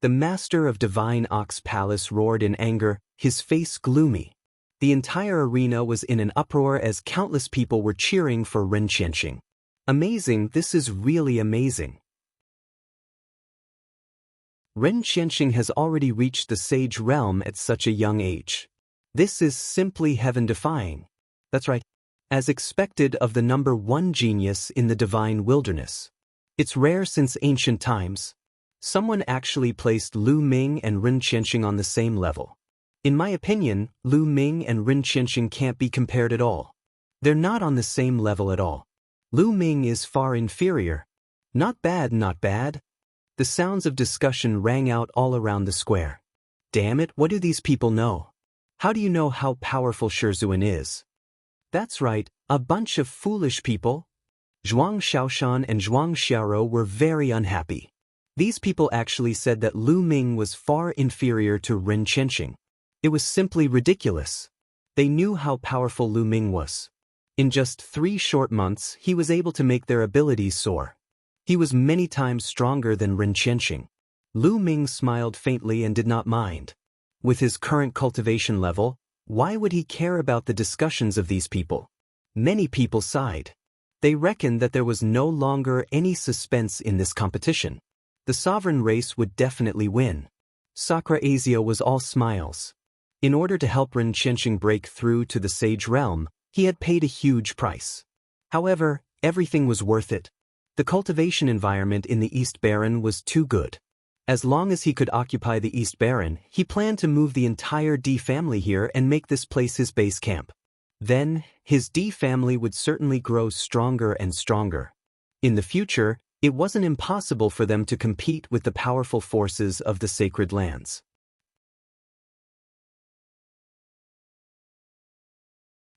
The master of Divine Ox Palace roared in anger, his face gloomy. The entire arena was in an uproar as countless people were cheering for Ren Qianxing. Amazing, this is really amazing. Ren Qianxing has already reached the Sage Realm at such a young age. This is simply heaven-defying. That's right. As expected of the number 1 genius in the divine wilderness. It's rare since ancient times. Someone actually placed Lu Ming and Ren Qianxing on the same level. In my opinion, Lu Ming and Ren Qianxing can't be compared at all. They're not on the same level at all. Lu Ming is far inferior. Not bad, not bad. The sounds of discussion rang out all around the square. Damn it, what do these people know? How do you know how powerful Shizuan is? That's right, a bunch of foolish people. Zhuang Xiaoshan and Zhuang Xiao were very unhappy. These people actually said that Lu Ming was far inferior to Ren Qianxing. It was simply ridiculous. They knew how powerful Lu Ming was. In just 3 short months, he was able to make their abilities soar. He was many times stronger than Ren Qianxing. Lu Ming smiled faintly and did not mind. With his current cultivation level, why would he care about the discussions of these people? Many people sighed. They reckoned that there was no longer any suspense in this competition. The sovereign race would definitely win. Sakra Asia was all smiles. In order to help Ren Qianxing break through to the sage realm, he had paid a huge price. However, everything was worth it. The cultivation environment in the East Baron was too good. As long as he could occupy the East Baron, he planned to move the entire D family here and make this place his base camp. Then, his D family would certainly grow stronger and stronger. In the future, it wasn't impossible for them to compete with the powerful forces of the sacred lands.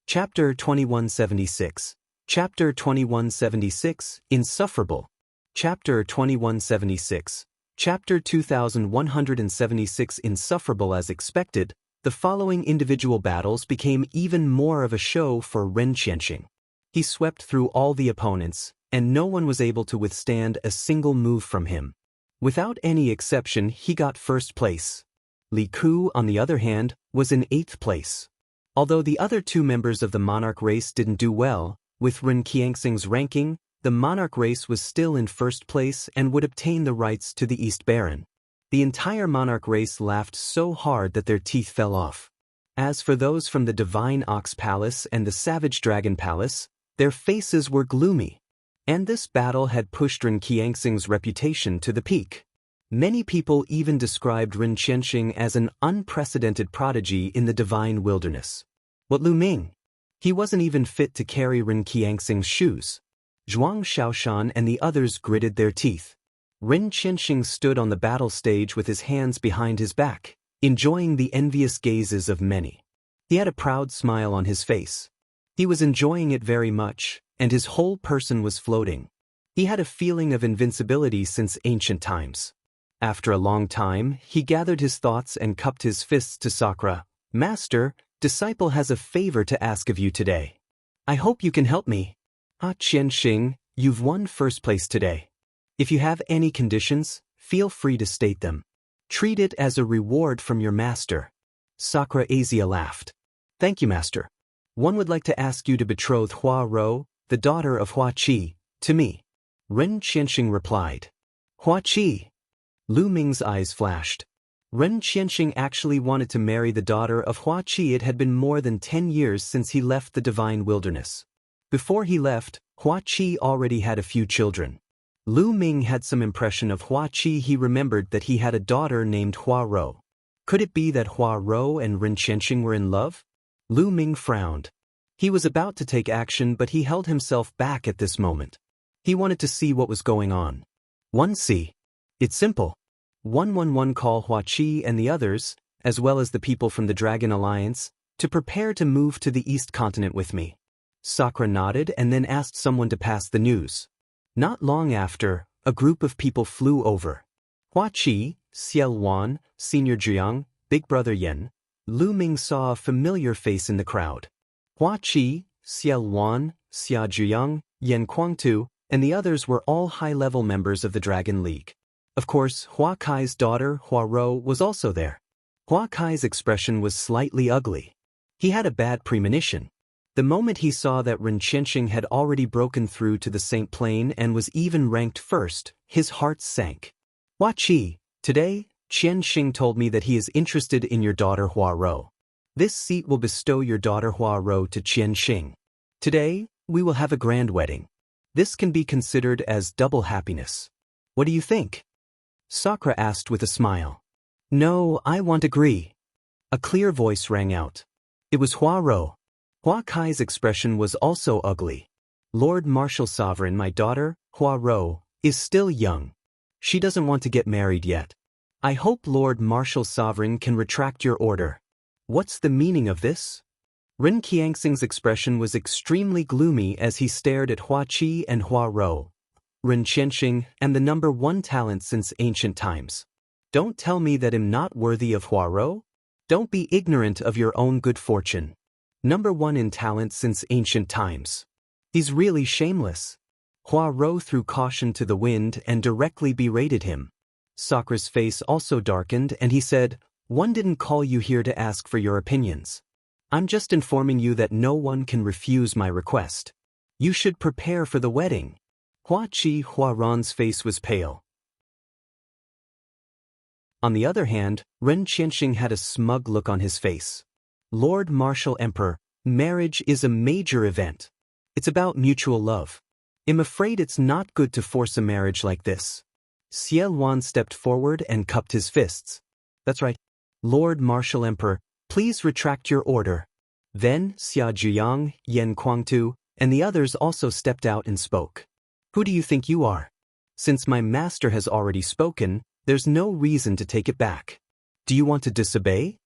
Chapter 2176. Chapter 2176, Insufferable. Chapter 2176. Chapter 2176 Insufferable. As expected, the following individual battles became even more of a show for Ren Qianxing. He swept through all the opponents, and no one was able to withstand a single move from him. Without any exception, he got first place. Li Ku, on the other hand, was in 8th place. Although the other two members of the monarch race didn't do well, with Ren Qianxing's ranking, the monarch race was still in 1st place and would obtain the rights to the East Baron. The entire monarch race laughed so hard that their teeth fell off. As for those from the Divine Ox Palace and the Savage Dragon Palace, their faces were gloomy. And this battle had pushed Ren Qianxing's reputation to the peak. Many people even described Ren Qianxing as an unprecedented prodigy in the divine wilderness. What Lu Ming? He wasn't even fit to carry Ren Qianxing's shoes. Zhuang Shaoshan and the others gritted their teeth. Ren Qianxing stood on the battle stage with his hands behind his back, enjoying the envious gazes of many. He had a proud smile on his face. He was enjoying it very much, and his whole person was floating. He had a feeling of invincibility since ancient times. After a long time, he gathered his thoughts and cupped his fists to Sakra. "Master, disciple has a favor to ask of you today. I hope you can help me. Qianxing, you've won 1st place today. If you have any conditions, feel free to state them. Treat it as a reward from your master." Sakra Asia laughed. "Thank you, master. One would like to ask you to betroth Hua Rou, the daughter of Hua Qi, to me." Ren Qianxing replied. "Hua Qi?" Lu Ming's eyes flashed. Ren Qianxing actually wanted to marry the daughter of Hua Qi. It had been more than 10 years since he left the divine wilderness. Before he left, Hua Qi already had a few children. Lu Ming had some impression of Hua Qi. He remembered that he had a daughter named Hua Rou. Could it be that Hua Rou and Ren Qianxing were in love? Lu Ming frowned. He was about to take action, but he held himself back at this moment. He wanted to see what was going on. 1C. It's simple. 111 call Hua Qi and the others, as well as the people from the Dragon Alliance, to prepare to move to the East Continent with me. Sakra nodded and then asked someone to pass the news. Not long after, a group of people flew over. Hua Qi, Xiel Yuan, Senior Jiang, Big Brother Yen. Lu Ming saw a familiar face in the crowd. Hua Qi, Xiel Yuan, Xia Jiang, Yen Kuangtu, and the others were all high-level members of the Dragon League. Of course, Hua Kai's daughter, Hua Rou, was also there. Hua Kai's expression was slightly ugly. He had a bad premonition. The moment he saw that Ren Qianxing had already broken through to the Saint Plane and was even ranked 1st, his heart sank. "Hua Qi, today, Qianxing told me that he is interested in your daughter Hua Rou. This seat will bestow your daughter Hua Rou to Qianxing. Today, we will have a grand wedding. This can be considered as double happiness. What do you think?" Sakra asked with a smile. "No, I won't agree." A clear voice rang out. It was Hua Rou. Hua Kai's expression was also ugly. "Lord Martial Sovereign, my daughter, Hua Rou, is still young. She doesn't want to get married yet. I hope Lord Martial Sovereign can retract your order." What's the meaning of this? Ren Qianxing's expression was extremely gloomy as he stared at Hua Qi and Hua Rou. Ren Qianxing, and the number 1 talent since ancient times. Don't tell me that I'm not worthy of Hua Rou? Don't be ignorant of your own good fortune. Number 1 in talent since ancient times. He's really shameless. Hua Rou threw caution to the wind and directly berated him. Sakra's face also darkened and he said, "One didn't call you here to ask for your opinions. I'm just informing you that no one can refuse my request. You should prepare for the wedding." Hua Qi Hua Ran's face was pale. On the other hand, Ren Qianxing had a smug look on his face. Lord Martial Emperor, marriage is a major event. It's about mutual love. I'm afraid it's not good to force a marriage like this. Yuan stepped forward and cupped his fists. That's right. Lord Martial Emperor, please retract your order. Then Xia Zhiyang, Yan Kuangtu, and the others also stepped out and spoke. Who do you think you are? Since my master has already spoken, there's no reason to take it back. Do you want to disobey?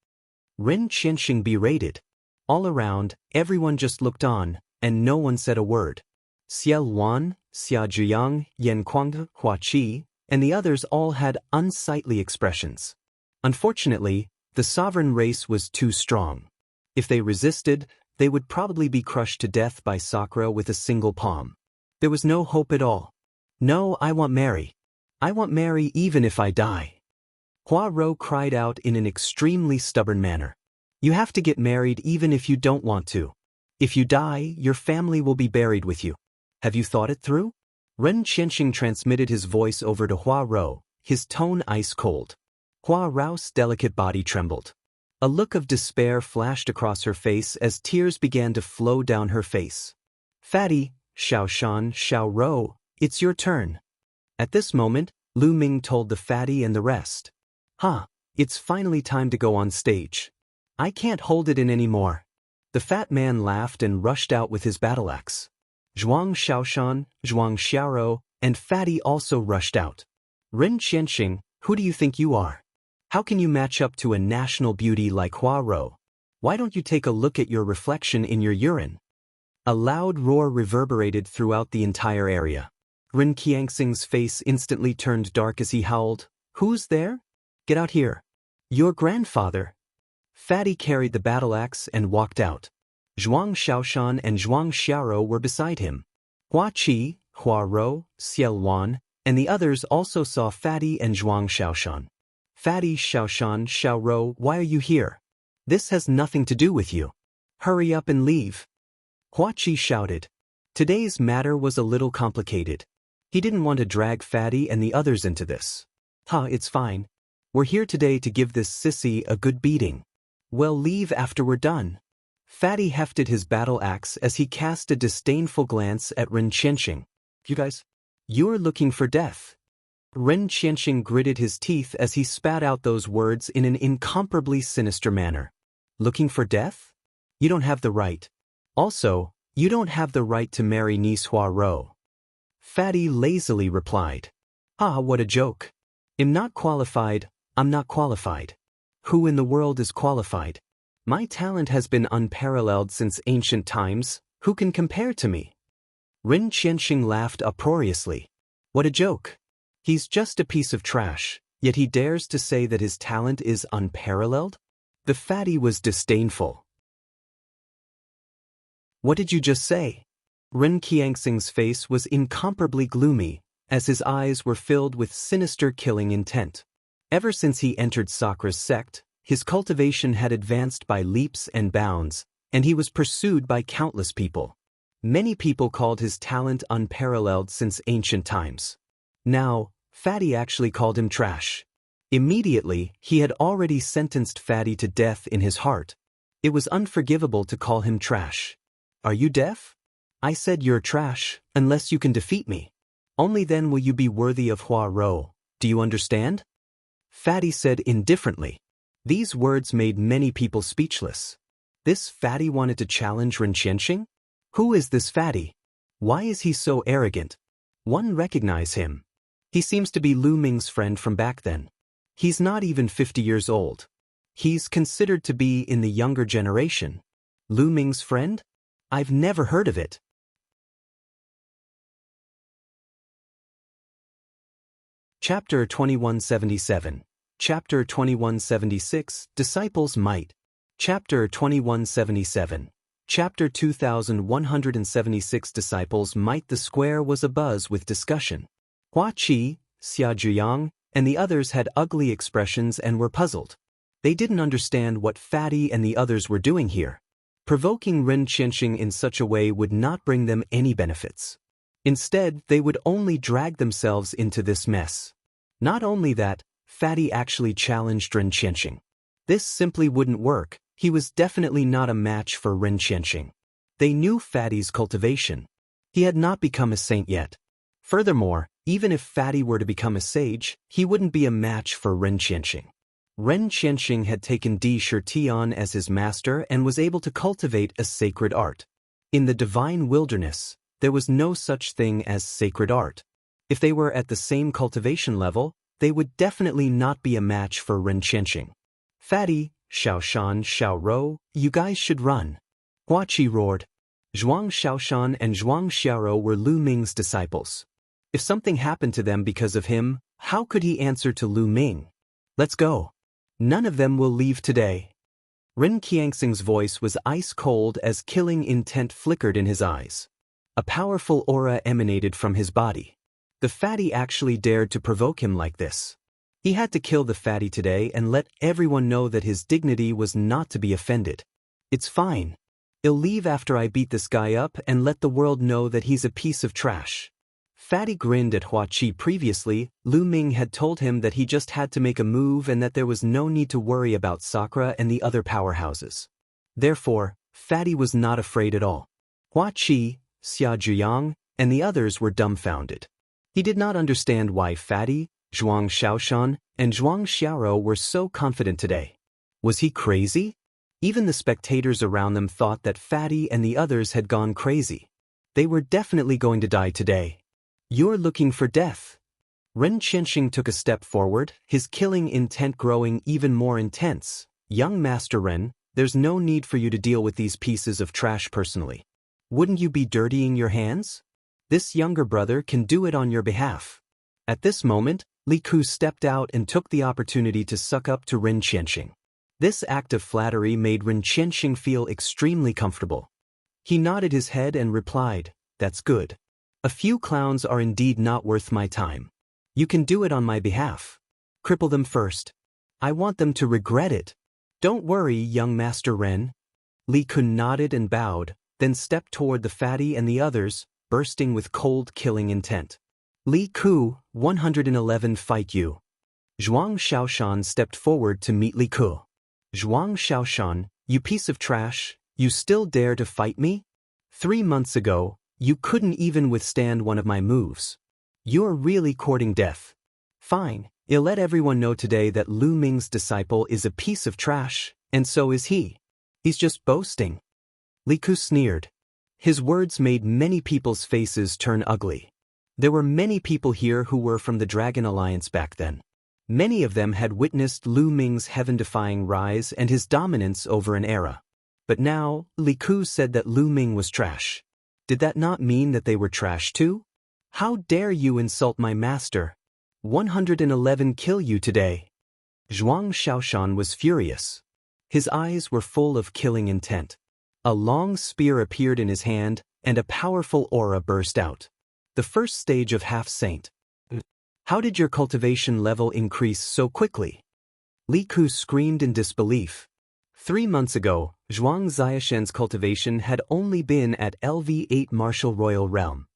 Ren Qianxing berated. All around, everyone just looked on, and no one said a word. Xia Luan, Xia Zhiyang, Yan Kuangtu, Hua Qi, and the others all had unsightly expressions. Unfortunately, the sovereign race was too strong. If they resisted, they would probably be crushed to death by sakra with a single palm. There was no hope at all. No, I want Mary. I want Mary even if I die. Hua Rou cried out in an extremely stubborn manner. You have to get married even if you don't want to. If you die, your family will be buried with you. Have you thought it through? Ren Qianxing transmitted his voice over to Hua Rou, his tone ice cold. Hua Rou's delicate body trembled. A look of despair flashed across her face as tears began to flow down her face. Fatty, Xiaoshan, Xiao Rou, it's your turn. At this moment, Lu Ming told the fatty and the rest. It's finally time to go on stage. I can't hold it in anymore. The fat man laughed and rushed out with his battle axe. Zhuang Xiaoshan, Zhuang Xiaorou, and Fatty also rushed out. Ren Qianxing, who do you think you are? How can you match up to a national beauty like Hua Rou? Why don't you take a look at your reflection in your urine? A loud roar reverberated throughout the entire area. Ren Qianxing's face instantly turned dark as he howled, Who's there? Get out here. Your grandfather. Fatty carried the battle axe and walked out. Zhuang Xiaoshan and Zhuang Xiaorou were beside him. Hua Qi, Hua Rou, Xie Luan, and the others also saw Fatty and Zhuang Xiaoshan. Fatty, Xiaoshan, Xiaorou, why are you here? This has nothing to do with you. Hurry up and leave. Hua Qi shouted. Today's matter was a little complicated. He didn't want to drag Fatty and the others into this. It's fine. We're here today to give this sissy a good beating. Well, leave after we're done. Fatty hefted his battle axe as he cast a disdainful glance at Ren Qianxing. You're looking for death. Ren Qianxing gritted his teeth as he spat out those words in an incomparably sinister manner. Looking for death? You don't have the right. Also, you don't have the right to marry niece Hua Rou. Fatty lazily replied. What a joke. I'm not qualified, I'm not qualified. Who in the world is qualified? My talent has been unparalleled since ancient times, who can compare to me? Ren Qianxing laughed uproariously. What a joke. He's just a piece of trash, yet he dares to say that his talent is unparalleled? The fatty was disdainful. What did you just say? Ren Qianxing's face was incomparably gloomy, as his eyes were filled with sinister killing intent. Ever since he entered Sakra's sect, his cultivation had advanced by leaps and bounds, and he was pursued by countless people. Many people called his talent unparalleled since ancient times. Now, Fatty actually called him trash. Immediately, he had already sentenced Fatty to death in his heart. It was unforgivable to call him trash. Are you deaf? I said you're trash, unless you can defeat me. Only then will you be worthy of Hua Rou. Do you understand? Fatty said indifferently. These words made many people speechless. This Fatty wanted to challenge Ren Qianxing? Who is this Fatty? Why is he so arrogant? One recognize him. He seems to be Lu Ming's friend from back then. He's not even 50 years old. He's considered to be in the younger generation. Lu Ming's friend? I've never heard of it. Chapter 2177. Chapter 2176, Disciples' Might. Chapter 2177. Chapter 2176 Disciples' Might. The square was abuzz with discussion. Hua Qi, Xia Zhiyang, and the others had ugly expressions and were puzzled. They didn't understand what Fatty and the others were doing here. Provoking Ren Qianxing in such a way would not bring them any benefits. Instead, they would only drag themselves into this mess. Not only that, Fatty actually challenged Ren Qianxing. This simply wouldn't work. He was definitely not a match for Ren Qianxing. They knew Fatty's cultivation. He had not become a saint yet. Furthermore, even if Fatty were to become a sage, he wouldn't be a match for Ren Qianxing. Ren Qianxing had taken Di Shitian as his master and was able to cultivate a sacred art. In the divine wilderness, there was no such thing as sacred art. If they were at the same cultivation level, they would definitely not be a match for Ren Qianxing. Fatty, Xiaoshan, Xiaorou, you guys should run. Hua Qi roared. Zhuang Xiaoshan and Zhuang Xiaorou were Lu Ming's disciples. If something happened to them because of him, how could he answer to Lu Ming? Let's go. None of them will leave today. Ren Qianxing's voice was ice-cold as killing intent flickered in his eyes. A powerful aura emanated from his body. The Fatty actually dared to provoke him like this. He had to kill the Fatty today and let everyone know that his dignity was not to be offended. It's fine. I'll leave after I beat this guy up and let the world know that he's a piece of trash. Fatty grinned at Hua Qi. Previously, Lu Ming had told him that he just had to make a move and that there was no need to worry about Sakra and the other powerhouses. Therefore, Fatty was not afraid at all. Hua Qi, Xia Zhiyang, and the others were dumbfounded. He did not understand why Fatty, Zhuang Xiaoshan, and Zhuang Xiaorou were so confident today. Was he crazy? Even the spectators around them thought that Fatty and the others had gone crazy. They were definitely going to die today. You're looking for death. Ren Qianxing took a step forward, his killing intent growing even more intense. Young Master Ren, there's no need for you to deal with these pieces of trash personally. Wouldn't you be dirtying your hands? This younger brother can do it on your behalf. At this moment, Li Ku stepped out and took the opportunity to suck up to Ren Qianxing. This act of flattery made Ren Qianxing feel extremely comfortable. He nodded his head and replied, "That's good. A few clowns are indeed not worth my time. You can do it on my behalf. Cripple them first. I want them to regret it." "Don't worry, young Master Ren." Li Kun nodded and bowed, then stepped toward the Fatty and the others, bursting with cold killing intent. "Li Ku, 111 fight you." Zhuang Xiaoshan stepped forward to meet Li Ku. "Zhuang Xiaoshan, you piece of trash, you still dare to fight me? 3 months ago, you couldn't even withstand one of my moves. You're really courting death. Fine, I'll let everyone know today that Lu Ming's disciple is a piece of trash, and so is he. He's just boasting." Li Ku sneered. His words made many people's faces turn ugly. There were many people here who were from the Dragon Alliance back then. Many of them had witnessed Lu Ming's heaven-defying rise and his dominance over an era. But now, Li Ku said that Lu Ming was trash. Did that not mean that they were trash too? "How dare you insult my master? 111 kill you today." Zhuang Xiaoshan was furious. His eyes were full of killing intent. A long spear appeared in his hand, and a powerful aura burst out. The first stage of half-saint. "How did your cultivation level increase so quickly?" Li Ku screamed in disbelief. 3 months ago, Zhuang Xiaoshan's cultivation had only been at LV8 Martial Royal Realm.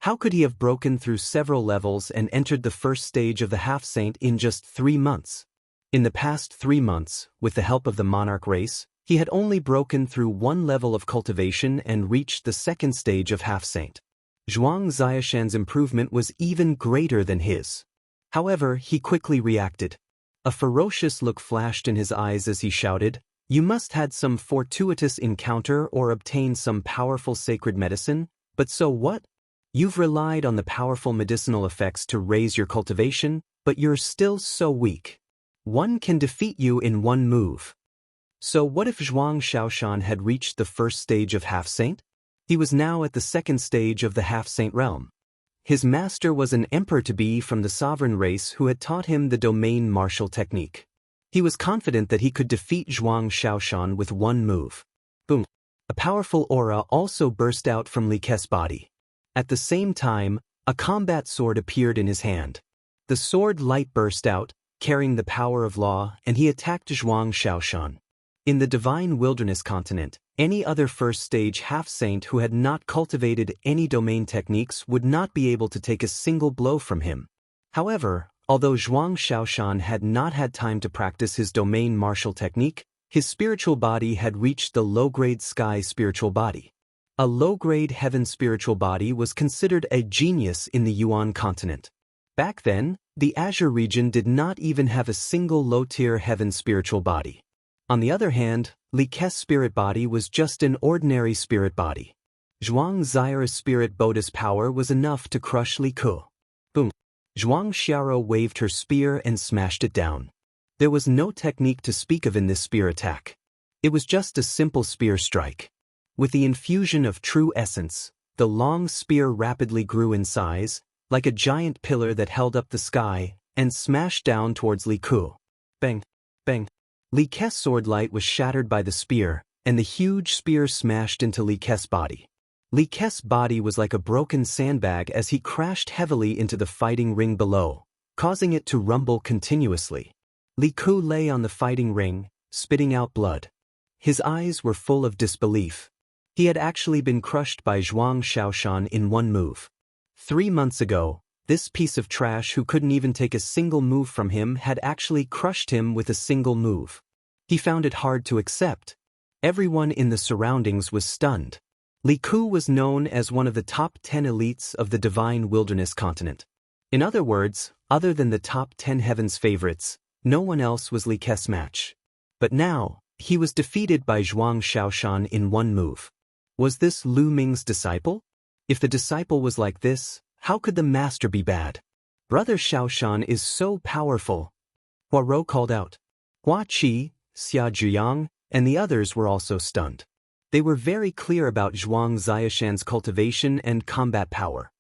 How could he have broken through several levels and entered the first stage of the half-saint in just 3 months? In the past 3 months, with the help of the monarch race, he had only broken through 1 level of cultivation and reached the second stage of half-saint. Zhuang Xiaoshan's improvement was even greater than his. However, he quickly reacted. A ferocious look flashed in his eyes as he shouted, "You must had some fortuitous encounter or obtained some powerful sacred medicine, but so what? You've relied on the powerful medicinal effects to raise your cultivation, but you're still so weak. One can defeat you in 1 move." So what if Zhuang Xiaoshan had reached the first stage of half-saint? He was now at the second stage of the half-saint realm. His master was an emperor-to-be from the sovereign race who had taught him the domain martial technique. He was confident that he could defeat Zhuang Xiaoshan with 1 move. Boom! A powerful aura also burst out from Li Ke's body. At the same time, a combat sword appeared in his hand. The sword light burst out, carrying the power of law, and he attacked Zhuang Xiaoshan. In the divine wilderness continent, any other first-stage half-saint who had not cultivated any domain techniques would not be able to take a single blow from him. However, although Zhuang Xiaoshan had not had time to practice his domain martial technique, his spiritual body had reached the low-grade sky spiritual body. A low-grade heaven spiritual body was considered a genius in the Yuan continent. Back then, the Azure region did not even have a single low-tier heaven spiritual body. On the other hand, Li Ke's spirit body was just an ordinary spirit body. Zhuang Xiara's spirit Bodhi's power was enough to crush Li Ke. Boom! Zhuang Xiaro waved her spear and smashed it down. There was no technique to speak of in this spear attack. It was just a simple spear strike. With the infusion of true essence, the long spear rapidly grew in size, like a giant pillar that held up the sky, and smashed down towards Li Ke. Bang! Bang! Li Ke's sword light was shattered by the spear, and the huge spear smashed into Li Ke's body. Li Ke's body was like a broken sandbag as he crashed heavily into the fighting ring below, causing it to rumble continuously. Li Ke lay on the fighting ring, spitting out blood. His eyes were full of disbelief. He had actually been crushed by Zhuang Xiaoshan in one move. 3 months ago, this piece of trash who couldn't even take a single move from him had actually crushed him with a single move. He found it hard to accept. Everyone in the surroundings was stunned. Li Ke was known as one of the top 10 elites of the Divine Wilderness continent. In other words, other than the top 10 heavens favorites, no one else was Li Ke's match. But now, he was defeated by Zhuang Xiaoshan in one move. Was this Lu Ming's disciple? If the disciple was like this, how could the master be bad? Brother Xiaoshan is so powerful. Huarou called out. Hua Qi, Xia Zhiyang, and the others were also stunned. They were very clear about Zhuang Xiaoshan's cultivation and combat power.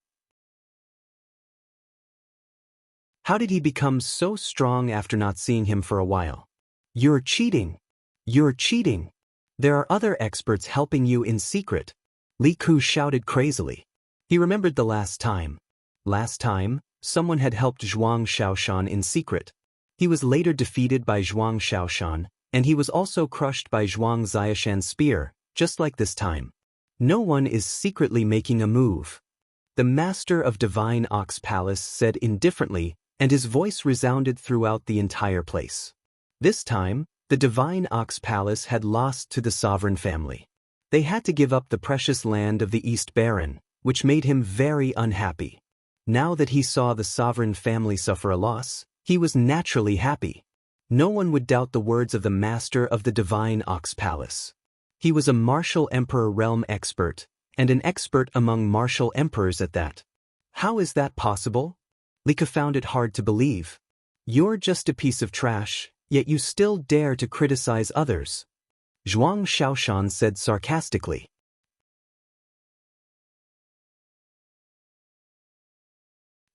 How did he become so strong after not seeing him for a while? You're cheating. You're cheating. There are other experts helping you in secret. Li Ke shouted crazily. He remembered the last time. Last time, someone had helped Zhuang Xiaoshan in secret. He was later defeated by Zhuang Xiaoshan, and he was also crushed by Zhuang Xiaoshan's spear, just like this time. No one is secretly making a move. The master of Divine Ox Palace said indifferently, and his voice resounded throughout the entire place. This time, the Divine Ox Palace had lost to the sovereign family. They had to give up the precious land of the East Baron, which made him very unhappy. Now that he saw the sovereign family suffer a loss, he was naturally happy. No one would doubt the words of the master of the Divine Ox Palace. He was a martial emperor realm expert, and an expert among martial emperors at that. How is that possible? Li Ke found it hard to believe. You're just a piece of trash, yet you still dare to criticize others. Zhuang Xiaoshan said sarcastically.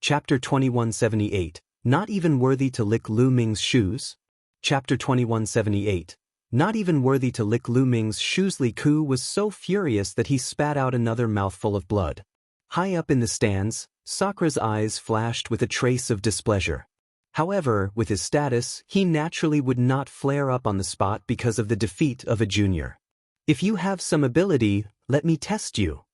Chapter 2178, Not even worthy to lick Lu Ming's shoes? Chapter 2178, Not even worthy to lick Lu Ming's shoes. Li Ke was so furious that he spat out another mouthful of blood. High up in the stands, Sakra's eyes flashed with a trace of displeasure. However, with his status, he naturally would not flare up on the spot because of the defeat of a junior. If you have some ability, let me test you.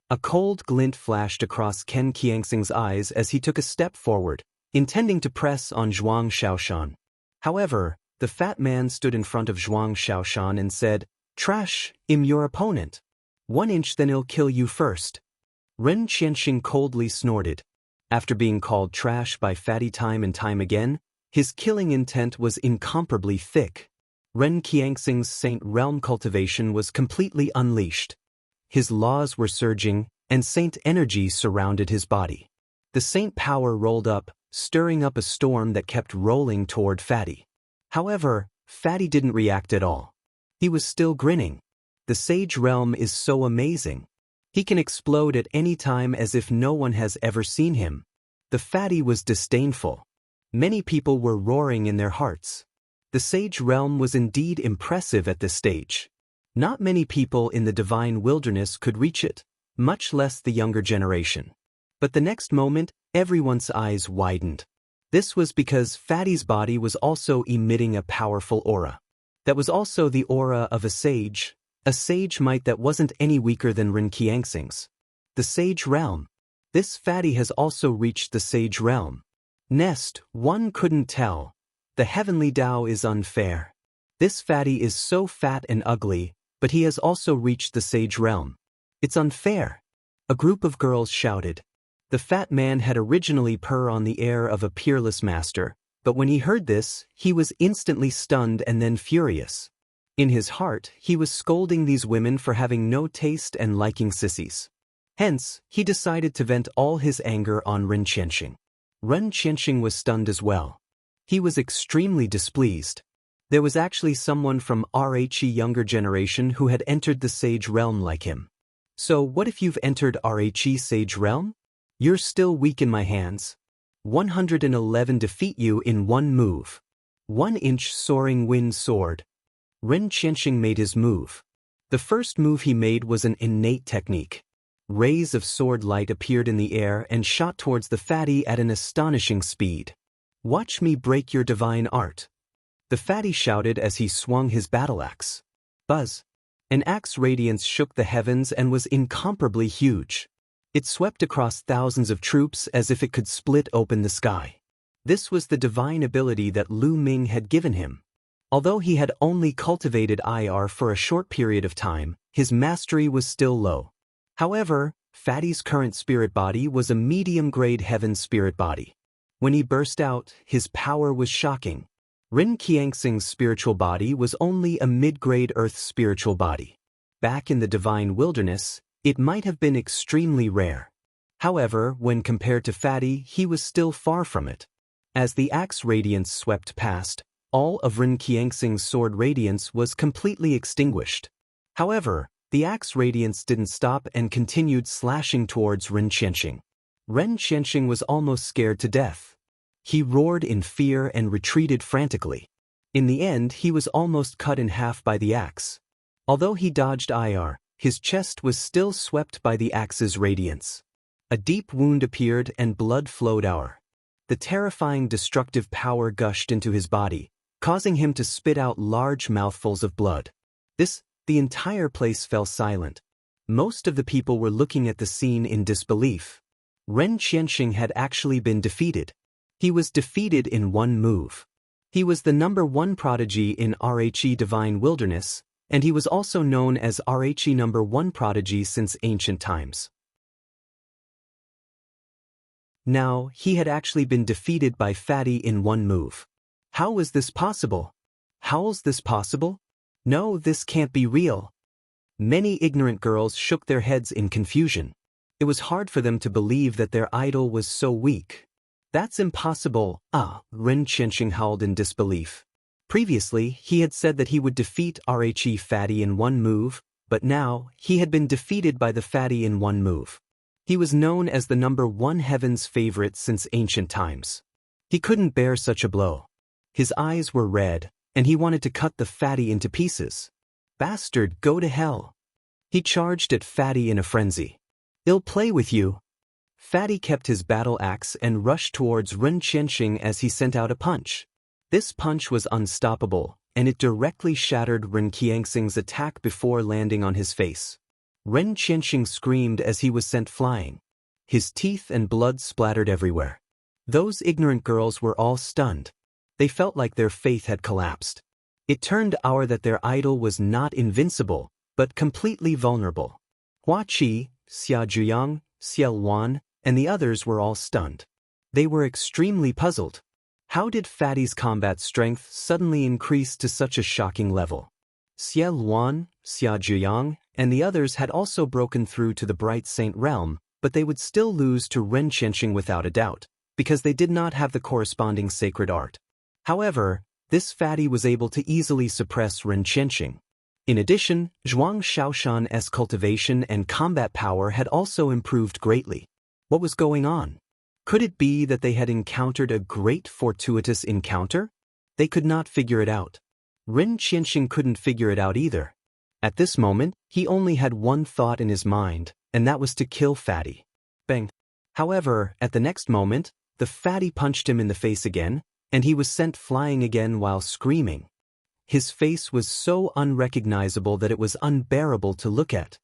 A cold glint flashed across Ken Qiangsing's eyes as he took a step forward, intending to press on Zhuang Xiaoshan. However, the fat man stood in front of Zhuang Xiaoshan and said, "Trash, I'm your opponent. 1 inch, then I'll kill you first." Ren Qianxing coldly snorted. After being called trash by Fatty time and time again, his killing intent was incomparably thick. Ren Qiangsing's Saint Realm cultivation was completely unleashed. His laws were surging, and Saint energy surrounded his body. The Saint power rolled up, stirring up a storm that kept rolling toward Fatty. However, Fatty didn't react at all. He was still grinning. The Sage Realm is so amazing. He can explode at any time as if no one has ever seen him. The Fatty was disdainful. Many people were roaring in their hearts. The Sage Realm was indeed impressive at this stage. Not many people in the Divine Wilderness could reach it, much less the younger generation. But the next moment, everyone's eyes widened. This was because Fatty's body was also emitting a powerful aura. That was also the aura of a sage might that wasn't any weaker than Ren Qiangsing's. The Sage Realm. This Fatty has also reached the Sage Realm. Nest, one couldn't tell. The heavenly Tao is unfair. This fatty is so fat and ugly, but he has also reached the sage realm. It's unfair. A group of girls shouted. The fat man had originally purr on the air of a peerless master, but when he heard this, he was instantly stunned and then furious. In his heart, he was scolding these women for having no taste and liking sissies. Hence, he decided to vent all his anger on Ren Qianxing. Ren Qianxing was stunned as well. He was extremely displeased. There was actually someone from RHE younger generation who had entered the sage realm like him. So what if you've entered RHE sage realm? You're still weak in my hands. 111 defeat you in one move. 1-inch soaring wind sword. Ren Qianxing made his move. The first move he made was an innate technique. Rays of sword light appeared in the air and shot towards the fatty at an astonishing speed. Watch me break your divine art. The fatty shouted as he swung his battle axe. Buzz. An axe radiance shook the heavens and was incomparably huge. It swept across thousands of troops as if it could split open the sky. This was the divine ability that Lu Ming had given him. Although he had only cultivated IR for a short period of time, his mastery was still low. However, Fatty's current spirit body was a medium-grade heaven spirit body. When he burst out, his power was shocking. Ren Qianxing's spiritual body was only a mid-grade earth spiritual body. Back in the divine wilderness, it might have been extremely rare. However, when compared to Fatty, he was still far from it. As the axe radiance swept past, all of Ren Qianxing's sword radiance was completely extinguished. However, the axe radiance didn't stop and continued slashing towards Ren Qianxing. Ren Qianxing was almost scared to death. He roared in fear and retreated frantically. In the end, he was almost cut in half by the axe. Although he dodged IR, his chest was still swept by the axe's radiance. A deep wound appeared and blood flowed out. The terrifying destructive power gushed into his body, causing him to spit out large mouthfuls of blood. The entire place fell silent. Most of the people were looking at the scene in disbelief. Ren Qianxing had actually been defeated. He was defeated in one move. He was the #1 prodigy in RHE Divine Wilderness, and he was also known as RHE #1 prodigy since ancient times. Now, he had actually been defeated by Fatty in one move. How was this possible? How's this possible? No, this can't be real. Many ignorant girls shook their heads in confusion. It was hard for them to believe that their idol was so weak. That's impossible, Ren Qianxing howled in disbelief. Previously, he had said that he would defeat RHE Fatty in one move, but now, he had been defeated by the Fatty in one move. He was known as the #1 heaven's favorite since ancient times. He couldn't bear such a blow. His eyes were red, and he wanted to cut the Fatty into pieces. Bastard, go to hell. He charged at Fatty in a frenzy. I'll play with you. Fatty kept his battle axe and rushed towards Ren Qianxing as he sent out a punch. This punch was unstoppable, and it directly shattered Ren Qianxing's attack before landing on his face. Ren Qianxing screamed as he was sent flying. His teeth and blood splattered everywhere. Those ignorant girls were all stunned. They felt like their faith had collapsed. It turned out that their idol was not invincible, but completely vulnerable. Hua Qi, Xia Zhiyang, Xia Yuan, and the others were all stunned. They were extremely puzzled. How did Fatty's combat strength suddenly increase to such a shocking level? Xia Yuan, Xia Zhiyang, and the others had also broken through to the Bright Saint realm, but they would still lose to Ren Qianxing without a doubt, because they did not have the corresponding sacred art. However, this Fatty was able to easily suppress Ren Qianxing. In addition, Zhuang Shaoshan's cultivation and combat power had also improved greatly. What was going on? Could it be that they had encountered a great fortuitous encounter? They could not figure it out. Ren Qianxing couldn't figure it out either. At this moment, he only had one thought in his mind, and that was to kill Fatty. Bang. However, at the next moment, the Fatty punched him in the face again, and he was sent flying again while screaming. His face was so unrecognizable that it was unbearable to look at.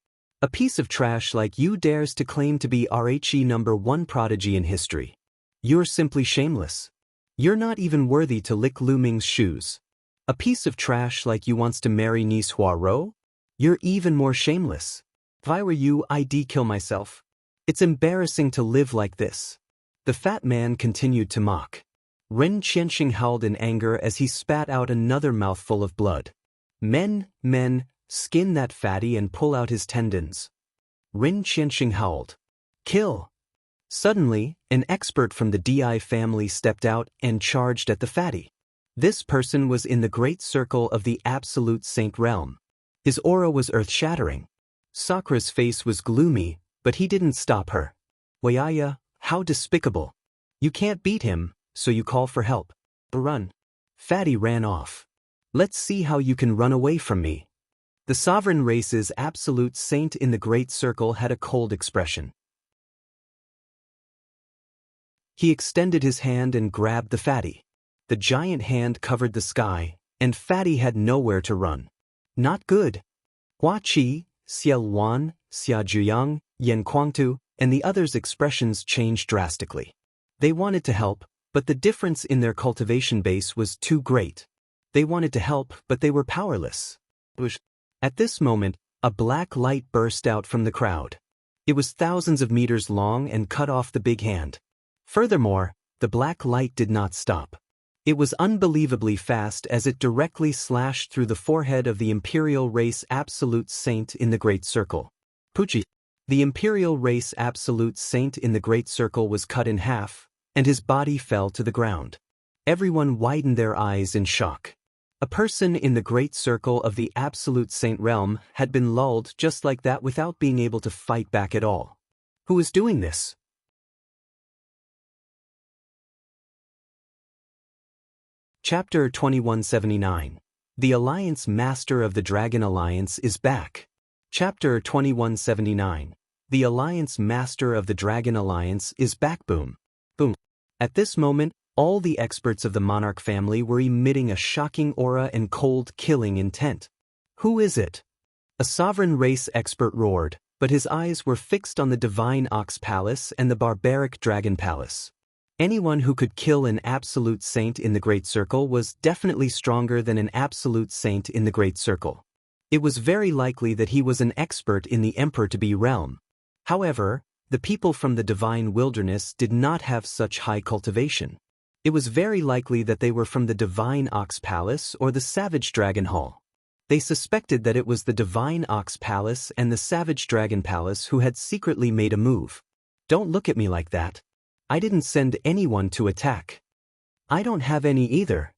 A piece of trash like you dares to claim to be RHE #1 prodigy in history. You're simply shameless. You're not even worthy to lick Lu Ming's shoes. A piece of trash like you wants to marry Niece Huaro? You're even more shameless. If I were you, I'd kill myself. It's embarrassing to live like this. The fat man continued to mock. Ren Qianxing howled in anger as he spat out another mouthful of blood. Men, skin that fatty and pull out his tendons. Ren Qianxing howled. Kill! Suddenly, an expert from the Di family stepped out and charged at the fatty. This person was in the great circle of the absolute saint realm. His aura was earth-shattering. Sakra's face was gloomy, but he didn't stop her. Wayaya, how despicable. You can't beat him, so you call for help. Run. Fatty ran off. Let's see how you can run away from me. The sovereign race's absolute saint in the great circle had a cold expression. He extended his hand and grabbed the fatty. The giant hand covered the sky, and fatty had nowhere to run. Not good. Hua Qi, Xie Yuan, Xia Zhuyang, Yan Kuangtu, and the others' expressions changed drastically. They wanted to help, but the difference in their cultivation base was too great. They wanted to help, but they were powerless. At this moment, a black light burst out from the crowd. It was thousands of meters long and cut off the big hand. Furthermore, the black light did not stop. It was unbelievably fast as it directly slashed through the forehead of the Imperial Race Absolute Saint in the Great Circle. Pucci. The Imperial Race Absolute Saint in the Great Circle was cut in half, and his body fell to the ground. Everyone widened their eyes in shock. A person in the Great Circle of the Absolute Saint realm had been lulled just like that without being able to fight back at all. Who is doing this? Chapter 2179. The Alliance Master of the Dragon Alliance is back. Chapter 2179. The Alliance Master of the Dragon Alliance is back. Boom. Boom. At this moment, all the experts of the monarch family were emitting a shocking aura and cold killing intent. Who is it? A sovereign race expert roared, but his eyes were fixed on the divine Ox Palace and the barbaric Dragon Palace. Anyone who could kill an absolute saint in the Great Circle was definitely stronger than an absolute saint in the Great Circle. It was very likely that he was an expert in the Emperor-to-be realm. However, the people from the divine wilderness did not have such high cultivation. It was very likely that they were from the divine Ox Palace or the Savage Dragon Hall. They suspected that it was the divine Ox Palace and the Savage Dragon Palace who had secretly made a move. Don't look at me like that. I didn't send anyone to attack. I don't have any either.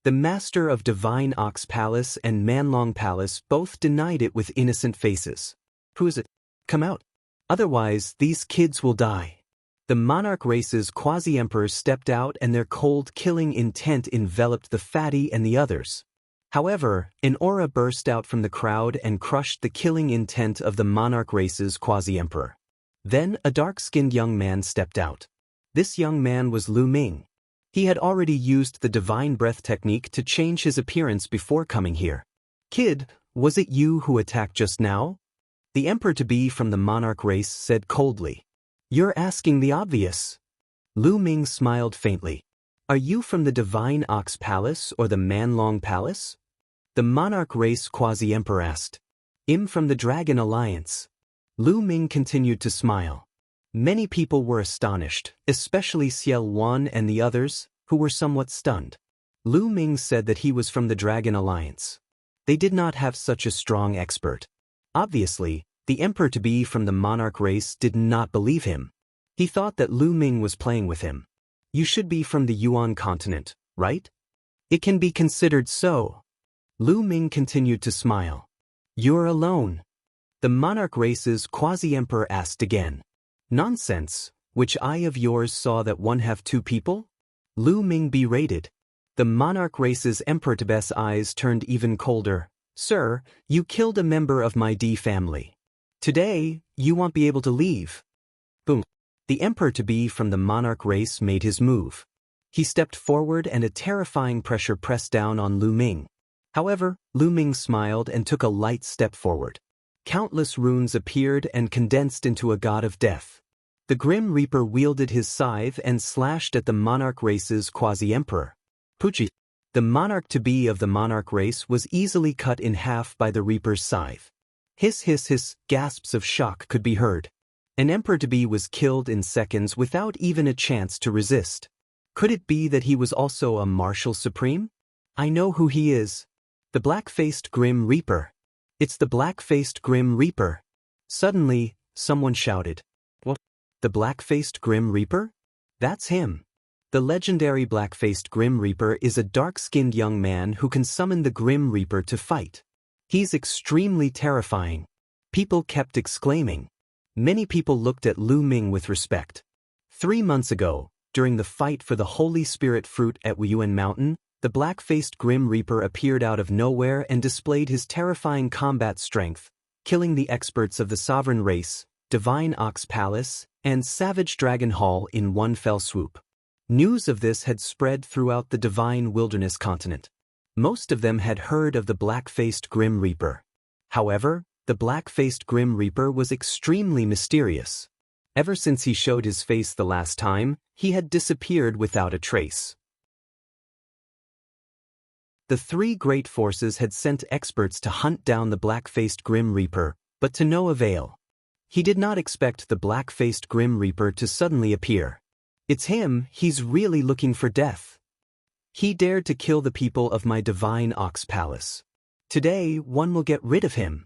The Master of Divine Ox Palace and Manlong Palace both denied it with innocent faces. Who is it? Come out. Otherwise, these kids will die. The monarch race's quasi-emperors stepped out and their cold killing intent enveloped the fatty and the others. However, an aura burst out from the crowd and crushed the killing intent of the monarch race's quasi-emperor. Then a dark-skinned young man stepped out. This young man was Lu Ming. He had already used the divine breath technique to change his appearance before coming here. Kid, was it you who attacked just now? The Emperor-to-be from the monarch race said coldly. You're asking the obvious. Lu Ming smiled faintly. Are you from the divine Ox Palace or the Manlong Palace? The monarch race quasi-emperor asked. I'm from the Dragon Alliance. Lu Ming continued to smile. Many people were astonished, especially Xie Yuan and the others, who were somewhat stunned. Lu Ming said that he was from the Dragon Alliance. They did not have such a strong expert. Obviously, the Emperor-to-be from the monarch race did not believe him. He thought that Lu Ming was playing with him. You should be from the Yuan continent, right? It can be considered so. Lu Ming continued to smile. You're alone. The monarch race's quasi-emperor asked again. Nonsense, which eye of yours saw that one have two people? Lu Ming berated. The monarch race's Emperor-to-be's eyes turned even colder. Sir, you killed a member of my D family. Today, you won't be able to leave. Boom. The Emperor-to-be from the monarch race made his move. He stepped forward and a terrifying pressure pressed down on Lu Ming. However, Lu Ming smiled and took a light step forward. Countless runes appeared and condensed into a god of death. The Grim Reaper wielded his scythe and slashed at the monarch race's quasi-emperor. Pucci. The monarch-to-be of the monarch race was easily cut in half by the Reaper's scythe. Hiss hiss hiss, gasps of shock could be heard. An emperor-to-be was killed in seconds without even a chance to resist. Could it be that he was also a martial supreme? I know who he is. The black-faced Grim Reaper. It's the black-faced Grim Reaper. Suddenly, someone shouted. What? The black-faced Grim Reaper? That's him. The legendary black-faced Grim Reaper is a dark-skinned young man who can summon the Grim Reaper to fight. He's extremely terrifying. People kept exclaiming. Many people looked at Lu Ming with respect. 3 months ago, during the fight for the Holy Spirit fruit at Yuan Mountain, the black-faced Grim Reaper appeared out of nowhere and displayed his terrifying combat strength, killing the experts of the Sovereign Race, Divine Ox Palace, and Savage Dragon Hall in one fell swoop. News of this had spread throughout the Divine Wilderness continent. Most of them had heard of the black-faced Grim Reaper. However, the black-faced Grim Reaper was extremely mysterious. Ever since he showed his face the last time, he had disappeared without a trace. The 3 great forces had sent experts to hunt down the black-faced Grim Reaper, but to no avail. He did not expect the black-faced Grim Reaper to suddenly appear. It's him, he's really looking for death. He dared to kill the people of my Divine Ox Palace. Today, one will get rid of him.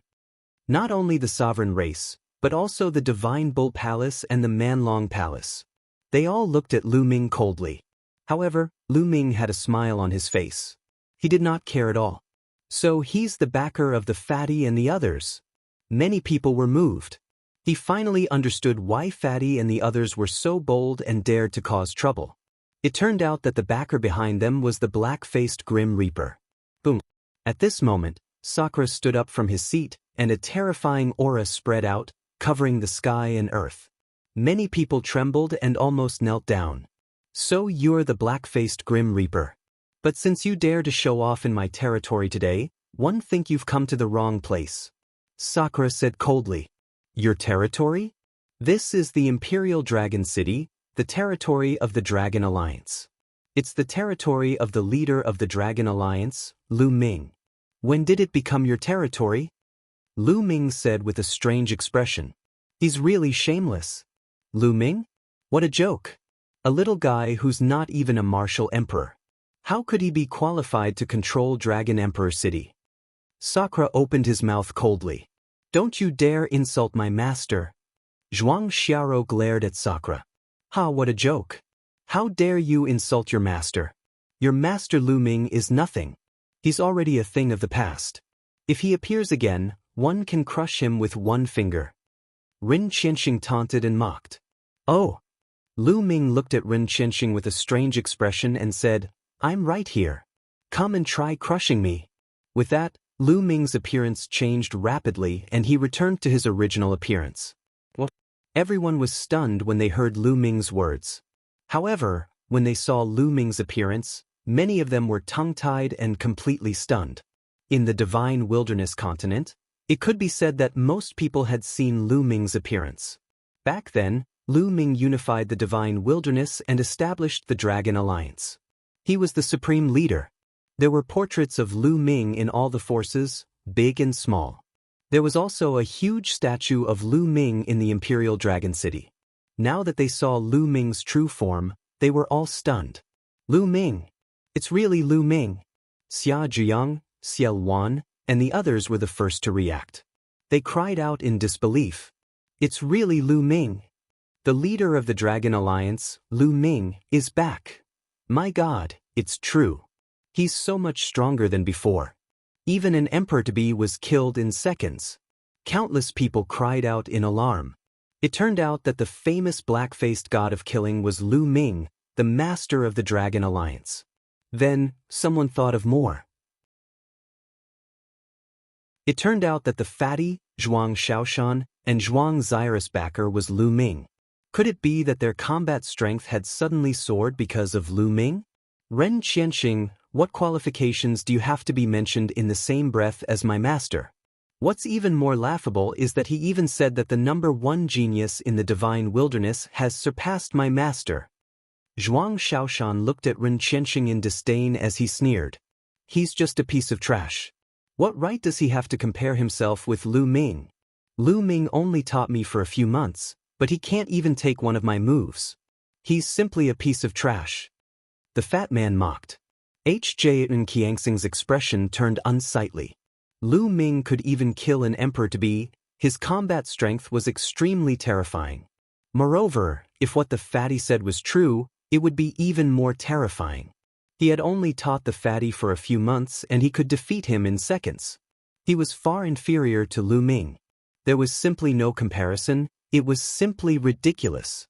Not only the Sovereign Race, but also the Divine Bull Palace and the Manlong Palace. They all looked at Lu Ming coldly. However, Lu Ming had a smile on his face. He did not care at all. So he's the backer of the Fatty and the others. Many people were moved. He finally understood why Fatty and the others were so bold and dared to cause trouble. It turned out that the backer behind them was the black-faced Grim Reaper. Boom. At this moment, Sakra stood up from his seat, and a terrifying aura spread out, covering the sky and earth. Many people trembled and almost knelt down. So you're the black-faced Grim Reaper. But since you dare to show off in my territory today, one think you've come to the wrong place. Sakra said coldly. Your territory? This is the Imperial Dragon City, the territory of the Dragon Alliance. It's the territory of the leader of the Dragon Alliance, Lu Ming. When did it become your territory? Lu Ming said with a strange expression. He's really shameless. Lu Ming? What a joke. A little guy who's not even a martial emperor. How could he be qualified to control Dragon Emperor City? Sakra opened his mouth coldly. Don't you dare insult my master. Zhuang Xiao glared at Sakra. Ha, what a joke. How dare you insult your master? Your master Lu Ming is nothing. He's already a thing of the past. If he appears again, one can crush him with one finger. Rin Qianxing taunted and mocked. Oh. Lu Ming looked at Rin Qianxing with a strange expression and said, I'm right here. Come and try crushing me. With that, Lu Ming's appearance changed rapidly and he returned to his original appearance. What? Everyone was stunned when they heard Lu Ming's words. However, when they saw Lu Ming's appearance, many of them were tongue-tied and completely stunned. In the Divine Wilderness continent, it could be said that most people had seen Lu Ming's appearance. Back then, Lu Ming unified the Divine Wilderness and established the Dragon Alliance. He was the supreme leader. There were portraits of Lu Ming in all the forces, big and small. There was also a huge statue of Lu Ming in the Imperial Dragon City. Now that they saw Lu Ming's true form, they were all stunned. Lu Ming! It's really Lu Ming! Xia Zhiyang, Xia Yuan, and the others were the first to react. They cried out in disbelief. It's really Lu Ming! The leader of the Dragon Alliance, Lu Ming, is back. My God, it's true. He's so much stronger than before. Even an emperor-to-be was killed in seconds. Countless people cried out in alarm. It turned out that the famous black-faced god of killing was Lu Ming, the master of the Dragon Alliance. Then, someone thought of more. It turned out that the fatty, Zhuang Shaoshan, and Zhuang Zyrus backer was Lu Ming. Could it be that their combat strength had suddenly soared because of Lu Ming? Ren Qianxing, what qualifications do you have to be mentioned in the same breath as my master? What's even more laughable is that he even said that the number 1 genius in the divine wilderness has surpassed my master. Zhuang Shaoshan looked at Ren Qianxing in disdain as he sneered. He's just a piece of trash. What right does he have to compare himself with Lu Ming? Lu Ming only taught me for a few months, but he can't even take one of my moves. He's simply a piece of trash. The fat man mocked. Ren Qianxing's expression turned unsightly. Lu Ming could even kill an emperor to be. His combat strength was extremely terrifying. Moreover, if what the fatty said was true, it would be even more terrifying. He had only taught the fatty for a few months and he could defeat him in seconds. He was far inferior to Lu Ming. There was simply no comparison, it was simply ridiculous.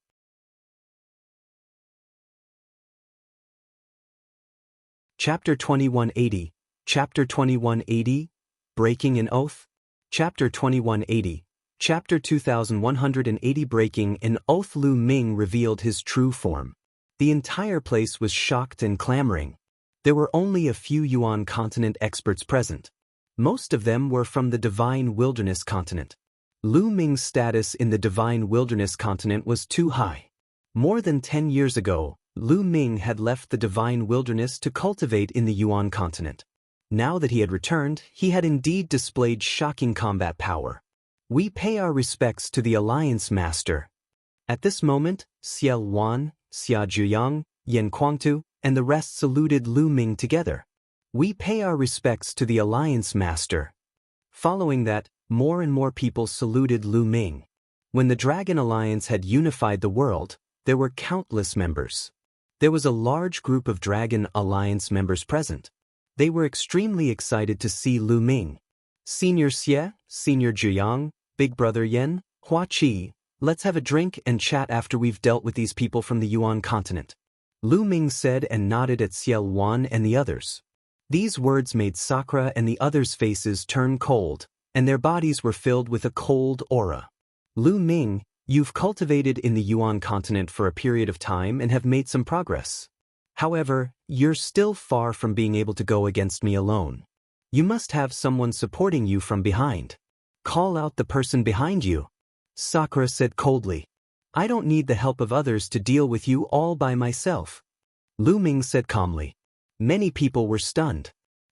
Chapter 2180. Chapter 2180. Breaking an Oath. Chapter 2180. Chapter 2180. Breaking an Oath. Lu Ming revealed his true form. The entire place was shocked and clamoring. There were only a few Yuan continent experts present. Most of them were from the Divine Wilderness continent. Lu Ming's status in the Divine Wilderness continent was too high. More than 10 years ago, Lu Ming had left the Divine Wilderness to cultivate in the Yuan continent. Now that he had returned, he had indeed displayed shocking combat power. We pay our respects to the Alliance Master. At this moment, Xie Wan, Xia Zhuyang, Yan Kuangtu, and the rest saluted Lu Ming together. We pay our respects to the Alliance Master. Following that, more and more people saluted Lu Ming. When the Dragon Alliance had unified the world, there were countless members. There was a large group of Dragon Alliance members present. They were extremely excited to see Lu Ming. Senior Xie, Senior Zhuyang, Big Brother Yan, Hua Qi, let's have a drink and chat after we've dealt with these people from the Yuan continent. Lu Ming said and nodded at Xie Wan and the others. These words made Sakra and the others' faces turn cold, and their bodies were filled with a cold aura. Lu Ming, you've cultivated in the Yuan continent for a period of time and have made some progress. However, you're still far from being able to go against me alone. You must have someone supporting you from behind. Call out the person behind you. Sakra said coldly. I don't need the help of others to deal with you all by myself. Lu Ming said calmly. Many people were stunned.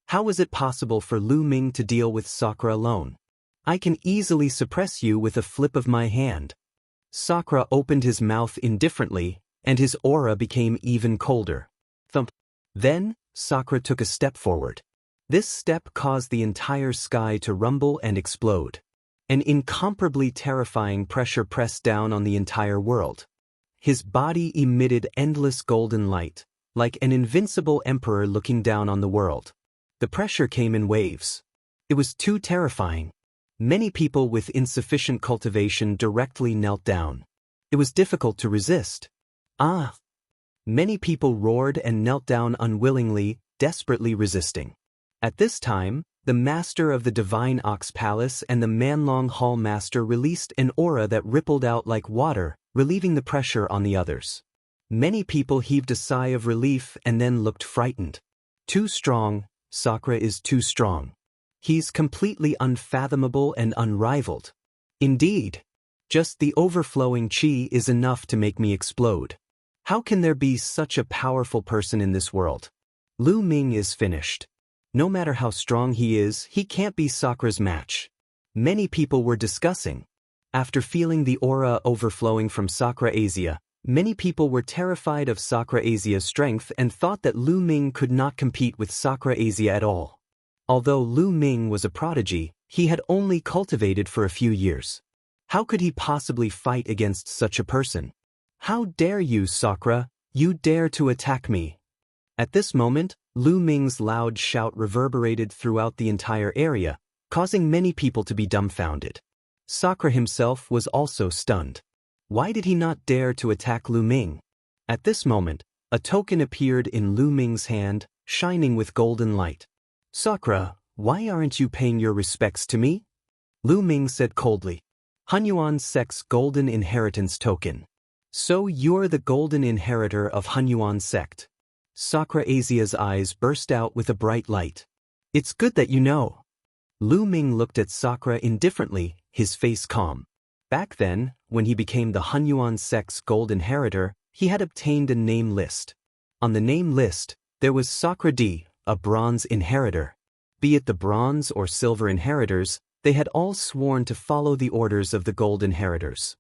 How was it possible for Lu Ming to deal with Sakra alone? I can easily suppress you with a flip of my hand. Sakra opened his mouth indifferently, and his aura became even colder. Thump. Then, Sakra took a step forward. This step caused the entire sky to rumble and explode. An incomparably terrifying pressure pressed down on the entire world. His body emitted endless golden light, like an invincible emperor looking down on the world. The pressure came in waves. It was too terrifying. Many people with insufficient cultivation directly knelt down. It was difficult to resist. Ah! Many people roared and knelt down unwillingly, desperately resisting. At this time, the master of the Divine Ox Palace and the Manlong Hall Master released an aura that rippled out like water, relieving the pressure on the others. Many people heaved a sigh of relief and then looked frightened. Too strong, Sakra is too strong. He's completely unfathomable and unrivaled. Indeed, just the overflowing qi is enough to make me explode. How can there be such a powerful person in this world? Lu Ming is finished. No matter how strong he is, he can't be Sakra's match. Many people were discussing. After feeling the aura overflowing from Sakra Asia, many people were terrified of Sakra Asia's strength and thought that Lu Ming could not compete with Sakra Asia at all. Although Lu Ming was a prodigy, he had only cultivated for a few years. How could he possibly fight against such a person? How dare you, Sakra? You dare to attack me? At this moment, Lu Ming's loud shout reverberated throughout the entire area, causing many people to be dumbfounded. Sakra himself was also stunned. Why did he not dare to attack Lu Ming? At this moment, a token appeared in Lu Ming's hand, shining with golden light. Sakra, why aren't you paying your respects to me? Lu Ming said coldly. Hunyuan sect's golden inheritance token. So you're the golden inheritor of Hunyuan sect. Sakra Asia's eyes burst out with a bright light. It's good that you know. Lu Ming looked at Sakra indifferently, his face calm. Back then, when he became the Hunyuan sect's gold inheritor, he had obtained a name list. On the name list, there was Sakra D, a bronze inheritor. Be it the bronze or silver inheritors, they had all sworn to follow the orders of the gold inheritors.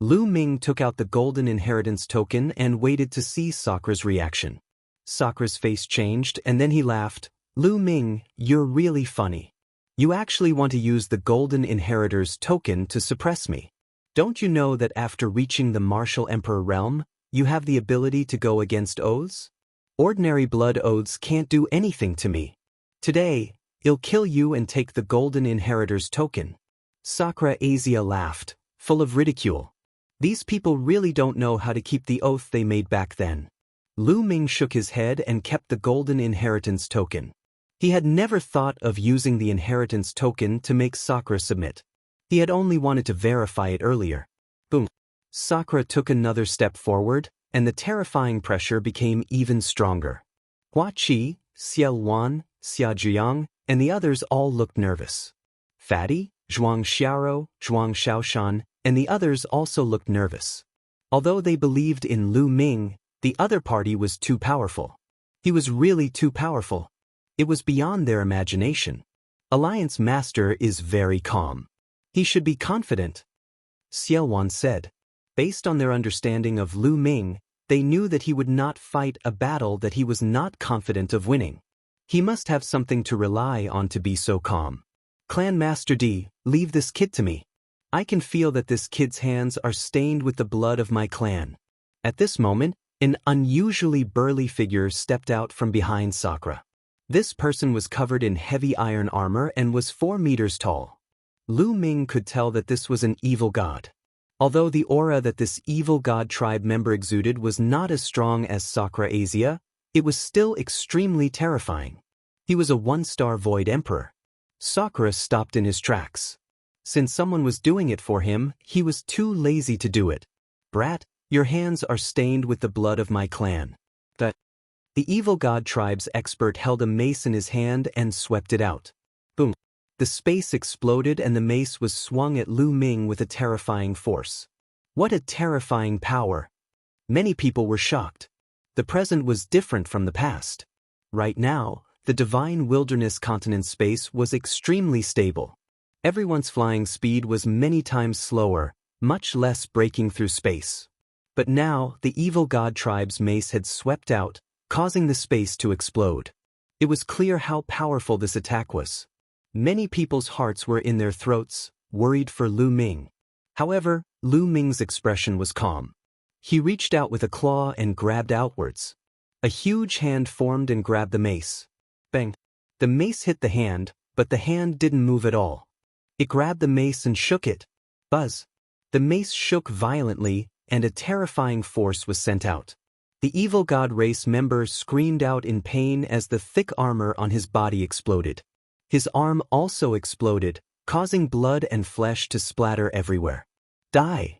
Lu Ming took out the golden inheritance token and waited to see Sakra's reaction. Sakra's face changed and then he laughed. Lu Ming, you're really funny. You actually want to use the golden inheritor's token to suppress me. Don't you know that after reaching the martial emperor realm, you have the ability to go against oaths? Ordinary blood oaths can't do anything to me. Today, I'll kill you and take the golden inheritor's token. Sakra Asia laughed, full of ridicule. These people really don't know how to keep the oath they made back then. Lu Ming shook his head and kept the golden inheritance token. He had never thought of using the inheritance token to make Sakra submit. He had only wanted to verify it earlier. Boom. Sakra took another step forward, and the terrifying pressure became even stronger. Hua Qi, Xie Yuan, Xia Jiang, and the others all looked nervous. Fatty, Zhuang Xiao, Zhuang Shaoshan, and the others also looked nervous. Although they believed in Lu Ming, the other party was too powerful. He was really too powerful. It was beyond their imagination. Alliance Master is very calm. He should be confident. Xie Yuan said. Based on their understanding of Lu Ming, they knew that he would not fight a battle that he was not confident of winning. He must have something to rely on to be so calm. Clan Master D, leave this kid to me. I can feel that this kid's hands are stained with the blood of my clan. At this moment, an unusually burly figure stepped out from behind Sakra. This person was covered in heavy iron armor and was 4 meters tall. Lu Ming could tell that this was an evil god. Although the aura that this evil god tribe member exuded was not as strong as Sakra Asia, it was still extremely terrifying. He was a 1-star void emperor. Sakra stopped in his tracks. Since someone was doing it for him, he was too lazy to do it. Brat, your hands are stained with the blood of my clan. The evil god tribe's expert held a mace in his hand and swept it out. Boom. The space exploded and the mace was swung at Lu Ming with a terrifying force. What a terrifying power! Many people were shocked. The present was different from the past. Right now, the divine wilderness continent space was extremely stable. Everyone's flying speed was many times slower, much less breaking through space. But now, the evil god tribe's mace had swept out, causing the space to explode. It was clear how powerful this attack was. Many people's hearts were in their throats, worried for Lu Ming. However, Lu Ming's expression was calm. He reached out with a claw and grabbed outwards. A huge hand formed and grabbed the mace. Bang! The mace hit the hand, but the hand didn't move at all. It grabbed the mace and shook it. Buzz! The mace shook violently, and a terrifying force was sent out. The evil god race member screamed out in pain as the thick armor on his body exploded. His arm also exploded, causing blood and flesh to splatter everywhere. Die!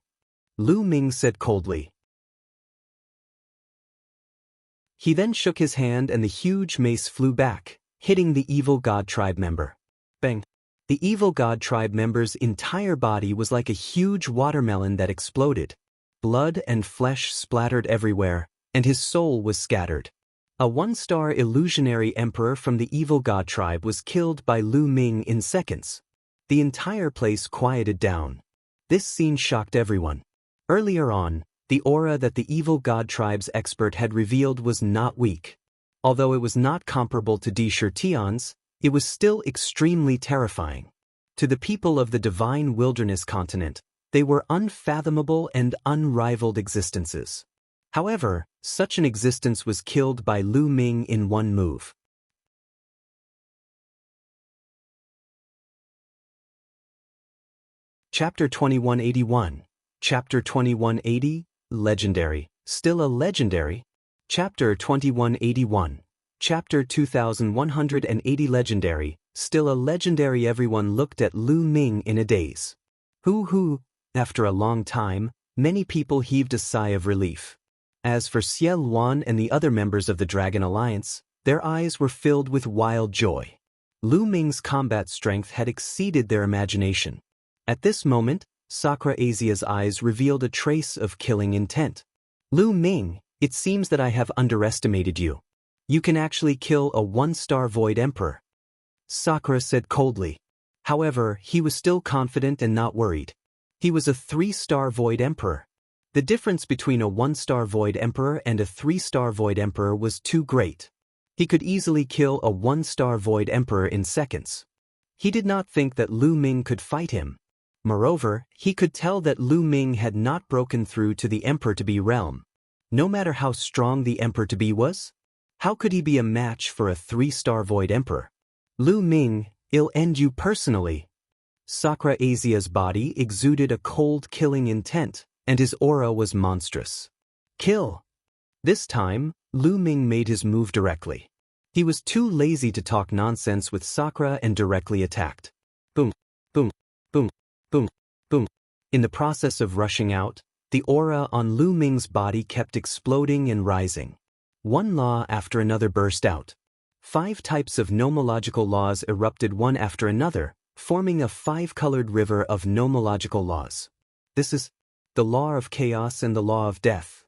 Lu Ming said coldly. He then shook his hand and the huge mace flew back, hitting the evil god tribe member. Bang! The evil god tribe member's entire body was like a huge watermelon that exploded. Blood and flesh splattered everywhere, and his soul was scattered. A 1-star illusionary emperor from the evil god tribe was killed by Lu Ming in seconds. The entire place quieted down. This scene shocked everyone. Earlier on, the aura that the evil god tribe's expert had revealed was not weak. Although it was not comparable to Di Shirtian's, it was still extremely terrifying. To the people of the divine wilderness continent, they were unfathomable and unrivaled existences. However, such an existence was killed by Lu Ming in one move. Chapter 2181. Chapter 2180, Legendary. Still a legendary? Chapter 2181. Chapter 2180 Legendary. Still a legendary. Everyone looked at Lu Ming in a daze. Hoo. After a long time, many people heaved a sigh of relief. As for Xie Yuan and the other members of the Dragon Alliance, Their eyes were filled with wild joy. Lu Ming's combat strength had exceeded their imagination. At this moment, Sakra Asia's eyes revealed a trace of killing intent. Lu Ming, it seems that I have underestimated you. You can actually kill a 1-star Void Emperor. Sakra said coldly. However, he was still confident and not worried. He was a 3-star Void Emperor. The difference between a 1-star Void Emperor and a 3-star Void Emperor was too great. He could easily kill a 1-star Void Emperor in seconds. He did not think that Lu Ming could fight him. Moreover, he could tell that Lu Ming had not broken through to the Emperor-to-be realm. No matter how strong the Emperor-to-be was, how could he be a match for a 3-star Void Emperor? Lu Ming, I'll end you personally. Sakra Asia's body exuded a cold killing intent, and his aura was monstrous. Kill! This time, Lu Ming made his move directly. He was too lazy to talk nonsense with Sakra and directly attacked. Boom, boom, boom, boom, boom. In the process of rushing out, the aura on Lu Ming's body kept exploding and rising. One law after another burst out. 5 types of nomological laws erupted one after another, forming a 5-colored river of nomological laws. This is the law of chaos and the law of death.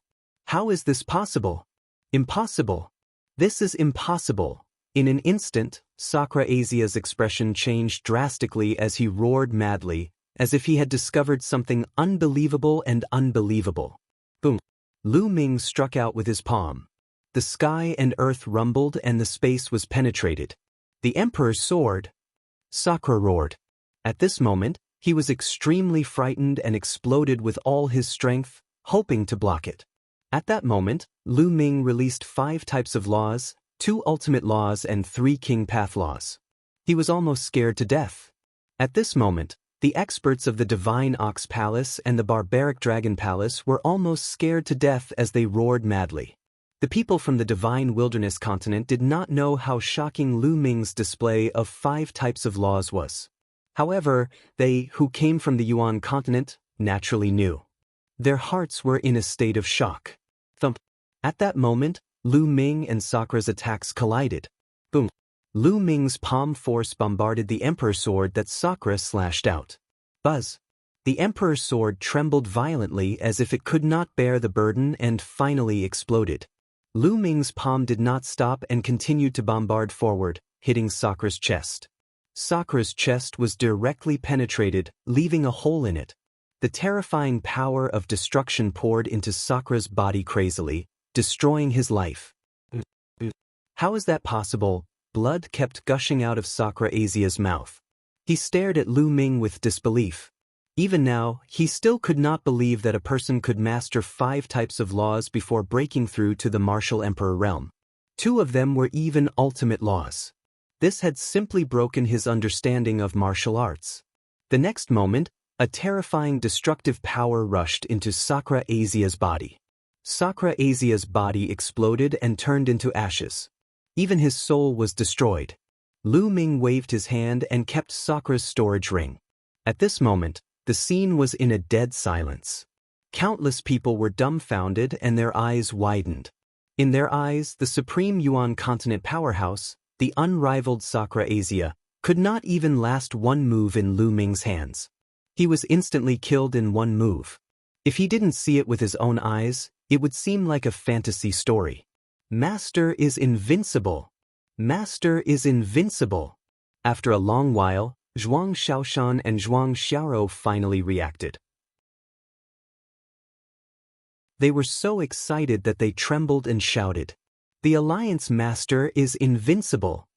How is this possible? Impossible. This is impossible. In an instant, Sakra Asia's expression changed drastically as he roared madly, as if he had discovered something unbelievable and unbelievable. Boom. Lu Ming struck out with his palm. The sky and earth rumbled and the space was penetrated. The Emperor's sword. Sakra roared. At this moment, he was extremely frightened and exploded with all his strength, hoping to block it. At that moment, Lu Ming released 5 types of laws, 2 ultimate laws and 3 king path laws. He was almost scared to death. At this moment, the experts of the Divine Ox Palace and the Barbaric Dragon Palace were almost scared to death as they roared madly. The people from the Divine Wilderness continent did not know how shocking Lu Ming's display of 5 types of laws was. However, they, who came from the Yuan continent, naturally knew. Their hearts were in a state of shock. Thump. At that moment, Lu Ming and Sakra's attacks collided. Boom. Lu Ming's palm force bombarded the Emperor's sword that Sakra slashed out. Buzz. The Emperor's sword trembled violently as if it could not bear the burden and finally exploded. Lu Ming's palm did not stop and continued to bombard forward, hitting Sakra's chest. Sakra's chest was directly penetrated, leaving a hole in it. The terrifying power of destruction poured into Sakra's body crazily, destroying his life. How is that possible? Blood kept gushing out of Sakra Asia's mouth. He stared at Lu Ming with disbelief. Even now, he still could not believe that a person could master 5 types of laws before breaking through to the martial emperor realm. 2 of them were even ultimate laws. This had simply broken his understanding of martial arts. The next moment, a terrifying destructive power rushed into Sakra Asia's body. Sakra Asia's body exploded and turned into ashes. Even his soul was destroyed. Lu Ming waved his hand and kept Sakra's storage ring. At this moment, the scene was in a dead silence. Countless people were dumbfounded and their eyes widened. In their eyes, the supreme Yuan continent powerhouse, the unrivaled Sakra Asia, could not even last one move in Lu Ming's hands. He was instantly killed in one move. If he didn't see it with his own eyes, it would seem like a fantasy story. Master is invincible. Master is invincible. After a long while, Zhuang Xiaoshan and Zhuang Xiaorou finally reacted. They were so excited that they trembled and shouted, "The Alliance Master is invincible!"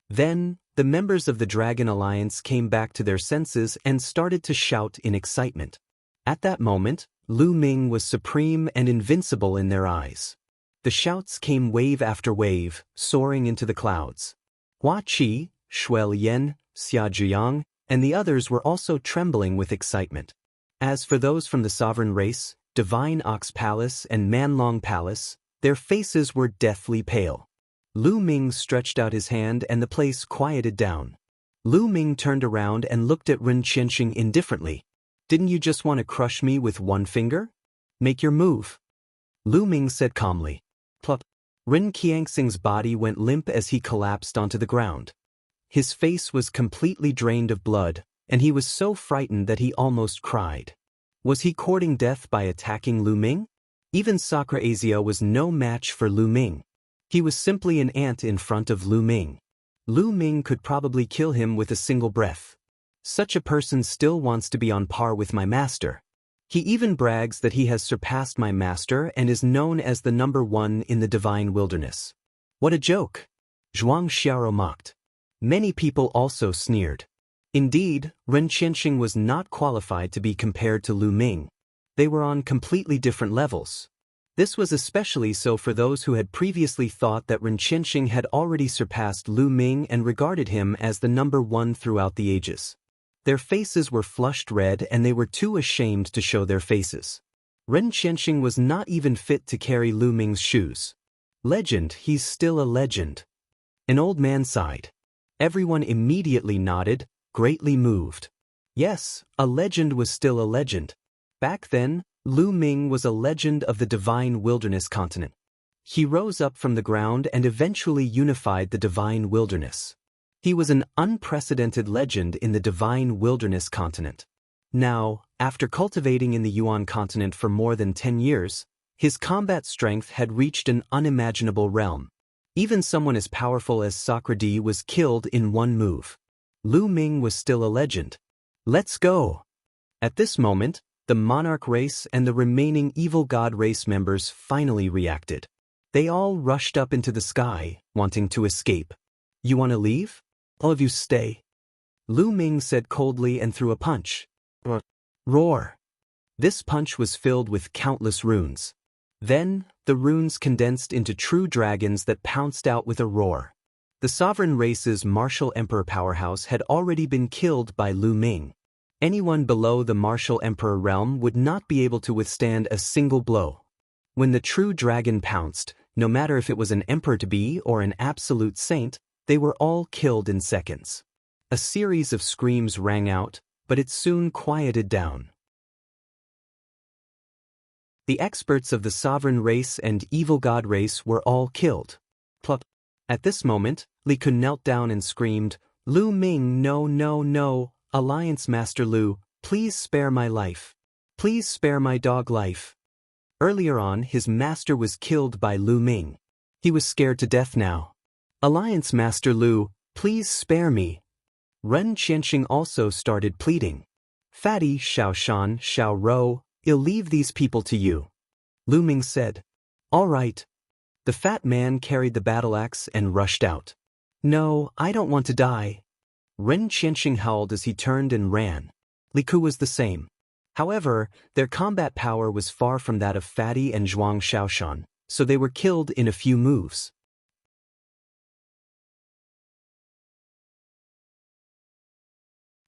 Then, the members of the Dragon Alliance came back to their senses and started to shout in excitement. At that moment, Lu Ming was supreme and invincible in their eyes. The shouts came wave after wave, soaring into the clouds. Hua Qi, Shuel Yan, Xia Zhiyang, and the others were also trembling with excitement. As for those from the sovereign race, Divine Ox Palace and Manlong Palace, their faces were deathly pale. Lu Ming stretched out his hand and the place quieted down. Lu Ming turned around and looked at Ren Qianxing indifferently. "Didn't you just want to crush me with one finger? Make your move." Lu Ming said calmly. Plop. Ren Qianxing's body went limp as he collapsed onto the ground. His face was completely drained of blood, and he was so frightened that he almost cried. Was he courting death by attacking Lu Ming? Even Sakra Asia was no match for Lu Ming. He was simply an ant in front of Lu Ming. Lu Ming could probably kill him with a single breath. Such a person still wants to be on par with my master. He even brags that he has surpassed my master and is known as the #1 in the divine wilderness. What a joke! Zhuang Xiao mocked. Many people also sneered. Indeed, Ren Qianxing was not qualified to be compared to Lu Ming. They were on completely different levels. This was especially so for those who had previously thought that Ren Qianxing had already surpassed Lu Ming and regarded him as the #1 throughout the ages. Their faces were flushed red and they were too ashamed to show their faces. Ren Qianxing was not even fit to carry Lu Ming's shoes. Legend, he's still a legend. An old man sighed. Everyone immediately nodded, greatly moved. Yes, a legend was still a legend. Back then, Lu Ming was a legend of the divine wilderness continent. He rose up from the ground and eventually unified the divine wilderness. He was an unprecedented legend in the divine wilderness continent. Now, after cultivating in the Yuan continent for more than 10 years, his combat strength had reached an unimaginable realm. Even someone as powerful as Sakra was killed in one move. Lu Ming was still a legend. Let's go! At this moment, the monarch race and the remaining evil god race members finally reacted. They all rushed up into the sky, wanting to escape. You want to leave? All of you stay. Lu Ming said coldly and threw a punch. Roar! This punch was filled with countless runes. Then, the runes condensed into true dragons that pounced out with a roar. The sovereign race's martial emperor powerhouse had already been killed by Lu Ming. Anyone below the martial emperor realm would not be able to withstand a single blow. When the true dragon pounced, no matter if it was an emperor-to-be or an absolute saint, they were all killed in seconds. A series of screams rang out, but it soon quieted down. The experts of the sovereign race and evil god race were all killed. Plop. At this moment, Li Kun knelt down and screamed, Lu Ming, no, no, no, Alliance Master Lu, please spare my life. Please spare my dog life. Earlier on, his master was killed by Lu Ming. He was scared to death now. Alliance Master Lu, please spare me. Ren Qianxing also started pleading. Fatty, Xiaoshan, Xiao Rou, I'll leave these people to you. Lu Ming said. All right. The fat man carried the battle axe and rushed out. No, I don't want to die. Ren Qianxing howled as he turned and ran. Li Ku was the same. However, their combat power was far from that of Fatty and Zhuang Xiaoshan, so they were killed in a few moves.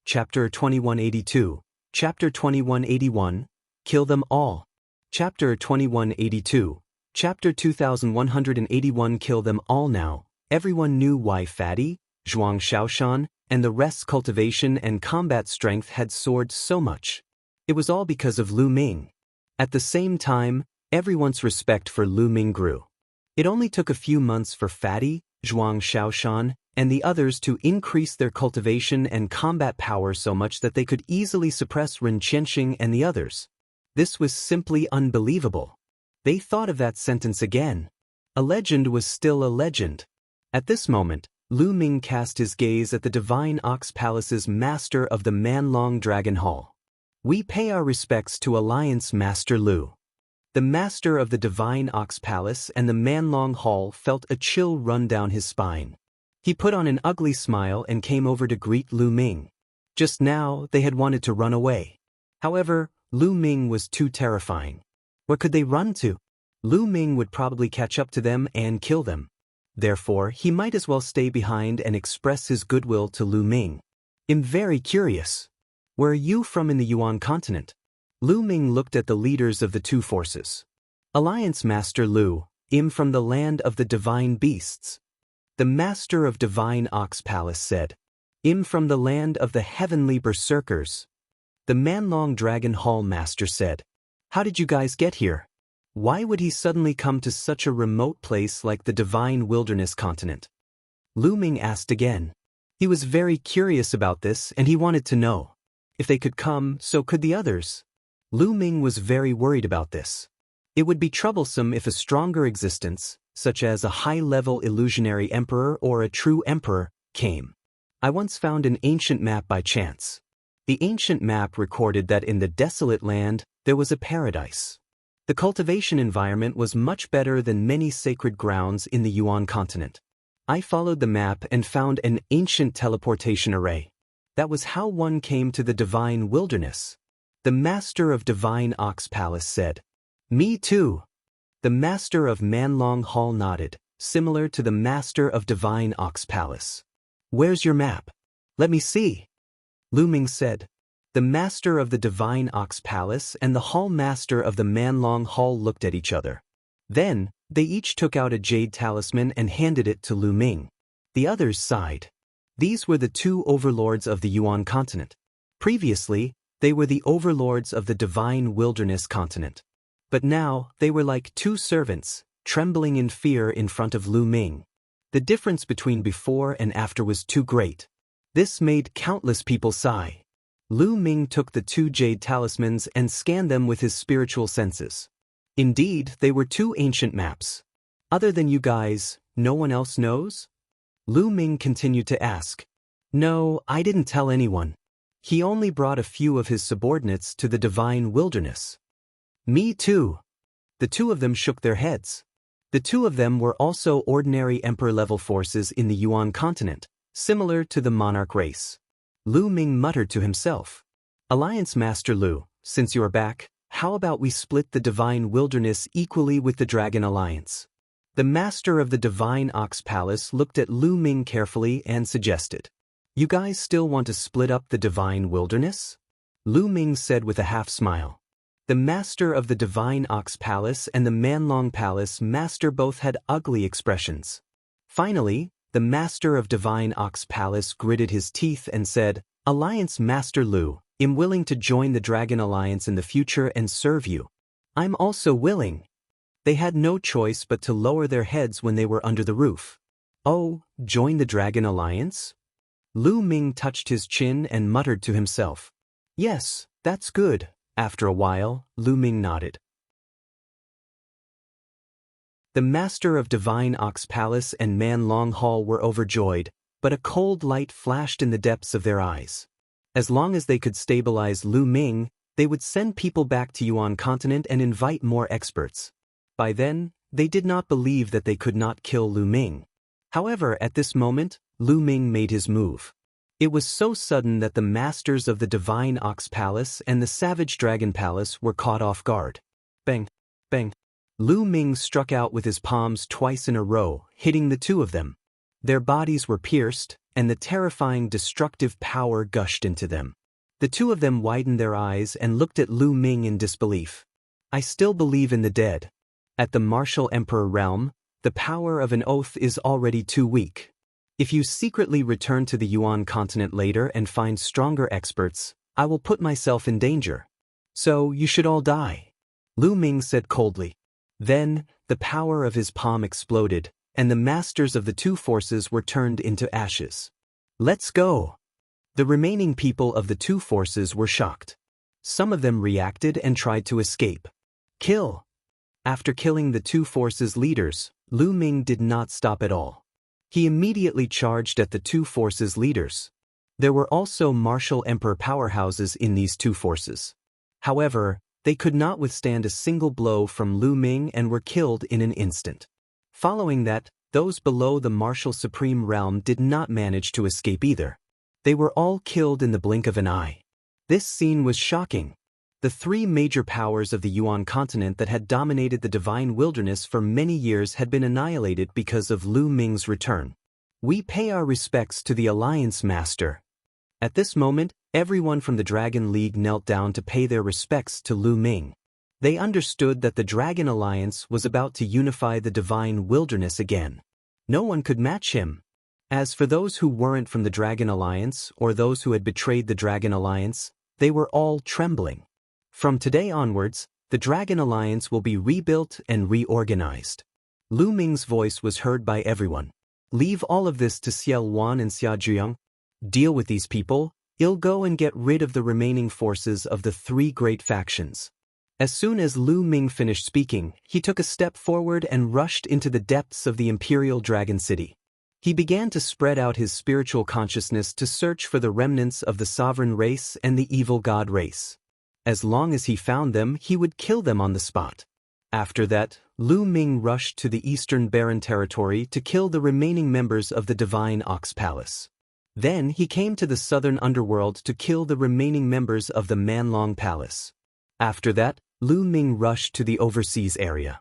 Chapter 2182. Chapter 2181. Kill them all. Chapter 2182. Chapter 2181. Kill them all now. Everyone knew why Fatty, Zhuang Xiaoshan, and the rest's cultivation and combat strength had soared so much. It was all because of Lu Ming. At the same time, everyone's respect for Lu Ming grew. It only took a few months for Fatty, Zhuang Xiaoshan, and the others to increase their cultivation and combat power so much that they could easily suppress Ren Qianxing and the others. This was simply unbelievable. They thought of that sentence again. A legend was still a legend. At this moment, Lu Ming cast his gaze at the Divine Ox Palace's master of the Man-Long Dragon Hall. We pay our respects to Alliance Master Lu. The master of the Divine Ox Palace and the Man-Long Hall felt a chill run down his spine. He put on an ugly smile and came over to greet Lu Ming. Just now, they had wanted to run away. However, Lu Ming was too terrifying. Where could they run to? Lu Ming would probably catch up to them and kill them. Therefore, he might as well stay behind and express his goodwill to Lu Ming. I'm very curious. Where are you from in the Yuan continent? Lu Ming looked at the leaders of the two forces. Alliance Master Lu, I'm from the land of the divine beasts. The master of Divine Ox Palace said. I'm from the land of the heavenly berserkers. The Man-Long Dragon Hall master said. How did you guys get here? Why would he suddenly come to such a remote place like the divine wilderness continent? Lu Ming asked again. He was very curious about this and he wanted to know. If they could come, so could the others. Lu Ming was very worried about this. It would be troublesome if a stronger existence, such as a high-level illusionary emperor or a true emperor, came. I once found an ancient map by chance. The ancient map recorded that in the desolate land, there was a paradise. The cultivation environment was much better than many sacred grounds in the Yuan continent. I followed the map and found an ancient teleportation array. That was how one came to the divine wilderness. The master of Divine Ox Palace said. Me too. The master of Manlong Hall nodded, similar to the master of Divine Ox Palace. Where's your map? Let me see. Lu Ming said. The master of the Divine Ox Palace and the hall master of the Manlong Hall looked at each other. Then, they each took out a jade talisman and handed it to Lu Ming. The others sighed. These were the two overlords of the Yuan continent. Previously, they were the overlords of the divine wilderness continent. But now, they were like two servants, trembling in fear in front of Lu Ming. The difference between before and after was too great. This made countless people sigh. Lu Ming took the two jade talismans and scanned them with his spiritual senses. Indeed, they were two ancient maps. Other than you guys, no one else knows? Lu Ming continued to ask. No, I didn't tell anyone. He only brought a few of his subordinates to the divine wilderness. Me too. The two of them shook their heads. The two of them were also ordinary emperor-level forces in the Yuan continent, similar to the monarch race. Lu Ming muttered to himself. Alliance Master Lu, since you're back, how about we split the divine wilderness equally with the Dragon Alliance? The master of the Divine Ox Palace looked at Lu Ming carefully and suggested. You guys still want to split up the divine wilderness? Lu Ming said with a half-smile. The master of the Divine Ox Palace and the Manlong Palace master both had ugly expressions. Finally, the master of Divine Ox Palace gritted his teeth and said, Alliance Master Lu, I'm willing to join the Dragon Alliance in the future and serve you. I'm also willing. They had no choice but to lower their heads when they were under the roof. Oh, join the Dragon Alliance? Lu Ming touched his chin and muttered to himself. Yes, that's good. After a while, Lu Ming nodded. The master of Divine Ox Palace and Manlong Hall were overjoyed, but a cold light flashed in the depths of their eyes. As long as they could stabilize Lu Ming, they would send people back to Yuan continent and invite more experts. By then, they did not believe that they could not kill Lu Ming. However, at this moment, Lu Ming made his move. It was so sudden that the masters of the Divine Ox Palace and the Savage Dragon Palace were caught off guard. Bang! Bang! Lu Ming struck out with his palms twice in a row, hitting the two of them. Their bodies were pierced, and the terrifying destructive power gushed into them. The two of them widened their eyes and looked at Lu Ming in disbelief. I still believe in the dead. At the martial emperor realm, the power of an oath is already too weak. If you secretly return to the Yuan continent later and find stronger experts, I will put myself in danger. So you should all die. Lu Ming said coldly. Then, the power of his palm exploded, and the masters of the two forces were turned into ashes. Let's go! The remaining people of the two forces were shocked. Some of them reacted and tried to escape. Kill! After killing the two forces' leaders, Lu Ming did not stop at all. He immediately charged at the two forces' leaders. There were also martial emperor powerhouses in these two forces. However, they could not withstand a single blow from Lu Ming and were killed in an instant. Following that, those below the martial supreme realm did not manage to escape either. They were all killed in the blink of an eye. This scene was shocking. The three major powers of the Yuan continent that had dominated the divine wilderness for many years had been annihilated because of Lu Ming's return. We pay our respects to the Alliance Master. At this moment, everyone from the Dragon League knelt down to pay their respects to Lu Ming. They understood that the Dragon Alliance was about to unify the divine wilderness again. No one could match him. As for those who weren't from the Dragon Alliance or those who had betrayed the Dragon Alliance, they were all trembling. From today onwards, The Dragon Alliance will be rebuilt and reorganized. Lu Ming's voice was heard by everyone. Leave all of this to Xiao Wan and Xia Zhiyang. Deal with these people. I'll go and get rid of the remaining forces of the three great factions. As soon as Lu Ming finished speaking, he took a step forward and rushed into the depths of the Imperial Dragon City. He began to spread out his spiritual consciousness to search for the remnants of the sovereign race and the evil god race. As long as he found them, he would kill them on the spot. After that, Lu Ming rushed to the Eastern Barren Territory to kill the remaining members of the Divine Ox Palace. Then he came to the Southern Underworld to kill the remaining members of the Manlong Palace. After that, Lu Ming rushed to the overseas area.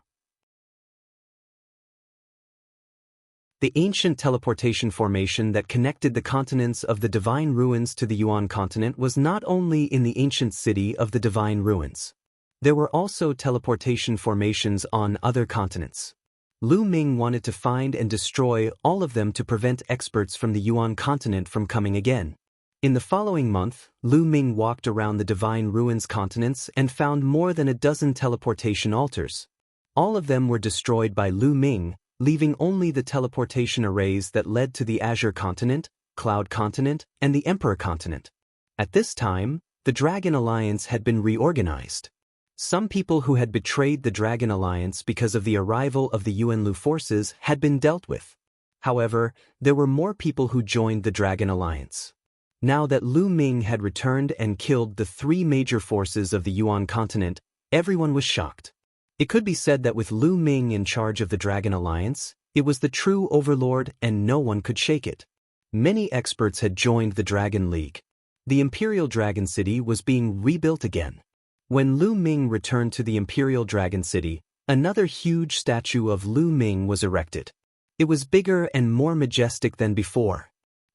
The ancient teleportation formation that connected the continents of the Divine Ruins to the Yuan continent was not only in the ancient city of the Divine Ruins. There were also teleportation formations on other continents. Lu Ming wanted to find and destroy all of them to prevent experts from the Yuan continent from coming again. In the following month, Lu Ming walked around the Divine Ruins continents and found more than a dozen teleportation altars. All of them were destroyed by Lu Ming, leaving only the teleportation arrays that led to the Azure continent, Cloud continent, and the Emperor continent. At this time, the Dragon Alliance had been reorganized. Some people who had betrayed the Dragon Alliance because of the arrival of the Yuan-Lu forces had been dealt with. However, there were more people who joined the Dragon Alliance. Now that Lu Ming had returned and killed the three major forces of the Yuan continent, everyone was shocked. It could be said that with Lu Ming in charge of the Dragon Alliance, it was the true overlord and no one could shake it. Many experts had joined the Dragon League. The Imperial Dragon City was being rebuilt again. When Lu Ming returned to the Imperial Dragon City, another huge statue of Lu Ming was erected. It was bigger and more majestic than before.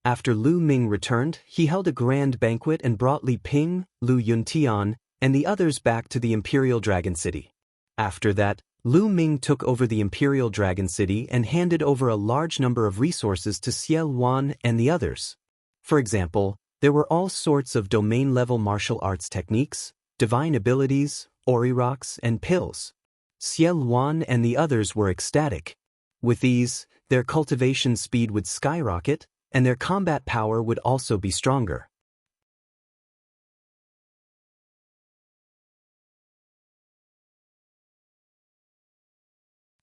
After Lu Ming returned, he held a grand banquet and brought Li Ping, Lu Yuntian, and the others back to the Imperial Dragon City. After that, Lu Ming took over the Imperial Dragon City and handed over a large number of resources to Xiao Wan and the others. For example, there were all sorts of domain-level martial arts techniques, divine abilities, ori rocks, and pills. Xiao Wan and the others were ecstatic. With these, their cultivation speed would skyrocket, and their combat power would also be stronger.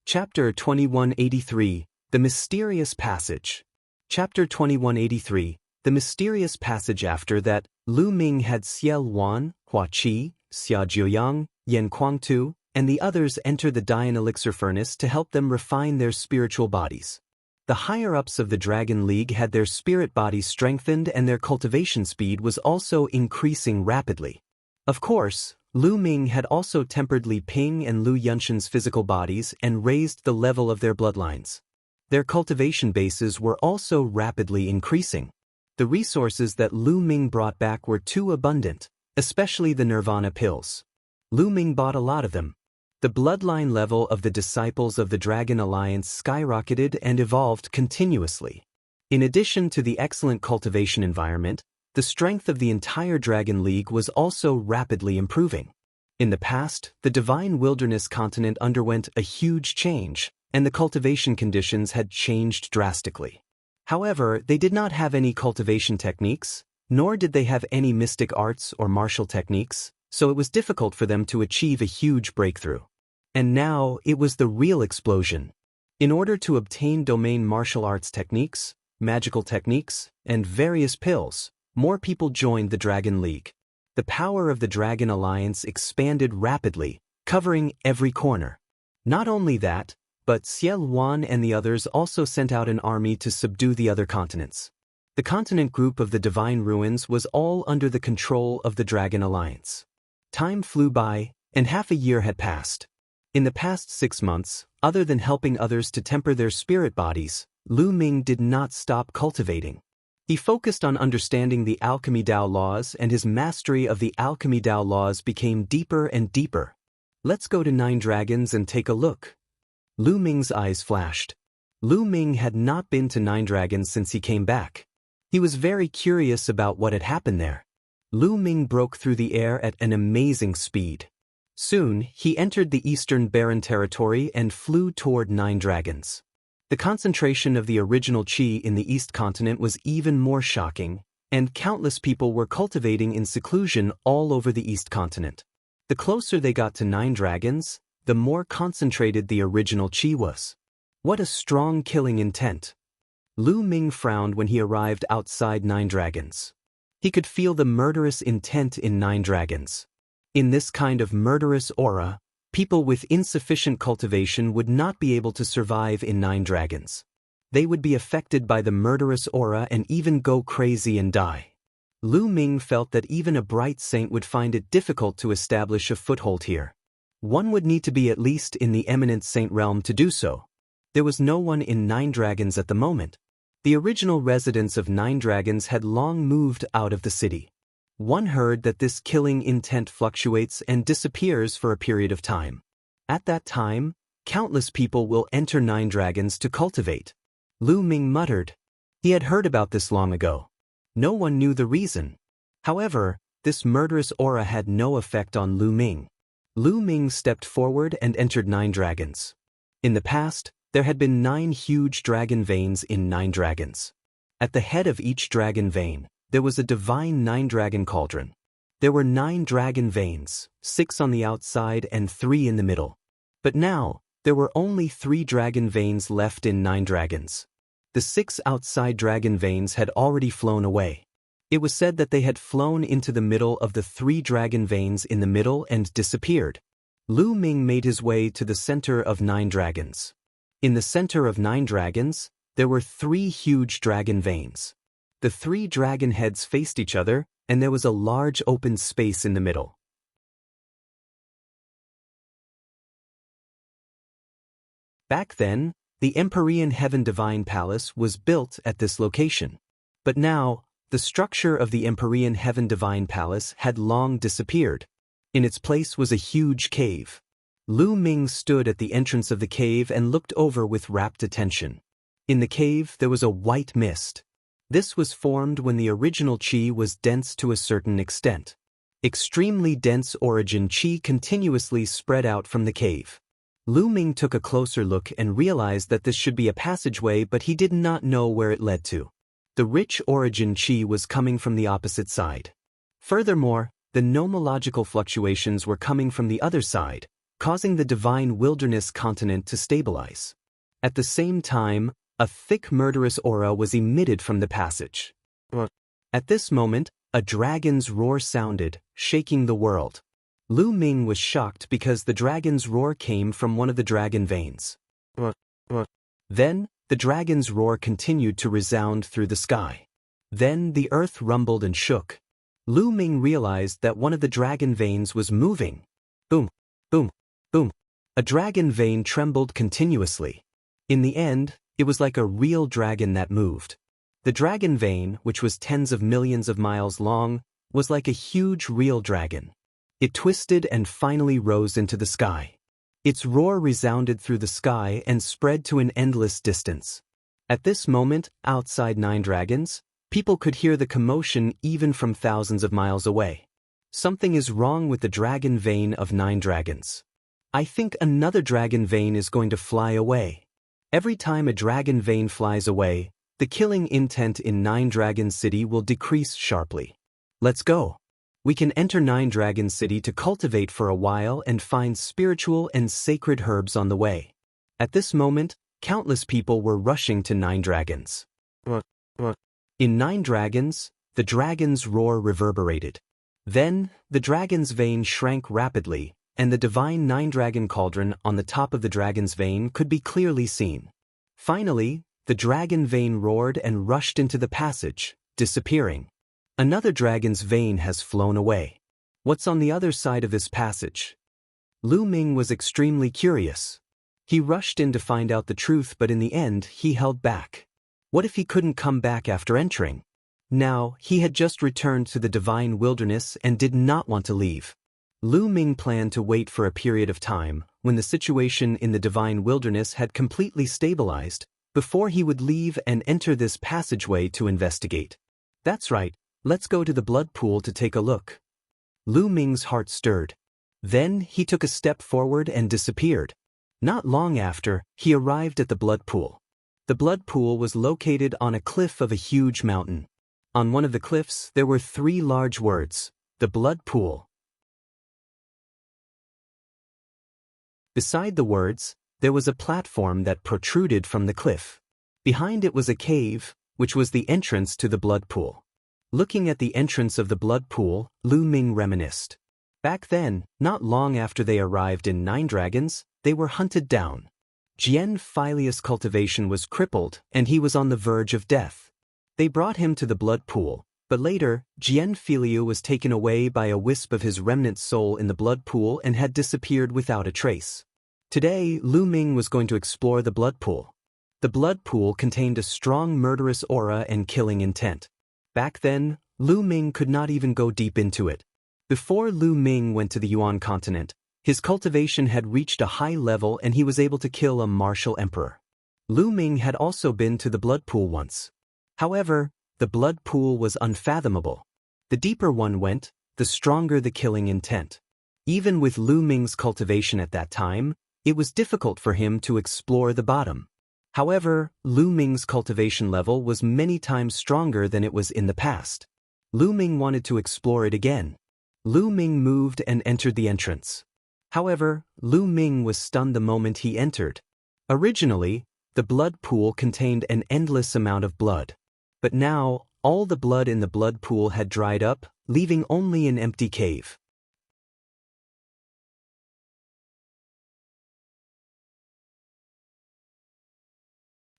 Chapter 2183, The Mysterious Passage. Chapter 2183, The Mysterious Passage. After that, Lu Ming had Xiao Wan, Hua Qi, Xia Zhiyang, Yan Kuangtu, and the others enter the Dian Elixir Furnace to help them refine their spiritual bodies. The higher-ups of the Dragon League had their spirit bodies strengthened and their cultivation speed was also increasing rapidly. Of course, Lu Ming had also tempered Li Ping and Lu Yunshan's physical bodies and raised the level of their bloodlines. Their cultivation bases were also rapidly increasing. The resources that Lu Ming brought back were too abundant, especially the Nirvana pills. Lu Ming bought a lot of them. The bloodline level of the disciples of the Dragon Alliance skyrocketed and evolved continuously. In addition to the excellent cultivation environment, the strength of the entire Dragon League was also rapidly improving. In the past, the Divine Wilderness continent underwent a huge change, and the cultivation conditions had changed drastically. However, they did not have any cultivation techniques, nor did they have any mystic arts or martial techniques, so it was difficult for them to achieve a huge breakthrough. And now, it was the real explosion. In order to obtain domain martial arts techniques, magical techniques, and various pills, more people joined the Dragon League. The power of the Dragon Alliance expanded rapidly, covering every corner. Not only that, but Xiao Wan and the others also sent out an army to subdue the other continents. The continent group of the Divine Ruins was all under the control of the Dragon Alliance. Time flew by, and half a year had passed. In the past 6 months, other than helping others to temper their spirit bodies, Lu Ming did not stop cultivating. He focused on understanding the Alchemy Dao laws, and his mastery of the Alchemy Dao laws became deeper and deeper. Let's go to 9 Dragons and take a look. Lu Ming's eyes flashed. Lu Ming had not been to 9 Dragons since he came back. He was very curious about what had happened there. Lu Ming broke through the air at an amazing speed. Soon, he entered the eastern barren territory and flew toward 9 dragons. The concentration of the original qi in the East continent was even more shocking, and countless people were cultivating in seclusion all over the East continent. The closer they got to 9 dragons, the more concentrated the original qi was. What a strong killing intent. Lu Ming frowned when he arrived outside 9 dragons. He could feel the murderous intent in 9 dragons. In this kind of murderous aura, people with insufficient cultivation would not be able to survive in 9 dragons. They would be affected by the murderous aura and even go crazy and die. Lu Ming felt that even a bright saint would find it difficult to establish a foothold here. One would need to be at least in the eminent saint realm to do so. There was no one in 9 dragons at the moment. The original residents of 9 dragons had long moved out of the city. One heard that this killing intent fluctuates and disappears for a period of time. At that time, countless people will enter 9 dragons to cultivate. Lu Ming muttered. He had heard about this long ago. No one knew the reason. However, this murderous aura had no effect on Lu Ming. Lu Ming stepped forward and entered 9 dragons. In the past, there had been 9 huge dragon veins in 9 dragons. At the head of each dragon vein, there was a divine 9-dragon cauldron. There were 9 dragon veins, 6 on the outside and 3 in the middle. But now, there were only 3 dragon veins left in 9 dragons. The 6 outside dragon veins had already flown away. It was said that they had flown into the middle of the 3 dragon veins in the middle and disappeared. Lu Ming made his way to the center of 9 dragons. In the center of 9 dragons, there were 3 huge dragon veins. The 3 dragon heads faced each other, and there was a large open space in the middle. Back then, the Empyrean Heaven Divine Palace was built at this location. But now, the structure of the Empyrean Heaven Divine Palace had long disappeared. In its place was a huge cave. Lu Ming stood at the entrance of the cave and looked over with rapt attention. In the cave, there was a white mist. This was formed when the original qi was dense to a certain extent. Extremely dense origin qi continuously spread out from the cave. Lu Ming took a closer look and realized that this should be a passageway, but he did not know where it led to. The rich origin qi was coming from the opposite side. Furthermore, the nomological fluctuations were coming from the other side, causing the divine wilderness continent to stabilize. At the same time, a thick murderous aura was emitted from the passage. At this moment, a dragon's roar sounded, shaking the world. Lu Ming was shocked because the dragon's roar came from one of the dragon veins. Then, the dragon's roar continued to resound through the sky. Then the earth rumbled and shook. Lu Ming realized that one of the dragon veins was moving. Boom, boom, boom. A dragon vein trembled continuously. In the end, it was like a real dragon that moved. The dragon vein, which was tens of millions of miles long, was like a huge real dragon. It twisted and finally rose into the sky. Its roar resounded through the sky and spread to an endless distance. At this moment, outside 9 dragons, people could hear the commotion even from thousands of miles away. Something is wrong with the dragon vein of 9 dragons. I think another dragon vein is going to fly away. Every time a dragon vein flies away, the killing intent in 9 Dragon City will decrease sharply. Let's go. We can enter 9 Dragon City to cultivate for a while and find spiritual and sacred herbs on the way. At this moment, countless people were rushing to 9 dragons. In 9 dragons, the dragon's roar reverberated. Then, the dragon's vein shrank rapidly, and the divine 9-dragon cauldron on the top of the dragon's vein could be clearly seen. Finally, the dragon vein roared and rushed into the passage, disappearing. Another dragon's vein has flown away. What's on the other side of this passage? Lu Ming was extremely curious. He rushed in to find out the truth, but in the end, he held back. What if he couldn't come back after entering? Now, he had just returned to the divine wilderness and did not want to leave. Lu Ming planned to wait for a period of time, when the situation in the divine wilderness had completely stabilized, before he would leave and enter this passageway to investigate. That's right, let's go to the blood pool to take a look. Lu Ming's heart stirred. Then he took a step forward and disappeared. Not long after, he arrived at the blood pool. The blood pool was located on a cliff of a huge mountain. On one of the cliffs, there were 3 large words, the blood pool. Beside the words, there was a platform that protruded from the cliff. Behind it was a cave, which was the entrance to the blood pool. Looking at the entrance of the blood pool, Lu Ming reminisced. Back then, not long after they arrived in Nine Dragons, they were hunted down. Jianghu's cultivation was crippled, and he was on the verge of death. They brought him to the blood pool, but later, Jianghu was taken away by a wisp of his remnant soul in the blood pool and had disappeared without a trace. Today, Lu Ming was going to explore the blood pool. The blood pool contained a strong murderous aura and killing intent. Back then, Lu Ming could not even go deep into it. Before Lu Ming went to the Yuan continent, his cultivation had reached a high level and he was able to kill a martial emperor. Lu Ming had also been to the blood pool once. However, the blood pool was unfathomable. The deeper one went, the stronger the killing intent. Even with Lu Ming's cultivation at that time, it was difficult for him to explore the bottom. However, Lu Ming's cultivation level was many times stronger than it was in the past. Lu Ming wanted to explore it again. Lu Ming moved and entered the entrance. However, Lu Ming was stunned the moment he entered. Originally, the blood pool contained an endless amount of blood. But now, all the blood in the blood pool had dried up, leaving only an empty cave.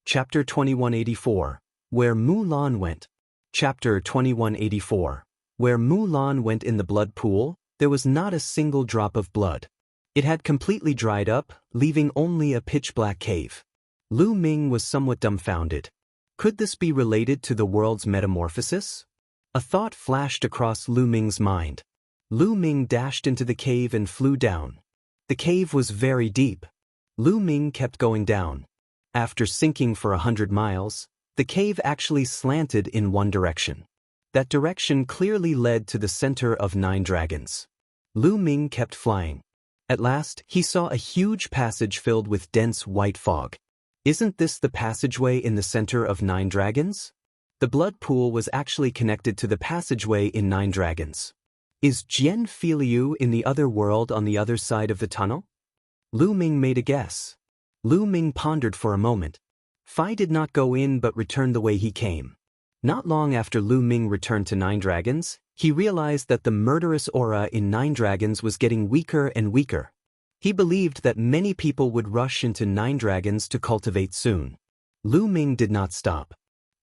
Chapter 2184, Where Mu Lan Went. Chapter 2184. Where Mu Lan went in the blood pool, there was not a single drop of blood. It had completely dried up, leaving only a pitch-black cave. Lu Ming was somewhat dumbfounded. Could this be related to the world's metamorphosis? A thought flashed across Lu Ming's mind. Lu Ming dashed into the cave and flew down. The cave was very deep. Lu Ming kept going down. After sinking for 100 miles, the cave actually slanted in one direction. That direction clearly led to the center of Nine Dragons. Lu Ming kept flying. At last, he saw a huge passage filled with dense white fog. Isn't this the passageway in the center of Nine Dragons? The blood pool was actually connected to the passageway in Nine Dragons. Is Jianghu in the other world on the other side of the tunnel? Lu Ming made a guess. Lu Ming pondered for a moment. Fai did not go in but returned the way he came. Not long after Lu Ming returned to Nine Dragons, he realized that the murderous aura in Nine Dragons was getting weaker and weaker. He believed that many people would rush into Nine Dragons to cultivate soon. Lu Ming did not stop.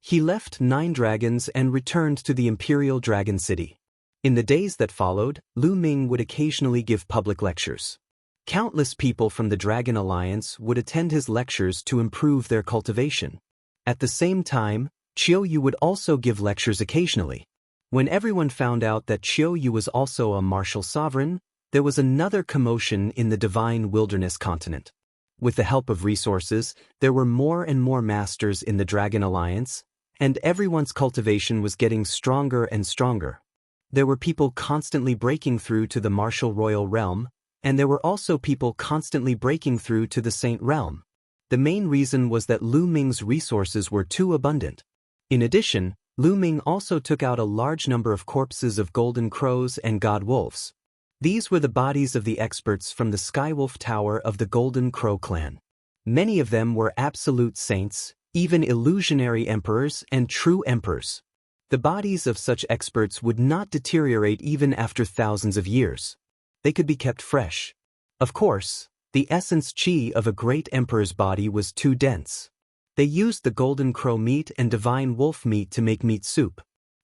He left Nine Dragons and returned to the Imperial Dragon City. In the days that followed, Lu Ming would occasionally give public lectures. Countless people from the Dragon Alliance would attend his lectures to improve their cultivation. At the same time, Qiu would also give lectures occasionally. When everyone found out that Qiu was also a martial sovereign, there was another commotion in the Divine Wilderness continent. With the help of resources, there were more and more masters in the Dragon Alliance, and everyone's cultivation was getting stronger and stronger. There were people constantly breaking through to the martial royal realm, and there were also people constantly breaking through to the Saint realm. The main reason was that Lu Ming's resources were too abundant. In addition, Lu Ming also took out a large number of corpses of golden crows and god wolves. These were the bodies of the experts from the Skywolf Tower of the Golden Crow clan. Many of them were absolute saints, even illusionary emperors and true emperors. The bodies of such experts would not deteriorate even after thousands of years. They could be kept fresh. Of course, the essence qi of a great emperor's body was too dense. They used the golden crow meat and divine wolf meat to make meat soup.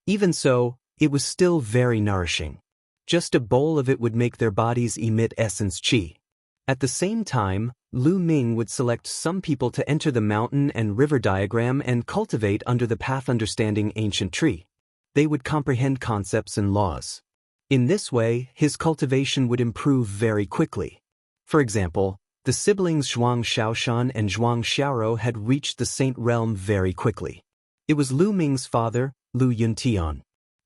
Even so, it was still very nourishing. Just a bowl of it would make their bodies emit essence qi. At the same time, Lu Ming would select some people to enter the mountain and river diagram and cultivate under the path understanding ancient tree. They would comprehend concepts and laws. In this way, his cultivation would improve very quickly. For example, the siblings Zhuang Shaoshan and Zhuang Xiaoro had reached the Saint realm very quickly. It was Lu Ming's father, Lu Yuntian.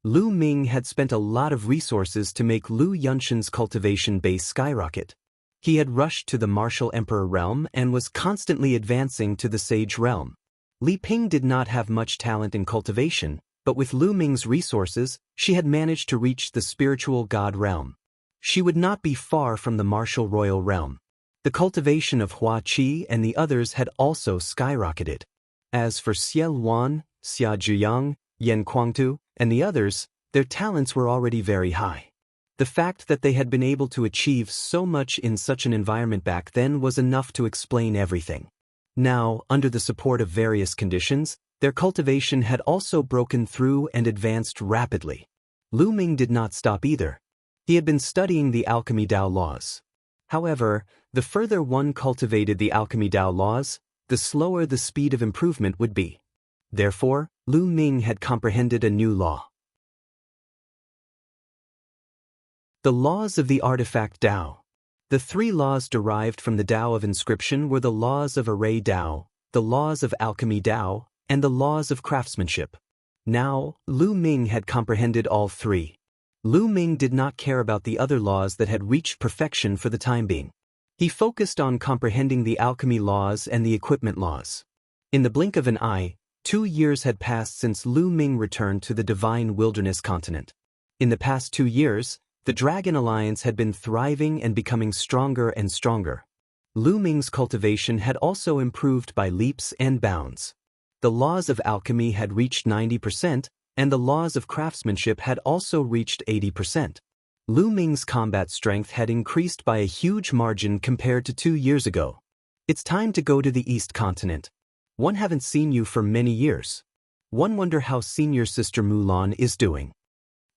Lu Ming had spent a lot of resources to make Lu Yunshan's cultivation base skyrocket. He had rushed to the martial emperor realm and was constantly advancing to the sage realm. Li Ping did not have much talent in cultivation, but with Lu Ming's resources, she had managed to reach the spiritual god realm. She would not be far from the martial royal realm. The cultivation of Hua Qi and the others had also skyrocketed. As for Xie Luan, Xia Zhiyang, Yan Kuangtu, and the others, their talents were already very high. The fact that they had been able to achieve so much in such an environment back then was enough to explain everything. Now, under the support of various conditions, their cultivation had also broken through and advanced rapidly. Lu Ming did not stop either. He had been studying the alchemy Dao laws. However, the further one cultivated the alchemy Dao laws, the slower the speed of improvement would be. Therefore, Lu Ming had comprehended a new law. The laws of the artifact Dao. The three laws derived from the Dao of inscription were the laws of array Dao, the laws of alchemy Dao, and the laws of craftsmanship. Now, Lu Ming had comprehended all three. Lu Ming did not care about the other laws that had reached perfection for the time being. He focused on comprehending the alchemy laws and the equipment laws. In the blink of an eye, 2 years had passed since Lu Ming returned to the divine wilderness continent. In the past 2 years, the Dragon Alliance had been thriving and becoming stronger and stronger. Lu Ming's cultivation had also improved by leaps and bounds. The laws of alchemy had reached 90%, and the laws of craftsmanship had also reached 80%. Lu Ming's combat strength had increased by a huge margin compared to 2 years ago. It's time to go to the East Continent. One haven't seen you for many years. One wonder how senior sister Mu Lan is doing.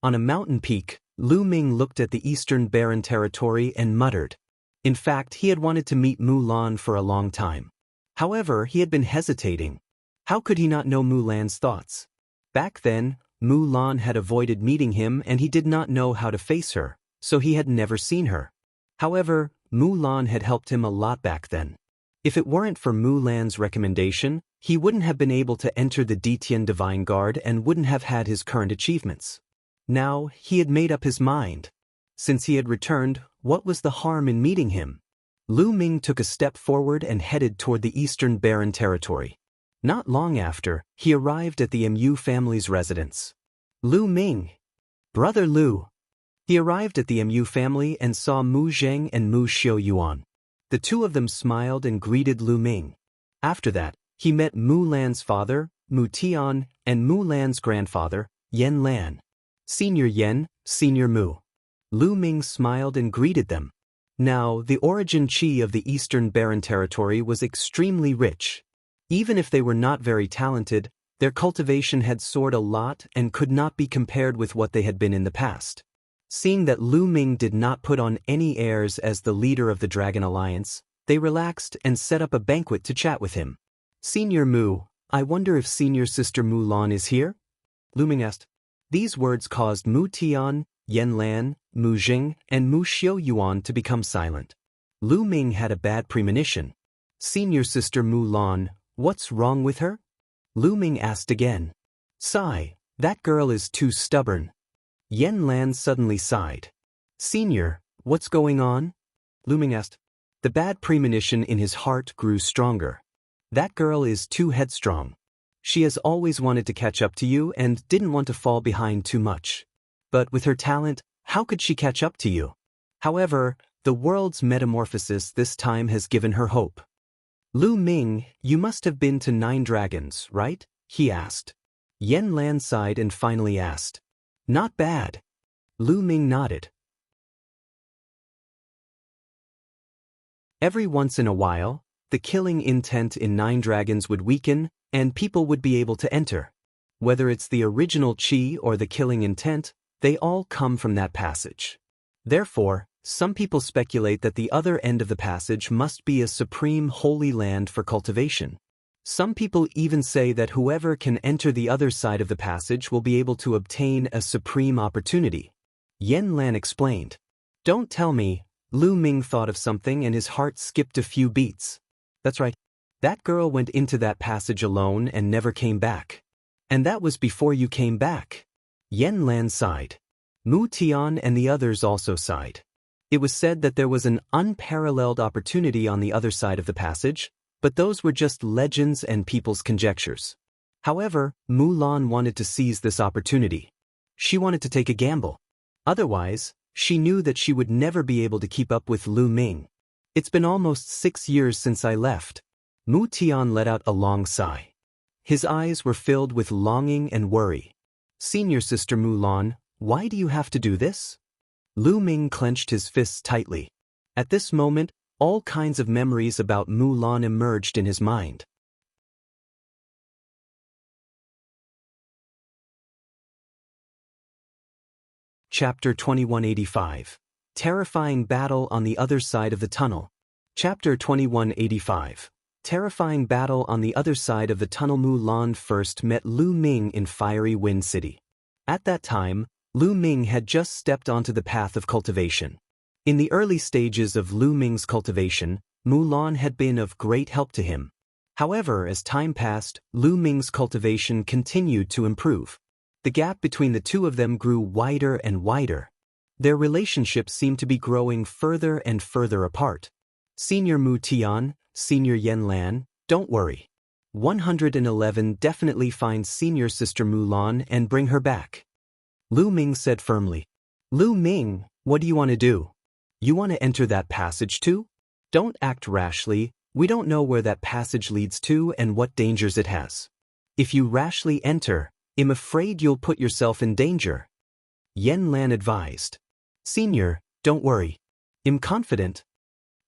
On a mountain peak, Lu Ming looked at the eastern barren territory and muttered. In fact, he had wanted to meet Mu Lan for a long time. However, he had been hesitating. How could he not know Mu Lan's thoughts? Back then, Mu Lan had avoided meeting him and he did not know how to face her, so he had never seen her. However, Mu Lan had helped him a lot back then. If it weren't for Mu Lan's recommendation, he wouldn't have been able to enter the Ditian Divine Guard and wouldn't have had his current achievements. Now, he had made up his mind. Since he had returned, what was the harm in meeting him? Lu Ming took a step forward and headed toward the eastern barren territory. Not long after, he arrived at the Mu family's residence. Lu Ming. Brother Lu. He arrived at the Mu family and saw Mu Zheng and Mu Yuan. The two of them smiled and greeted Lu Ming. After that, he met Mu Lan's father, Mu Tian, and Mu Lan's grandfather, Yan Lan. Senior Yan, Senior Mu. Lu Ming smiled and greeted them. Now, the origin qi of the Eastern Barren Territory was extremely rich. Even if they were not very talented, their cultivation had soared a lot and could not be compared with what they had been in the past. Seeing that Lu Ming did not put on any airs as the leader of the Dragon Alliance, they relaxed and set up a banquet to chat with him. Senior Mu, I wonder if senior sister Mu Lan is here? Lu Ming asked. These words caused Mu Tian, Yan Lan, Mu Jing, and Mu Yuan to become silent. Lu Ming had a bad premonition. Senior sister Mu Lan, what's wrong with her? Lu Ming asked again. Sigh, that girl is too stubborn. Yan Lan suddenly sighed. Senior, what's going on? Lu Ming asked. The bad premonition in his heart grew stronger. That girl is too headstrong. She has always wanted to catch up to you and didn't want to fall behind too much. But with her talent, how could she catch up to you? However, the world's metamorphosis this time has given her hope. Lu Ming, you must have been to 9 dragons, right? He asked. Yan Lan sighed and finally asked. Not bad. Lu Ming nodded. Every once in a while, the killing intent in 9 dragons would weaken, and people would be able to enter. Whether it's the original qi or the killing intent, they all come from that passage. Therefore, some people speculate that the other end of the passage must be a supreme holy land for cultivation. Some people even say that whoever can enter the other side of the passage will be able to obtain a supreme opportunity. Yan Lan explained. Don't tell me. Lu Ming thought of something and his heart skipped a few beats. That's right. That girl went into that passage alone and never came back. And that was before you came back. Yen Lan sighed. Mu Tian and the others also sighed. It was said that there was an unparalleled opportunity on the other side of the passage, but those were just legends and people's conjectures. However, Mu Lan wanted to seize this opportunity. She wanted to take a gamble. Otherwise, she knew that she would never be able to keep up with Lu Ming. It's been almost 6 years since I left. Mu Tian let out a long sigh. His eyes were filled with longing and worry. Senior Sister Mu Lan, why do you have to do this? Lu Ming clenched his fists tightly. At this moment, all kinds of memories about Mu Lan emerged in his mind. Chapter 2185. Terrifying Battle on the Other Side of the Tunnel. Chapter 2185. Terrifying Battle on the Other Side of the Tunnel. Mu Lan first met Lu Ming in Fiery Wind City. At that time, Lu Ming had just stepped onto the path of cultivation. In the early stages of Lu Ming's cultivation, Mu Lan had been of great help to him. However, as time passed, Lu Ming's cultivation continued to improve. The gap between the two of them grew wider and wider. Their relationship seemed to be growing further and further apart. Senior Mu Tian, Senior Yen Lan, don't worry. 111 definitely find Senior Sister Mu Lan and bring her back. Lu Ming said firmly. Lu Ming, what do you want to do? You want to enter that passage too? Don't act rashly. We don't know where that passage leads to and what dangers it has. If you rashly enter, I'm afraid you'll put yourself in danger. Yen Lan advised. Senior, don't worry. I'm confident.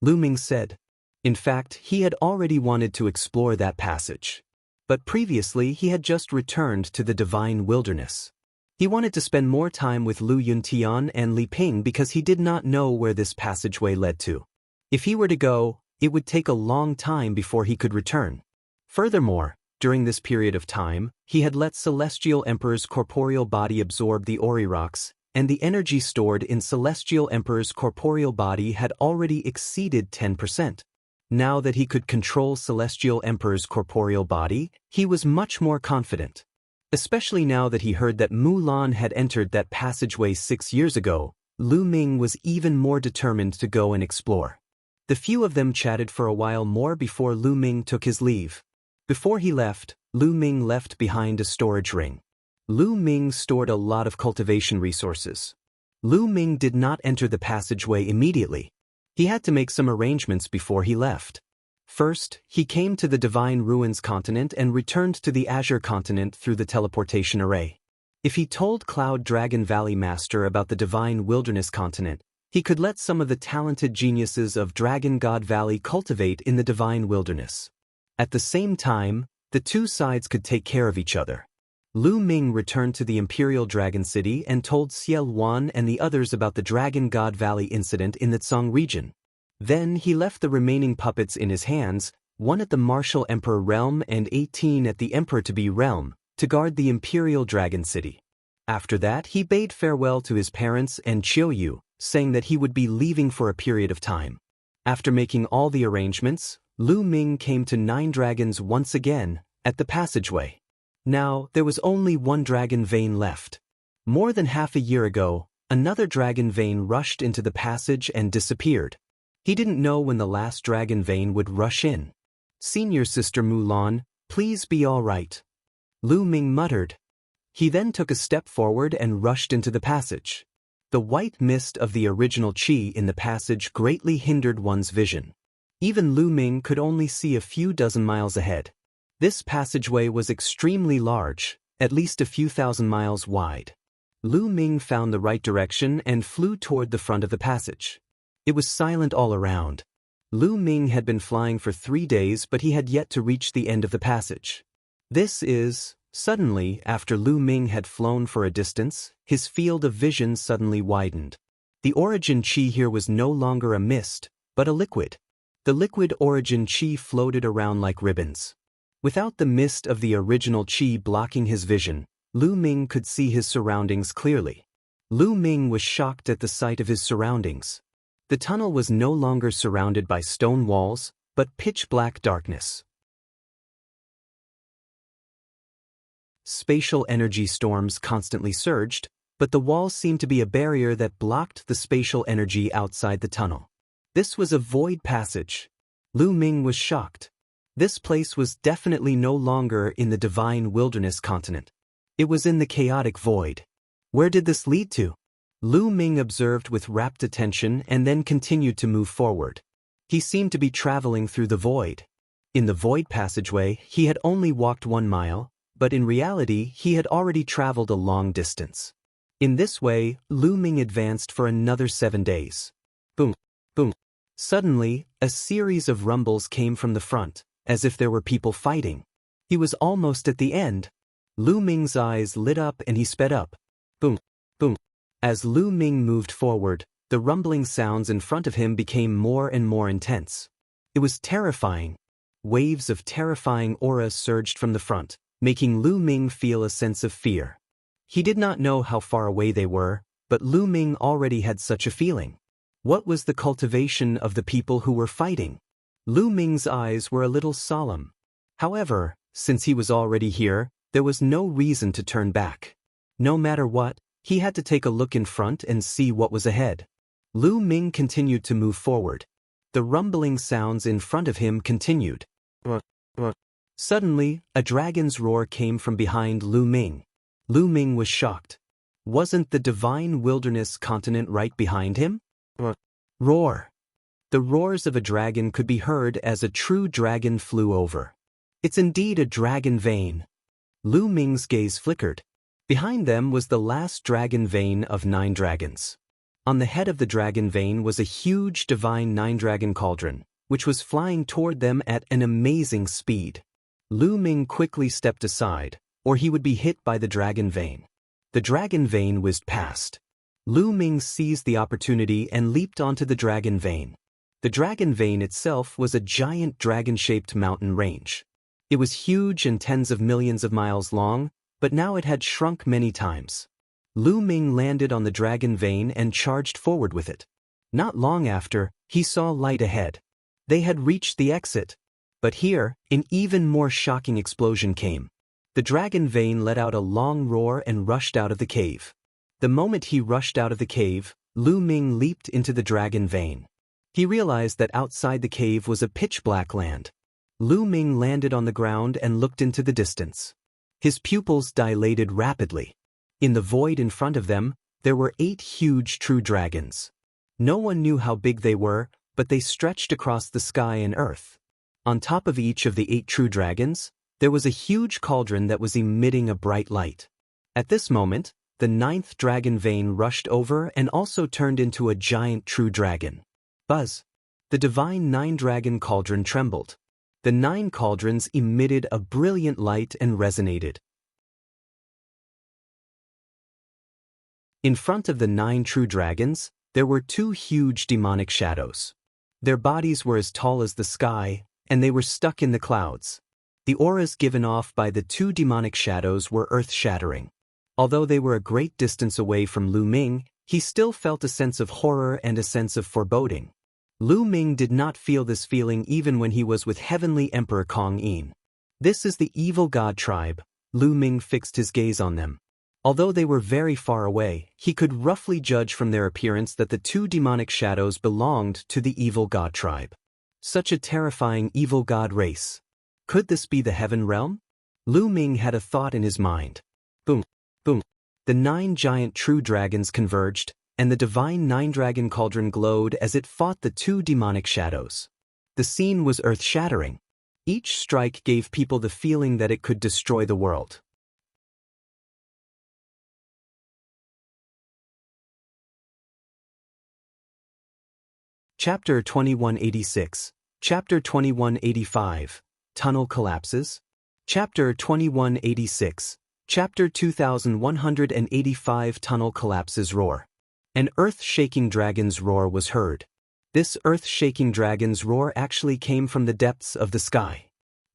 Lu Ming said. In fact, he had already wanted to explore that passage. But previously he had just returned to the divine wilderness. He wanted to spend more time with Lu Yuntian and Li Ping because he did not know where this passageway led to. If he were to go, it would take a long time before he could return. Furthermore, during this period of time, he had let Celestial Emperor's corporeal body absorb the Ori rocks, and the energy stored in Celestial Emperor's corporeal body had already exceeded 10%. Now that he could control Celestial Emperor's corporeal body, he was much more confident. Especially now that he heard that Mu Lan had entered that passageway 6 years ago, Lu Ming was even more determined to go and explore. The few of them chatted for a while more before Lu Ming took his leave. Before he left, Lu Ming left behind a storage ring. Lu Ming stored a lot of cultivation resources. Lu Ming did not enter the passageway immediately. He had to make some arrangements before he left. First, he came to the Divine Ruins continent and returned to the Azure continent through the teleportation array. If he told Cloud Dragon Valley Master about the Divine Wilderness continent, he could let some of the talented geniuses of Dragon God Valley cultivate in the Divine Wilderness. At the same time, the two sides could take care of each other. Lu Ming returned to the Imperial Dragon City and told Xiel Yuan and the others about the Dragon God Valley incident in the Tsang region. Then he left the remaining puppets in his hands, 1 at the Martial Emperor realm and 18 at the Emperor-to-be realm, to guard the Imperial Dragon City. After that, he bade farewell to his parents and Qiuyu, saying that he would be leaving for a period of time. After making all the arrangements, Lu Ming came to 9 dragons once again, at the passageway. Now, there was only 1 dragon vein left. More than half a year ago, another dragon vein rushed into the passage and disappeared. He didn't know when the last dragon vein would rush in. Senior Sister Mu Lan, please be all right. Lu Ming muttered. He then took a step forward and rushed into the passage. The white mist of the original qi in the passage greatly hindered one's vision. Even Lu Ming could only see a few dozen miles ahead. This passageway was extremely large, at least a few thousand miles wide. Lu Ming found the right direction and flew toward the front of the passage. It was silent all around. Lu Ming had been flying for 3 days, but he had yet to reach the end of the passage. Suddenly, after Lu Ming had flown for a distance, his field of vision suddenly widened. The origin qi here was no longer a mist, but a liquid. The liquid origin qi floated around like ribbons. Without the mist of the original qi blocking his vision, Lu Ming could see his surroundings clearly. Lu Ming was shocked at the sight of his surroundings. The tunnel was no longer surrounded by stone walls, but pitch-black darkness. Spatial energy storms constantly surged, but the walls seemed to be a barrier that blocked the spatial energy outside the tunnel. This was a void passage. Lu Ming was shocked. This place was definitely no longer in the divine wilderness continent. It was in the chaotic void. Where did this lead to? Lu Ming observed with rapt attention and then continued to move forward. He seemed to be traveling through the void. In the void passageway, he had only walked 1 mile, but in reality he had already traveled a long distance. In this way, Lu Ming advanced for another 7 days. Boom, boom. Suddenly, a series of rumbles came from the front, as if there were people fighting. He was almost at the end. Lu Ming's eyes lit up and he sped up. Boom, boom. As Lu Ming moved forward, the rumbling sounds in front of him became more and more intense. It was terrifying. Waves of terrifying auras surged from the front, making Lu Ming feel a sense of fear. He did not know how far away they were, but Lu Ming already had such a feeling. What was the cultivation of the people who were fighting? Lu Ming's eyes were a little solemn. However, since he was already here, there was no reason to turn back. No matter what, he had to take a look in front and see what was ahead. Lu Ming continued to move forward. The rumbling sounds in front of him continued. Suddenly, a dragon's roar came from behind Lu Ming. Lu Ming was shocked. Wasn't the divine wilderness continent right behind him? Roar. The roars of a dragon could be heard as a true dragon flew over. It's indeed a dragon vein. Lu Ming's gaze flickered. Behind them was the last dragon vein of 9 dragons. On the head of the dragon vein was a huge divine 9-dragon cauldron, which was flying toward them at an amazing speed. Lu Ming quickly stepped aside, or he would be hit by the dragon vein. The dragon vein whizzed past. Lu Ming seized the opportunity and leaped onto the dragon vein. The dragon vein itself was a giant dragon-shaped mountain range. It was huge and tens of millions of miles long, but now it had shrunk many times. Lu Ming landed on the dragon vein and charged forward with it. Not long after, he saw light ahead. They had reached the exit. But here, an even more shocking explosion came. The dragon vein let out a long roar and rushed out of the cave. The moment he rushed out of the cave, Lu Ming leaped into the dragon vein. He realized that outside the cave was a pitch-black land. Lu Ming landed on the ground and looked into the distance. His pupils dilated rapidly. In the void in front of them, there were 8 huge true dragons. No one knew how big they were, but they stretched across the sky and earth. On top of each of the 8 true dragons, there was a huge cauldron that was emitting a bright light. At this moment, the 9th dragon vein rushed over and also turned into a giant true dragon. Buzz! The divine 9-dragon cauldron trembled. The 9 cauldrons emitted a brilliant light and resonated. In front of the 9 true dragons, there were 2 huge demonic shadows. Their bodies were as tall as the sky, and they were stuck in the clouds. The auras given off by the 2 demonic shadows were earth-shattering. Although they were a great distance away from Lu Ming, he still felt a sense of horror and a sense of foreboding. Lu Ming did not feel this feeling even when he was with Heavenly Emperor Kong Yin. This is the evil god tribe. Lu Ming fixed his gaze on them. Although they were very far away, he could roughly judge from their appearance that the 2 demonic shadows belonged to the evil god tribe. Such a terrifying evil god race. Could this be the heaven realm? Lu Ming had a thought in his mind. Boom, boom. The 9 giant true dragons converged, and the divine 9-dragon cauldron glowed as it fought the 2 demonic shadows. The scene was earth-shattering. Each strike gave people the feeling that it could destroy the world. Chapter 2186. Chapter 2185. Tunnel collapses. Chapter 2186. Chapter 2185. Tunnel collapses. Roar. An earth-shaking dragon's roar was heard. This earth-shaking dragon's roar actually came from the depths of the sky.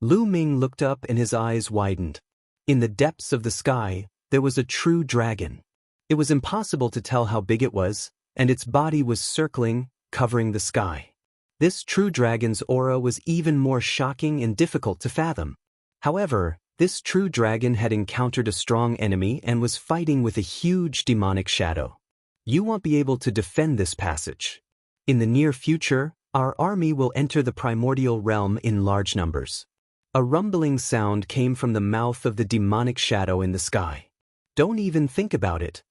Lu Ming looked up and his eyes widened. In the depths of the sky, there was a true dragon. It was impossible to tell how big it was, and its body was circling, covering the sky. This true dragon's aura was even more shocking and difficult to fathom. However, This true dragon had encountered a strong enemy and was fighting with a huge demonic shadow. You won't be able to defend this passage. In the near future, our army will enter the primordial realm in large numbers. A rumbling sound came from the mouth of the demonic shadow in the sky. Don't even think about it.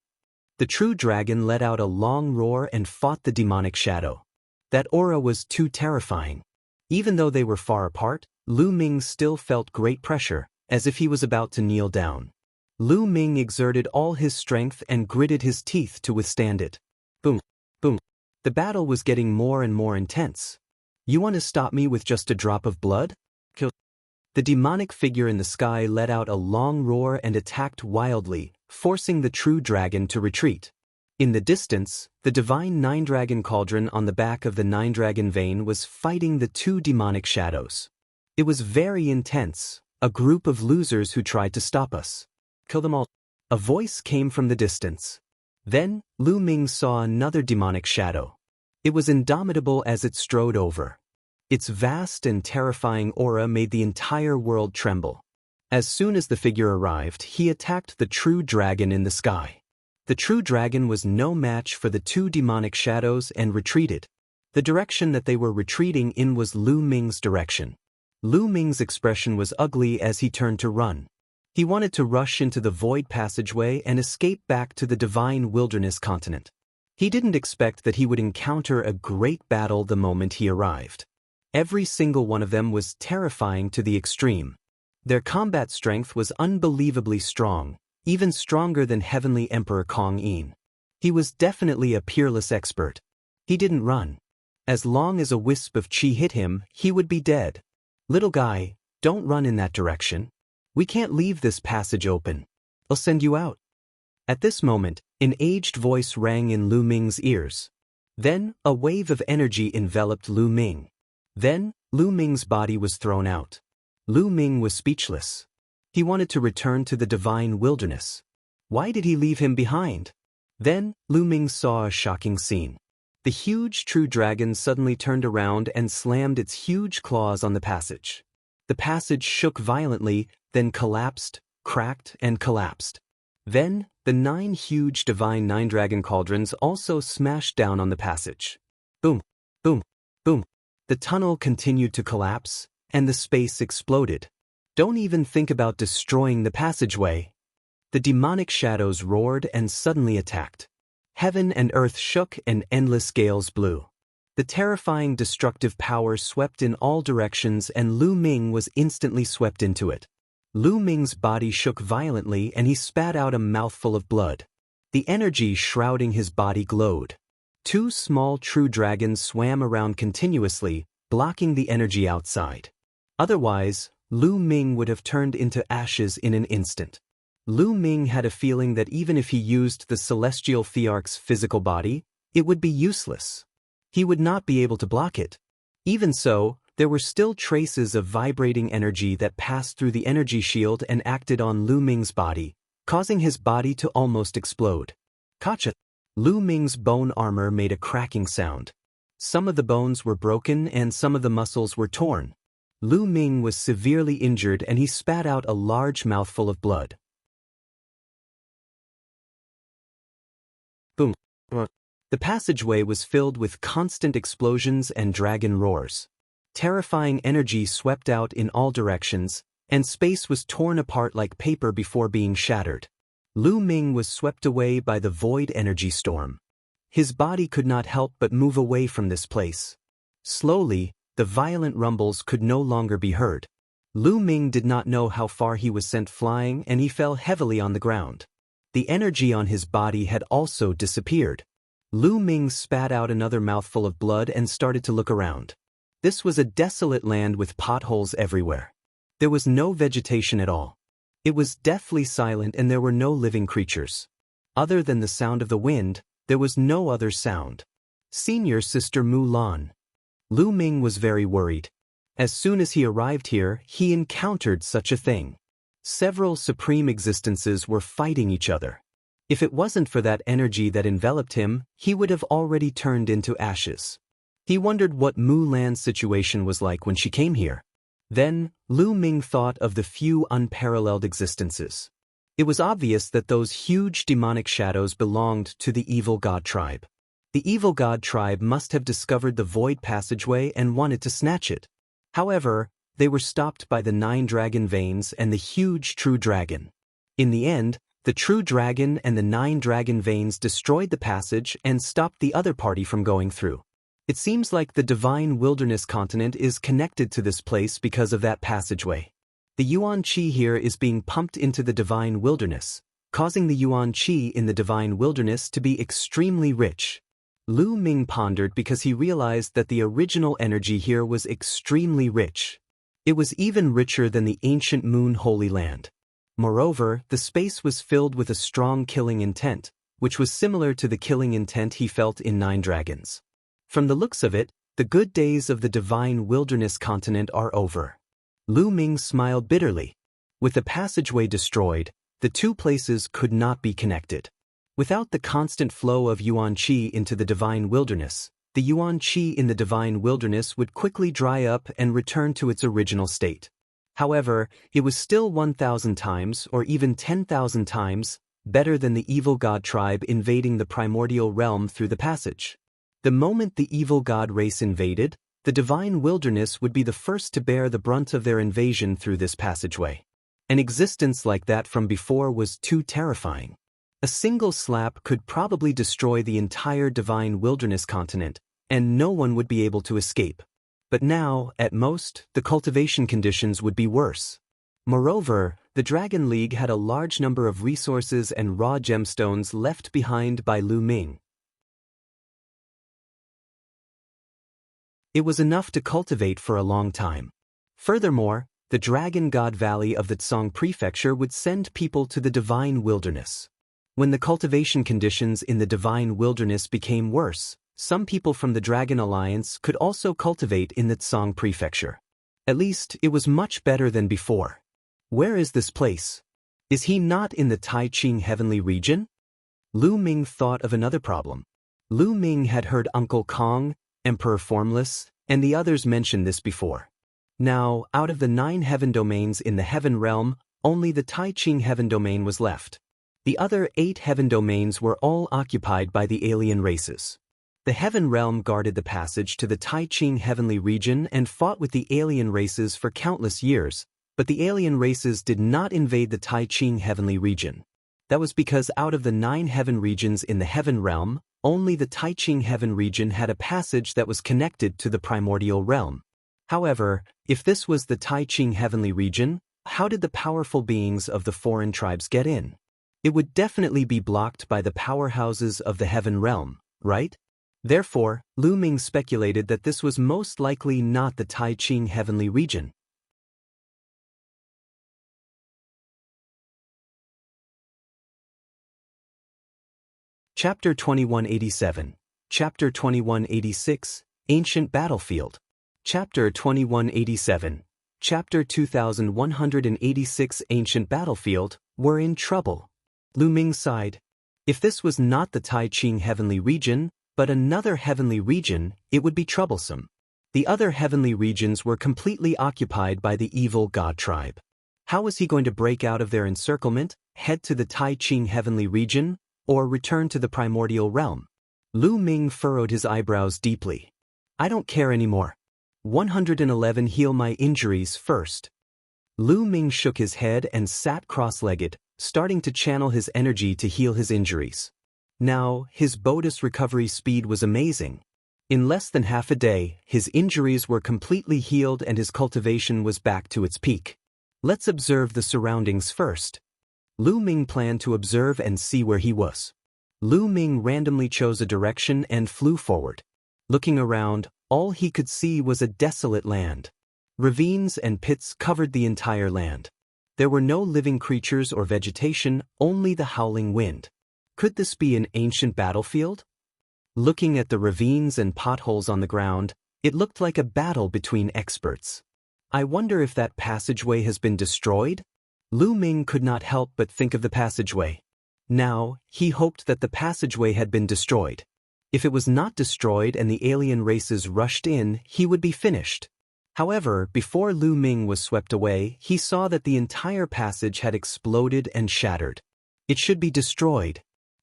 The true dragon let out a long roar and fought the demonic shadow. That aura was too terrifying. Even though they were far apart, Lu Ming still felt great pressure, as if he was about to kneel down. Lu Ming exerted all his strength and gritted his teeth to withstand it. Boom, boom. The battle was getting more and more intense. You want to stop me with just a drop of blood? Kill. The demonic figure in the sky let out a long roar and attacked wildly, forcing the true dragon to retreat. In the distance, the divine nine-dragon cauldron on the back of the nine-dragon vein was fighting the two demonic shadows. It was very intense, a group of losers who tried to stop us. Kill them all. A voice came from the distance. Then, Lu Ming saw another demonic shadow. It was indomitable as it strode over. Its vast and terrifying aura made the entire world tremble. As soon as the figure arrived, he attacked the true dragon in the sky. The true dragon was no match for the two demonic shadows and retreated. The direction that they were retreating in was Lu Ming's direction. Lu Ming's expression was ugly as he turned to run. He wanted to rush into the void passageway and escape back to the divine wilderness continent. He didn't expect that he would encounter a great battle the moment he arrived. Every single one of them was terrifying to the extreme. Their combat strength was unbelievably strong, even stronger than Heavenly Emperor Kong Yin. He was definitely a peerless expert. He didn't run. As long as a wisp of chi hit him, he would be dead. Little guy, don't run in that direction. We can't leave this passage open. I'll send you out. At this moment, an aged voice rang in Lu Ming's ears. Then, a wave of energy enveloped Lu Ming. Then, Lu Ming's body was thrown out. Lu Ming was speechless. He wanted to return to the divine wilderness. Why did he leave him behind? Then, Lu Ming saw a shocking scene. The huge true dragon suddenly turned around and slammed its huge claws on the passage. The passage shook violently, then collapsed, cracked, and collapsed. Then, the 9 huge divine nine-dragon cauldrons also smashed down on the passage. Boom, boom, boom. The tunnel continued to collapse, and the space exploded. Don't even think about destroying the passageway. The demonic shadows roared and suddenly attacked. Heaven and earth shook and endless gales blew. The terrifying destructive power swept in all directions and Lu Ming was instantly swept into it. Lu Ming's body shook violently and he spat out a mouthful of blood. The energy shrouding his body glowed. 2 small true dragons swam around continuously, blocking the energy outside. Otherwise, Lu Ming would have turned into ashes in an instant. Lu Ming had a feeling that even if he used the celestial Thearch's physical body, it would be useless. He would not be able to block it. Even so, there were still traces of vibrating energy that passed through the energy shield and acted on Lu Ming's body, causing his body to almost explode. Gotcha! Lu Ming's bone armor made a cracking sound. Some of the bones were broken and some of the muscles were torn. Lu Ming was severely injured and he spat out a large mouthful of blood. Boom. The passageway was filled with constant explosions and dragon roars. Terrifying energy swept out in all directions, and space was torn apart like paper before being shattered. Lu Ming was swept away by the void energy storm. His body could not help but move away from this place. Slowly, the violent rumbles could no longer be heard. Lu Ming did not know how far he was sent flying and he fell heavily on the ground. The energy on his body had also disappeared. Lu Ming spat out another mouthful of blood and started to look around. This was a desolate land with potholes everywhere. There was no vegetation at all. It was deathly silent and there were no living creatures. Other than the sound of the wind, there was no other sound. Senior Sister Mu Lan. Lu Ming was very worried. As soon as he arrived here, he encountered such a thing. Several supreme existences were fighting each other. If it wasn't for that energy that enveloped him, he would have already turned into ashes. He wondered what Mu Lan's situation was like when she came here. Then, Lu Ming thought of the few unparalleled existences. It was obvious that those huge demonic shadows belonged to the evil god tribe. The evil god tribe must have discovered the void passageway and wanted to snatch it. However, they were stopped by the 9 dragon veins and the huge true dragon. In the end, the true dragon and the 9 dragon veins destroyed the passage and stopped the other party from going through. It seems like the divine wilderness continent is connected to this place because of that passageway. The Yuan Qi here is being pumped into the divine wilderness, causing the Yuan Qi in the divine wilderness to be extremely rich. Lu Ming pondered because he realized that the original energy here was extremely rich. It was even richer than the ancient Moon Holy Land. Moreover, the space was filled with a strong killing intent, which was similar to the killing intent he felt in 9 dragons. From the looks of it, the good days of the divine wilderness continent are over. Lu Ming smiled bitterly. With the passageway destroyed, the two places could not be connected. Without the constant flow of Yuan Qi into the divine wilderness, the Yuan Qi in the divine wilderness would quickly dry up and return to its original state. However, it was still 1,000 times or even 10,000 times better than the evil god tribe invading the primordial realm through the passage. The moment the evil god race invaded, the divine wilderness would be the first to bear the brunt of their invasion through this passageway. An existence like that from before was too terrifying. A single slap could probably destroy the entire divine wilderness continent, and no one would be able to escape. But now, at most, the cultivation conditions would be worse. Moreover, the Dragon League had a large number of resources and raw gemstones left behind by Lu Ming. It was enough to cultivate for a long time. Furthermore, the Dragon God Valley of the Tsang Prefecture would send people to the divine wilderness. When the cultivation conditions in the divine wilderness became worse, some people from the Dragon Alliance could also cultivate in the Tsang Prefecture. At least, it was much better than before. Where is this place? Is he not in the Tai Ching heavenly region? Lu Ming thought of another problem. Lu Ming had heard Uncle Kong, Emperor Formless, and the others mention this before. Now, out of the 9 heaven domains in the heaven realm, only the Tai Ching heaven domain was left. The other 8 heaven domains were all occupied by the alien races. The heaven realm guarded the passage to the Tai Ching heavenly region and fought with the alien races for countless years, but the alien races did not invade the Tai Ching heavenly region. That was because out of the 9 heaven regions in the heaven realm, only the Tai Ching heaven region had a passage that was connected to the primordial realm. However, if this was the Tai Ching heavenly region, how did the powerful beings of the foreign tribes get in? It would definitely be blocked by the powerhouses of the heaven realm, right? Therefore, Lu Ming speculated that this was most likely not the Tai Ching heavenly region. Chapter 2187, Chapter 2186, Ancient Battlefield. Chapter 2187, Chapter 2186 Ancient Battlefield, were in trouble. Lu Ming sighed. If this was not the Tai Ching heavenly region, but another heavenly region, it would be troublesome. The other heavenly regions were completely occupied by the evil god tribe. How was he going to break out of their encirclement, head to the Tai Ching heavenly region, or return to the primordial realm? Lu Ming furrowed his eyebrows deeply. I don't care anymore. 111 Heal my injuries first. Lu Ming shook his head and sat cross-legged, starting to channel his energy to heal his injuries. Now, his bonus recovery speed was amazing. In less than half a day, his injuries were completely healed and his cultivation was back to its peak. Let's observe the surroundings first. Lu Ming planned to observe and see where he was. Lu Ming randomly chose a direction and flew forward. Looking around, all he could see was a desolate land. Ravines and pits covered the entire land. There were no living creatures or vegetation, only the howling wind. Could this be an ancient battlefield? Looking at the ravines and potholes on the ground, it looked like a battle between experts. I wonder if that passageway has been destroyed? Lu Ming could not help but think of the passageway. Now, he hoped that the passageway had been destroyed. If it was not destroyed and the alien races rushed in, he would be finished. However, before Lu Ming was swept away, he saw that the entire passage had exploded and shattered. It should be destroyed.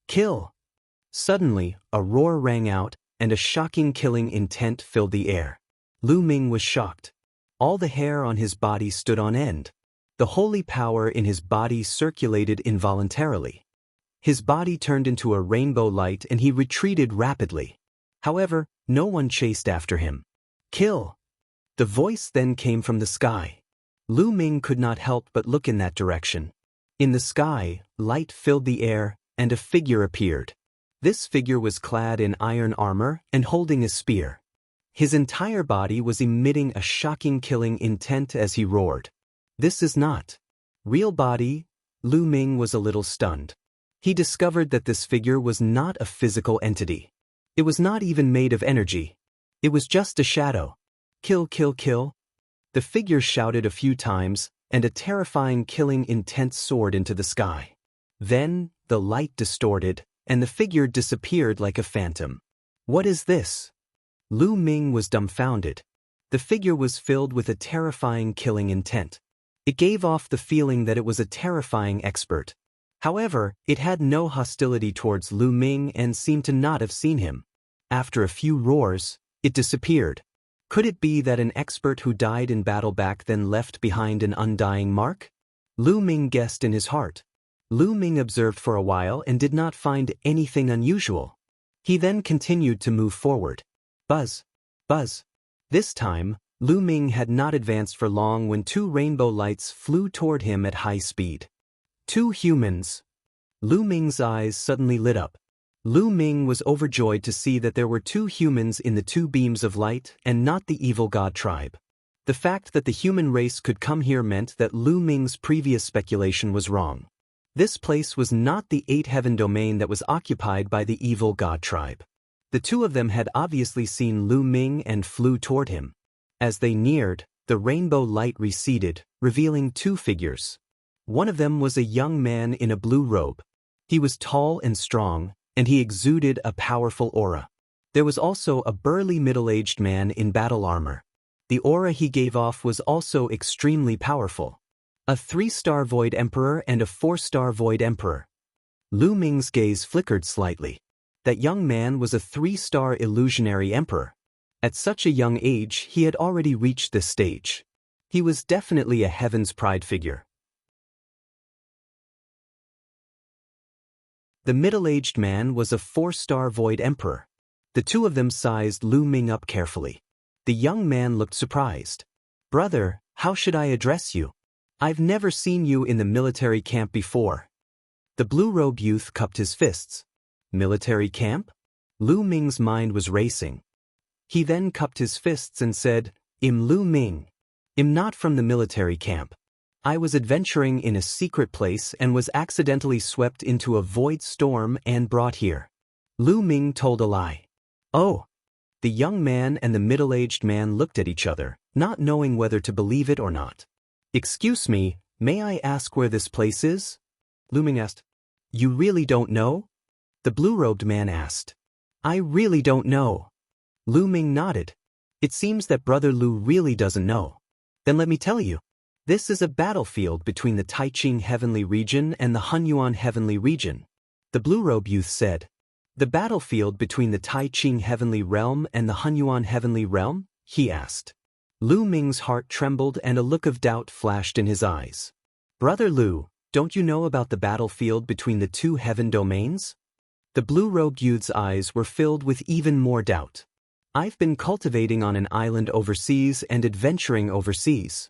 Kill! Suddenly, a roar rang out, and a shocking killing intent filled the air. Lu Ming was shocked. All the hair on his body stood on end. The holy power in his body circulated involuntarily. His body turned into a rainbow light and he retreated rapidly. However, no one chased after him. Kill! The voice then came from the sky. Lu Ming could not help but look in that direction. In the sky, light filled the air, and a figure appeared. This figure was clad in iron armor and holding a spear. His entire body was emitting a shocking killing intent as he roared. This is not real body. Lu Ming was a little stunned. He discovered that this figure was not a physical entity. It was not even made of energy. It was just a shadow. Kill, kill, kill. The figure shouted a few times, and a terrifying killing intent soared into the sky. Then, the light distorted, and the figure disappeared like a phantom. What is this? Lu Ming was dumbfounded. The figure was filled with a terrifying killing intent. It gave off the feeling that it was a terrifying expert. However, it had no hostility towards Lu Ming and seemed to not have seen him. After a few roars, it disappeared. Could it be that an expert who died in battle back then left behind an undying mark? Lu Ming guessed in his heart. Lu Ming observed for a while and did not find anything unusual. He then continued to move forward. Buzz! Buzz! This time, Lu Ming had not advanced for long when two rainbow lights flew toward him at high speed. Two humans. Lu Ming's eyes suddenly lit up. Lu Ming was overjoyed to see that there were two humans in the two beams of light and not the evil god tribe. The fact that the human race could come here meant that Lu Ming's previous speculation was wrong. This place was not the eight heaven domain that was occupied by the evil god tribe. The two of them had obviously seen Lu Ming and flew toward him. As they neared, the rainbow light receded, revealing two figures. One of them was a young man in a blue robe. He was tall and strong, and he exuded a powerful aura. There was also a burly middle-aged man in battle armor. The aura he gave off was also extremely powerful. A 3-star Void Emperor and a 4-star Void Emperor. Lu Ming's gaze flickered slightly. That young man was a 3-star illusionary emperor. At such a young age, he had already reached this stage. He was definitely a Heaven's Pride figure. The middle-aged man was a 4-star Void Emperor. The two of them sized Lu Ming up carefully. The young man looked surprised. Brother, how should I address you? I've never seen you in the military camp before. The blue-robed youth cupped his fists. Military camp? Lu Ming's mind was racing. He then cupped his fists and said, I'm Lu Ming. I'm not from the military camp. I was adventuring in a secret place and was accidentally swept into a void storm and brought here. Lu Ming told a lie. Oh. The young man and the middle-aged man looked at each other, not knowing whether to believe it or not. Excuse me, may I ask where this place is? Lu Ming asked. You really don't know? The blue-robed man asked. I really don't know. Lu Ming nodded. It seems that Brother Lu really doesn't know. Then let me tell you. This is a battlefield between the Taiching Heavenly Region and the Hunyuan Heavenly Region. The blue-robe youth said. The battlefield between the Taiching Heavenly Realm and the Hunyuan Heavenly Realm? He asked. Lu Ming's heart trembled and a look of doubt flashed in his eyes. Brother Lu, don't you know about the battlefield between the two heaven domains? The blue-robed youth's eyes were filled with even more doubt. I've been cultivating on an island overseas and adventuring overseas.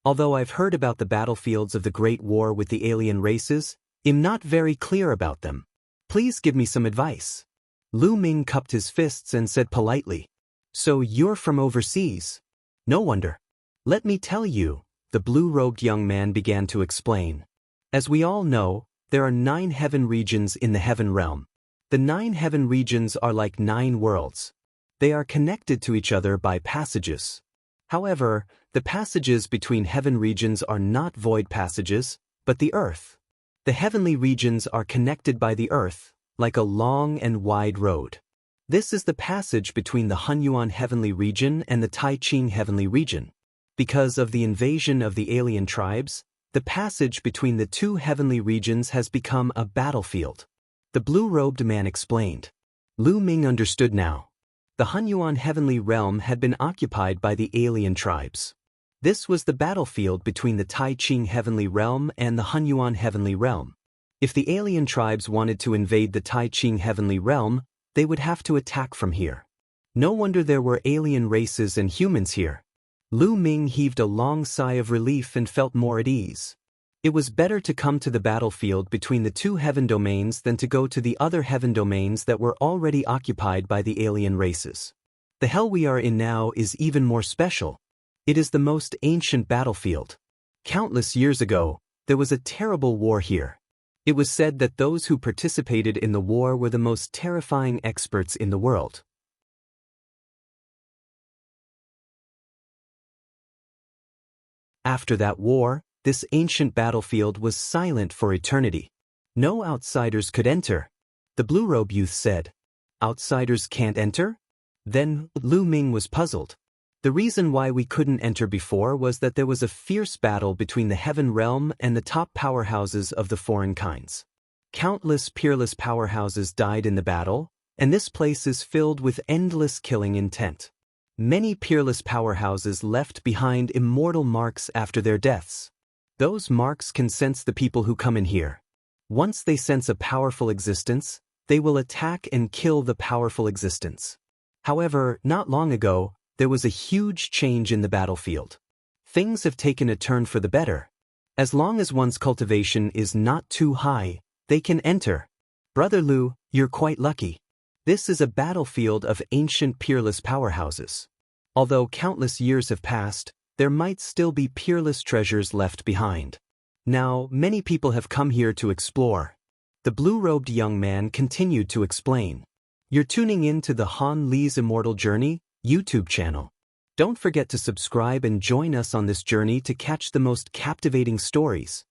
Although I've heard about the battlefields of the Great War with the alien races, I'm not very clear about them. Please give me some advice. Lu Ming cupped his fists and said politely. So you're from overseas? No wonder. Let me tell you, the blue-robed young man began to explain. As we all know, there are 9 heaven regions in the heaven realm. The 9 heaven regions are like 9 worlds. They are connected to each other by passages. However, the passages between heaven regions are not void passages, but the earth. The heavenly regions are connected by the earth, like a long and wide road. This is the passage between the Hunyuan Heavenly Region and the Taiching Heavenly Region. Because of the invasion of the alien tribes, the passage between the two heavenly regions has become a battlefield. The blue-robed man explained. Lu Ming understood now. The Hunyuan heavenly realm had been occupied by the alien tribes. This was the battlefield between the Tai Ching heavenly realm and the Hunyuan heavenly realm. If the alien tribes wanted to invade the Tai Ching heavenly realm, they would have to attack from here. No wonder there were alien races and humans here. Lu Ming heaved a long sigh of relief and felt more at ease. It was better to come to the battlefield between the two heaven domains than to go to the other heaven domains that were already occupied by the alien races. The hell we are in now is even more special. It is the most ancient battlefield. Countless years ago, there was a terrible war here. It was said that those who participated in the war were the most terrifying experts in the world. After that war, this ancient battlefield was silent for eternity. No outsiders could enter. The blue-robe youth said. Outsiders can't enter? Then, Lu Ming was puzzled. The reason why we couldn't enter before was that there was a fierce battle between the heaven realm and the top powerhouses of the foreign kinds. Countless peerless powerhouses died in the battle, and this place is filled with endless killing intent. Many peerless powerhouses left behind immortal marks after their deaths. Those marks can sense the people who come in here. Once they sense a powerful existence, they will attack and kill the powerful existence. However, not long ago, there was a huge change in the battlefield. Things have taken a turn for the better. As long as one's cultivation is not too high, they can enter. Brother Lu, you're quite lucky. This is a battlefield of ancient peerless powerhouses. Although countless years have passed, there might still be peerless treasures left behind. Now, many people have come here to explore. The blue-robed young man continued to explain. You're tuning in to the Han Li's Immortal Journey YouTube channel. Don't forget to subscribe and join us on this journey to catch the most captivating stories.